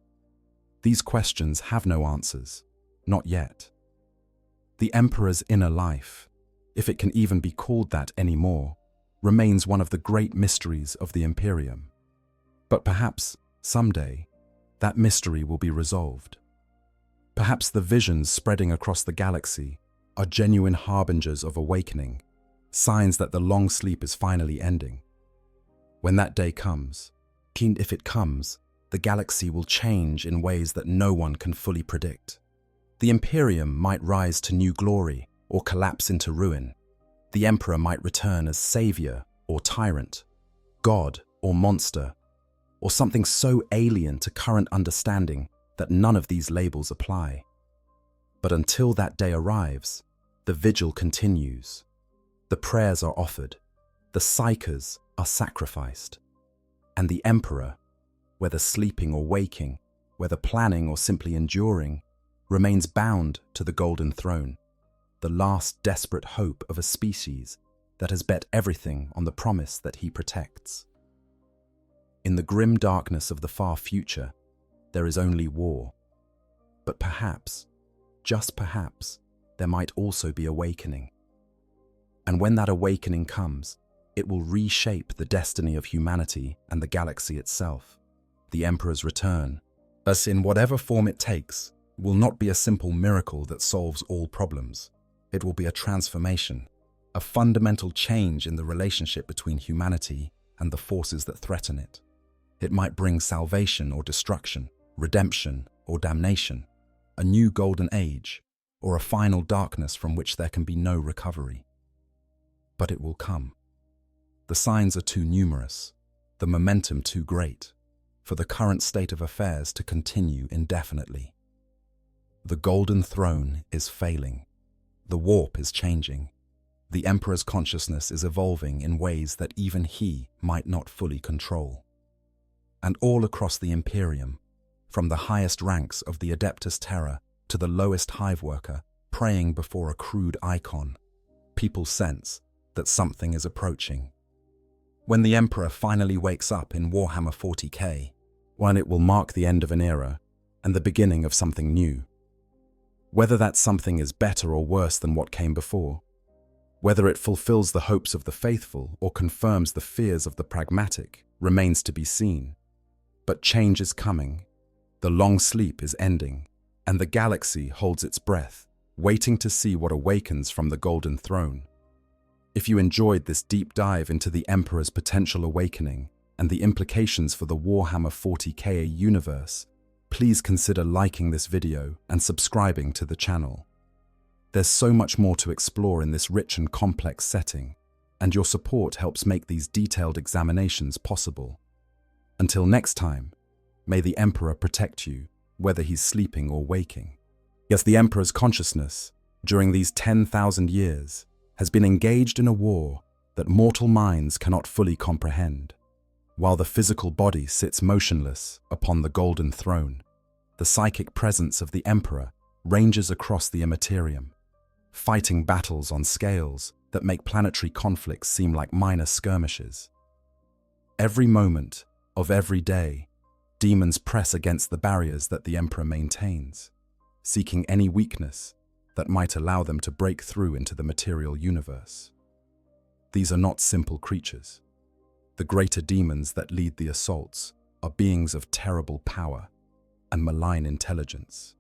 [SPEAKER 2] These questions have no answers, not yet. The Emperor's inner life, if it can even be called that anymore, remains one of the great mysteries of the Imperium. But perhaps, someday, that mystery will be resolved. Perhaps the visions spreading across the galaxy are genuine harbingers of awakening, signs that the long sleep is finally ending. When that day comes, if it comes, the galaxy will change in ways that no one can fully predict. The Imperium might rise to new glory or collapse into ruin. The Emperor might return as savior or tyrant, god or monster, or something so alien to current understanding that none of these labels apply. But until that day arrives, the vigil continues. The prayers are offered, the psychers are sacrificed, and the Emperor, whether sleeping or waking, whether planning or simply enduring, remains bound to the golden throne, the last desperate hope of a species that has bet everything on the promise that he protects. In the grim darkness of the far future, there is only war. But perhaps, just perhaps, there might also be awakening. And when that awakening comes, it will reshape the destiny of humanity and the galaxy itself. The Emperor's return, as in whatever form it takes, will not be a simple miracle that solves all problems. It will be a transformation, a fundamental change in the relationship between humanity and the forces that threaten it. It might bring salvation or destruction, redemption or damnation, a new golden age, or a final darkness from which there can be no recovery. But it will come. The signs are too numerous, the momentum too great, for the current state of affairs to continue indefinitely. The golden throne is failing. The warp is changing. The Emperor's consciousness is evolving in ways that even he might not fully control. And all across the Imperium, from the highest ranks of the Adeptus Terra to the lowest hive worker praying before a crude icon, people sense that something is approaching. When the Emperor finally wakes up in Warhammer 40k, when it will mark the end of an era and the beginning of something new. Whether that something is better or worse than what came before, whether it fulfills the hopes of the faithful or confirms the fears of the pragmatic, remains to be seen. But change is coming, the long sleep is ending, and the galaxy holds its breath, waiting to see what awakens from the golden throne. If you enjoyed this deep dive into the Emperor's potential awakening and the implications for the Warhammer 40k universe, please consider liking this video and subscribing to the channel. There's so much more to explore in this rich and complex setting, and your support helps make these detailed examinations possible. Until next time, may the Emperor protect you, whether he's sleeping or waking. Yes, the Emperor's consciousness, during these 10,000 years, has been engaged in a war that mortal minds cannot fully comprehend. While the physical body sits motionless upon the golden throne, the psychic presence of the Emperor ranges across the Imperium, fighting battles on scales that make planetary conflicts seem like minor skirmishes. Every moment of every day, demons press against the barriers that the Emperor maintains, seeking any weakness that might allow them to break through into the material universe. These are not simple creatures. The greater demons that lead the assaults are beings of terrible power and malign intelligence.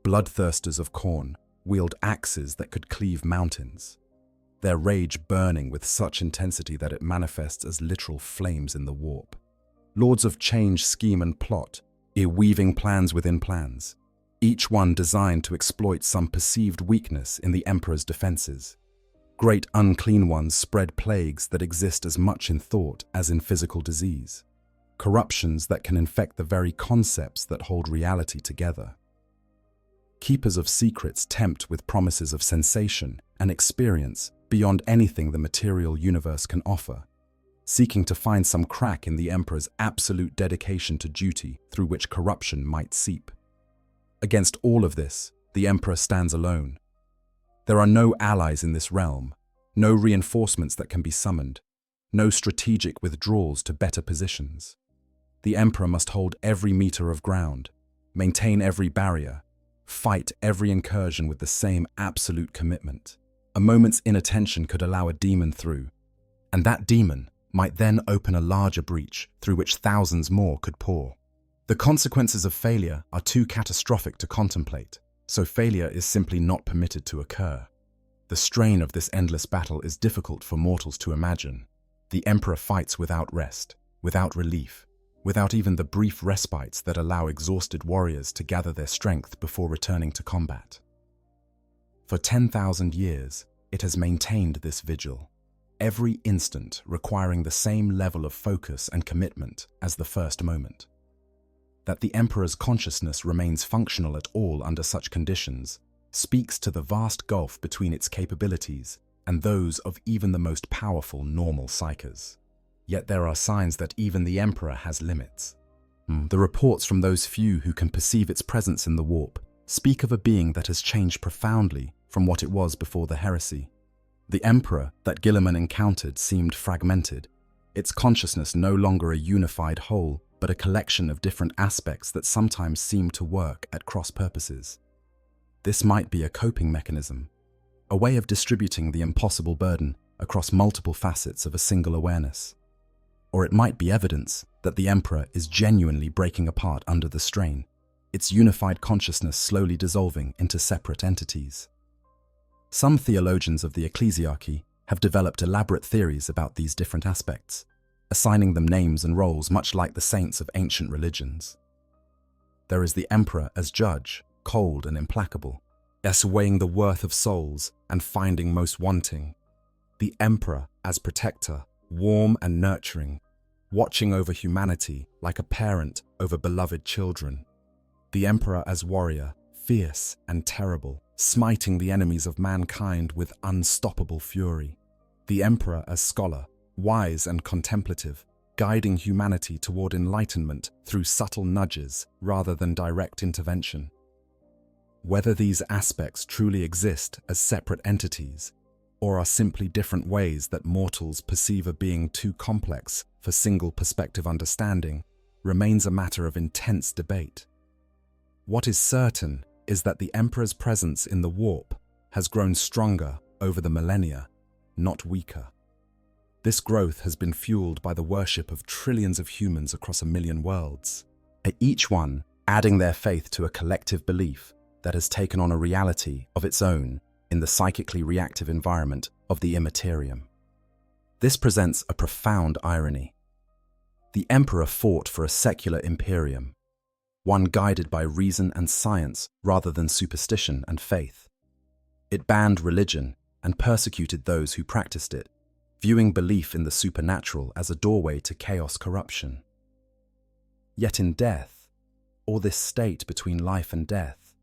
[SPEAKER 2] Bloodthirsters of Khorne wield axes that could cleave mountains, their rage burning with such intensity that it manifests as literal flames in the warp. Lords of Change scheme and plot, weaving plans within plans, each one designed to exploit some perceived weakness in the Emperor's defenses. Great unclean ones spread plagues that exist as much in thought as in physical disease, corruptions that can infect the very concepts that hold reality together. Keepers of secrets tempt with promises of sensation and experience beyond anything the material universe can offer, seeking to find some crack in the Emperor's absolute dedication to duty through which corruption might seep. Against all of this, the Emperor stands alone. There are no allies in this realm, no reinforcements that can be summoned, no strategic withdrawals to better positions. The Emperor must hold every meter of ground, maintain every barrier, fight every incursion with the same absolute commitment. A moment's inattention could allow a demon through, and that demon might then open a larger breach through which thousands more could pour. The consequences of failure are too catastrophic to contemplate, so failure is simply not permitted to occur. The strain of this endless battle is difficult for mortals to imagine. The Emperor fights without rest, without relief, without even the brief respites that allow exhausted warriors to gather their strength before returning to combat. For 10,000 years, it has maintained this vigil, every instant requiring the same level of focus and commitment as the first moment. That the Emperor's consciousness remains functional at all under such conditions speaks to the vast gulf between its capabilities and those of even the most powerful normal psykers. Yet there are signs that even the Emperor has limits. The reports from those few who can perceive its presence in the warp speak of a being that has changed profoundly from what it was before the heresy. The Emperor that Guilliman encountered seemed fragmented, its consciousness no longer a unified whole, but a collection of different aspects that sometimes seem to work at cross purposes. This might be a coping mechanism, a way of distributing the impossible burden across multiple facets of a single awareness. Or it might be evidence that the Emperor is genuinely breaking apart under the strain, its unified consciousness slowly dissolving into separate entities. Some theologians of the ecclesiarchy have developed elaborate theories about these different aspects, assigning them names and roles much like the saints of ancient religions. There is the Emperor as judge, cold and implacable, weighing the worth of souls and finding most wanting. The Emperor as protector, warm and nurturing, watching over humanity like a parent over beloved children. The Emperor as warrior, fierce and terrible, smiting the enemies of mankind with unstoppable fury. The Emperor as scholar, wise and contemplative, guiding humanity toward enlightenment through subtle nudges rather than direct intervention. Whether these aspects truly exist as separate entities, or are simply different ways that mortals perceive a being too complex for single perspective understanding, remains a matter of intense debate. What is certain is that the Emperor's presence in the warp has grown stronger over the millennia, not weaker. This growth has been fueled by the worship of trillions of humans across 1 million worlds, each one adding their faith to a collective belief that has taken on a reality of its own in the psychically reactive environment of the Imperium. This presents a profound irony. The Emperor fought for a secular Imperium, one guided by reason and science rather than superstition and faith. It banned religion and persecuted those who practiced it, viewing belief in the supernatural as a doorway to chaos corruption. Yet in death, or this state between life and death,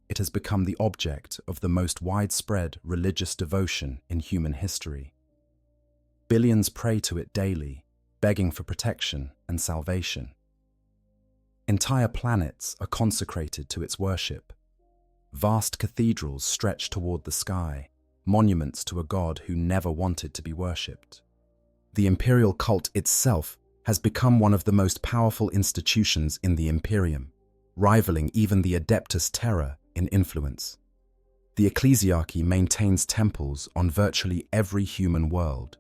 [SPEAKER 2] it has become the object of the most widespread religious devotion in human history. Billions pray to it daily, begging for protection and salvation. Entire planets are consecrated to its worship. Vast cathedrals stretch toward the sky, monuments to a god who never wanted to be worshipped. The imperial cult itself has become one of the most powerful institutions in the Imperium, rivaling even the Adeptus Terra in influence. The ecclesiarchy maintains temples on virtually every human world,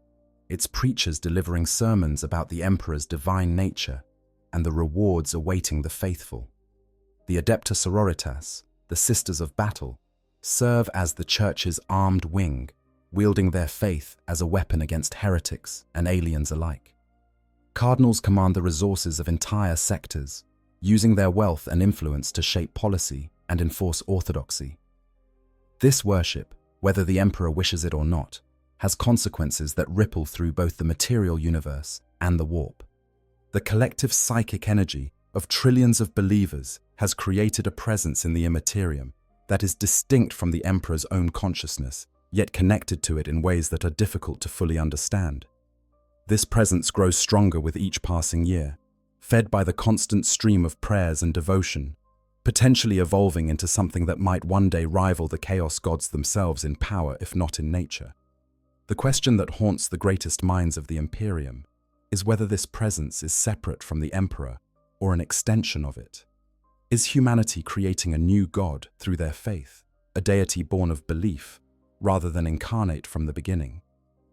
[SPEAKER 2] its preachers delivering sermons about the emperor's divine nature and the rewards awaiting the faithful. The Adepta Sororitas, the Sisters of Battle, serve as the church's armed wing, wielding their faith as a weapon against heretics and aliens alike. Cardinals command the resources of entire sectors, using their wealth and influence to shape policy and enforce orthodoxy. This worship, whether the emperor wishes it or not, has consequences that ripple through both the material universe and the warp. The collective psychic energy of trillions of believers has created a presence in the immaterium that is distinct from the emperor's own consciousness, yet connected to it in ways that are difficult to fully understand. This presence grows stronger with each passing year, fed by the constant stream of prayers and devotion, potentially evolving into something that might one day rival the chaos gods themselves in power, if not in nature. The question that haunts the greatest minds of the Imperium is whether this presence is separate from the emperor or an extension of it. Is humanity creating a new god through their faith, a deity born of belief, rather than incarnate from the beginning?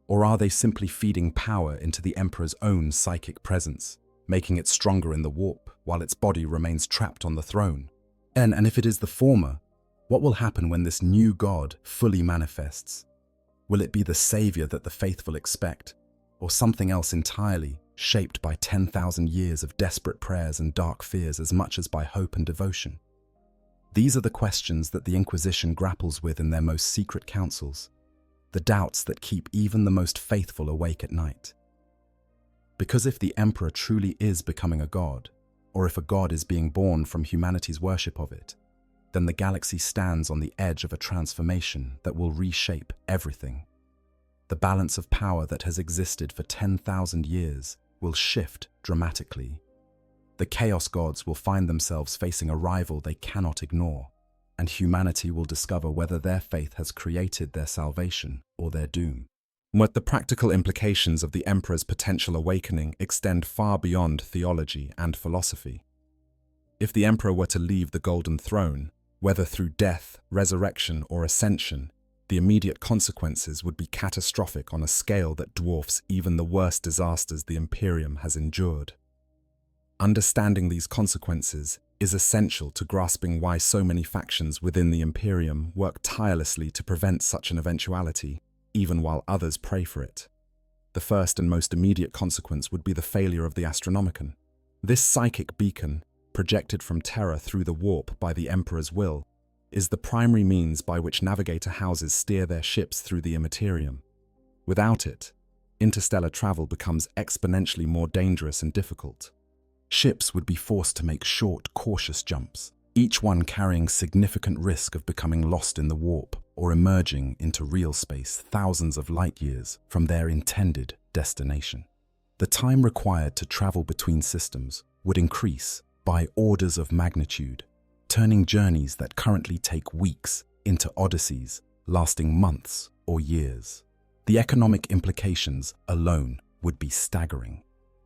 [SPEAKER 2] Or are they simply feeding power into the emperor's own psychic presence, making it stronger in the warp while its body remains trapped on the throne? And if it is the former, what will happen when this new god fully manifests? Will it be the savior that the faithful expect, or something else entirely, shaped by 10,000 years of desperate prayers and dark fears as much as by hope and devotion? These are the questions that the Inquisition grapples with in their most secret councils, the doubts that keep even the most faithful awake at night. Because if the emperor truly is becoming a god, or if a god is being born from humanity's worship of it, then the galaxy stands on the edge of a transformation that will reshape everything. The balance of power that has existed for 10,000 years will shift dramatically. The Chaos Gods will find themselves facing a rival they cannot ignore, and humanity will discover whether their faith has created their salvation or their doom. But the practical implications of the Emperor's potential awakening extend far beyond theology and philosophy. If the Emperor were to leave the Golden Throne, whether through death, resurrection, or ascension, the immediate consequences would be catastrophic on a scale that dwarfs even the worst disasters the Imperium has endured. Understanding these consequences is essential to grasping why so many factions within the Imperium work tirelessly to prevent such an eventuality, even while others pray for it. The first and most immediate consequence would be the failure of the Astronomicon. This psychic beacon, projected from Terra through the warp by the Emperor's will, is the primary means by which navigator houses steer their ships through the immaterium. Without it, interstellar travel becomes exponentially more dangerous and difficult. Ships would be forced to make short, cautious jumps, each one carrying significant risk of becoming lost in the warp or emerging into real space thousands of light years from their intended destination. The time required to travel between systems would increase by orders of magnitude, turning journeys that currently take weeks into odysseys lasting months or years. The economic implications alone would be staggering.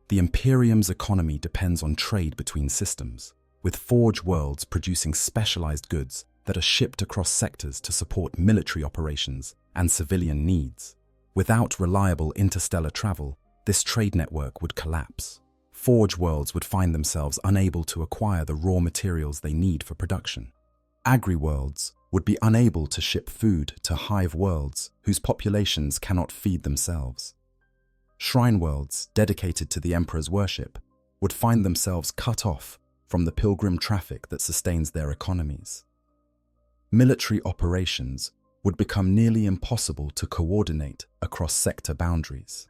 [SPEAKER 2] The Imperium's economy depends on trade between systems, with forge worlds producing specialized goods that are shipped across sectors to support military operations and civilian needs. Without reliable interstellar travel, this trade network would collapse. Forge worlds would find themselves unable to acquire the raw materials they need for production. Agri-worlds would be unable to ship food to hive worlds whose populations cannot feed themselves. Shrine worlds dedicated to the Emperor's worship would find themselves cut off from the pilgrim traffic that sustains their economies. Military operations would become nearly impossible to coordinate across sector boundaries.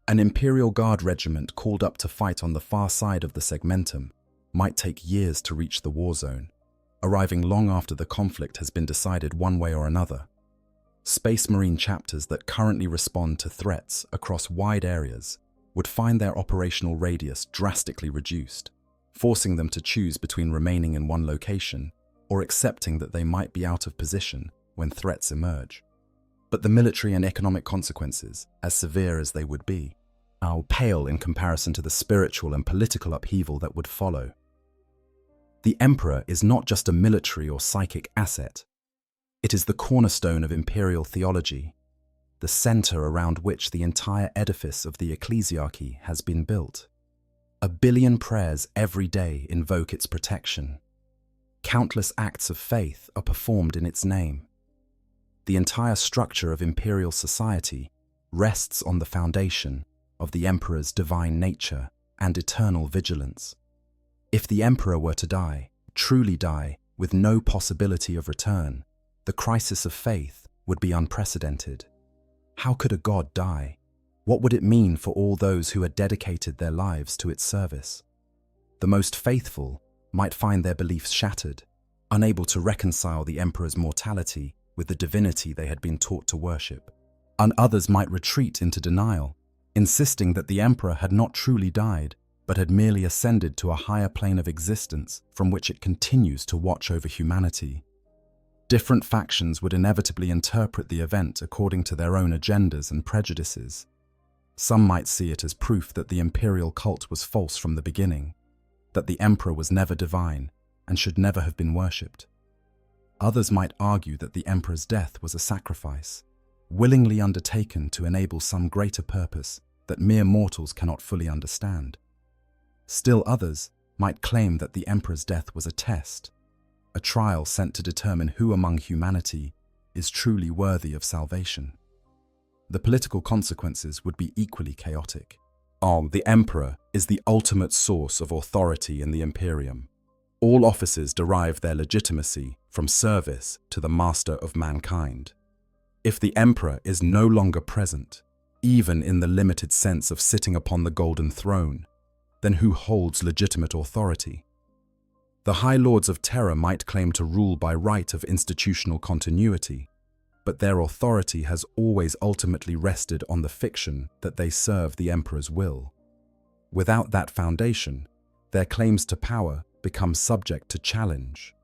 [SPEAKER 2] An Imperial Guard regiment called up to fight on the far side of the segmentum might take years to reach the war zone, arriving long after the conflict has been decided one way or another. Space Marine chapters that currently respond to threats across wide areas would find their operational radius drastically reduced, forcing them to choose between remaining in one location or accepting that they might be out of position when threats emerge. But the military and economic consequences, as severe as they would be, are pale in comparison to the spiritual and political upheaval that would follow. The emperor is not just a military or psychic asset. It is the cornerstone of imperial theology, the center around which the entire edifice of the ecclesiarchy has been built. 1 billion prayers every day invoke its protection. Countless acts of faith are performed in its name. The entire structure of imperial society rests on the foundation of the emperor's divine nature and eternal vigilance. If the emperor were to die, truly die, with no possibility of return, the crisis of faith would be unprecedented. How could a god die? What would it mean for all those who had dedicated their lives to its service? The most faithful might find their beliefs shattered, unable to reconcile the emperor's mortality with the divinity they had been taught to worship. And others might retreat into denial, insisting that the emperor had not truly died, but had merely ascended to a higher plane of existence from which it continues to watch over humanity. Different factions would inevitably interpret the event according to their own agendas and prejudices. Some might see it as proof that the imperial cult was false from the beginning, that the emperor was never divine and should never have been worshipped. Others might argue that the emperor's death was a sacrifice, willingly undertaken to enable some greater purpose that mere mortals cannot fully understand. Still others might claim that the emperor's death was a test, a trial sent to determine who among humanity is truly worthy of salvation. The political consequences would be equally chaotic. The emperor is the ultimate source of authority in the Imperium. All offices derive their legitimacy from service to the master of mankind. If the emperor is no longer present, even in the limited sense of sitting upon the golden throne, then who holds legitimate authority? The High Lords of Terror might claim to rule by right of institutional continuity, but their authority has always ultimately rested on the fiction that they serve the emperor's will. Without that foundation, their claims to power become subject to challenge.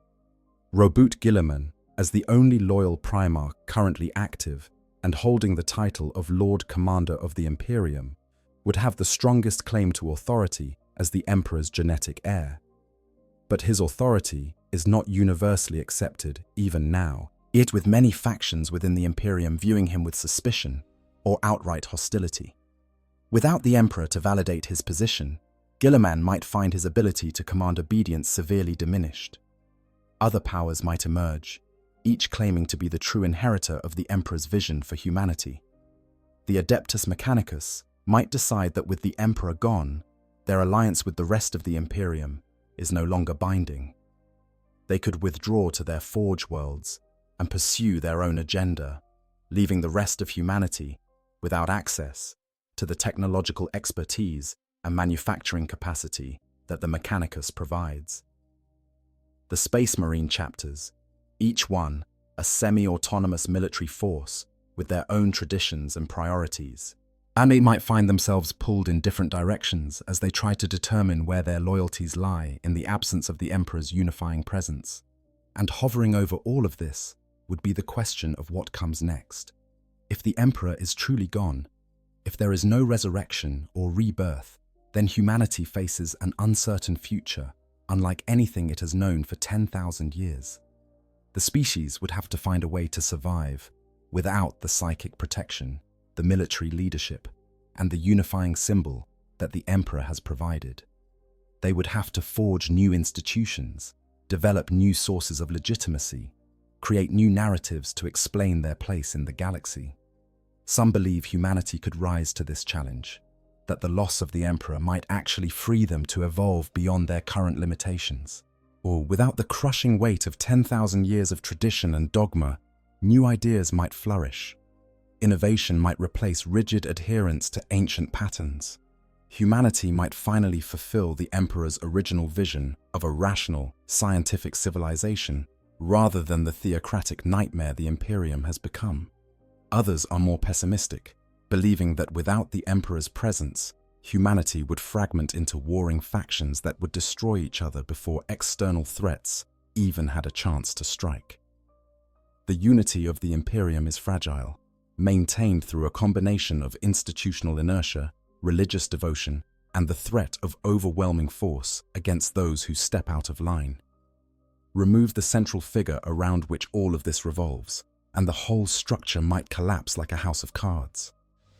[SPEAKER 2] Robert Guilliman, as the only loyal Primarch currently active and holding the title of Lord Commander of the Imperium, would have the strongest claim to authority as the Emperor's genetic heir. But his authority is not universally accepted even now, yet with many factions within the Imperium viewing him with suspicion or outright hostility. Without the Emperor to validate his position, Guilliman might find his ability to command obedience severely diminished. Other powers might emerge, each claiming to be the true inheritor of the Emperor's vision for humanity. The Adeptus Mechanicus might decide that with the Emperor gone, their alliance with the rest of the Imperium is no longer binding. They could withdraw to their forge worlds and pursue their own agenda, leaving the rest of humanity without access to the technological expertise and manufacturing capacity that the Mechanicus provides. The Space Marine chapters, each one a semi-autonomous military force with their own traditions and priorities, and they might find themselves pulled in different directions as they try to determine where their loyalties lie in the absence of the Emperor's unifying presence. And hovering over all of this would be the question of what comes next. If the Emperor is truly gone, if there is no resurrection or rebirth, then humanity faces an uncertain future, unlike anything it has known for 10,000 years. The species would have to find a way to survive without the psychic protection, the military leadership, and the unifying symbol that the Emperor has provided. They would have to forge new institutions, develop new sources of legitimacy, create new narratives to explain their place in the galaxy. Some believe humanity could rise to this challenge, that the loss of the Emperor might actually free them to evolve beyond their current limitations. Or without the crushing weight of 10,000 years of tradition and dogma, new ideas might flourish. Innovation might replace rigid adherence to ancient patterns. Humanity might finally fulfill the Emperor's original vision of a rational, scientific civilization rather than the theocratic nightmare the Imperium has become. Others are more pessimistic, believing that without the Emperor's presence, humanity would fragment into warring factions that would destroy each other before external threats even had a chance to strike. The unity of the Imperium is fragile. maintained through a combination of institutional inertia, religious devotion, and the threat of overwhelming force against those who step out of line. Remove the central figure around which all of this revolves, and the whole structure might collapse like a house of cards.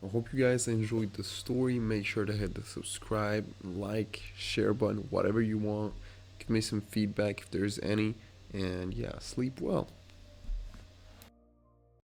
[SPEAKER 1] I hope you guys enjoyed the story. Make sure to hit the subscribe, like, share button, whatever you want. Give me some feedback if there's any. And yeah, sleep well.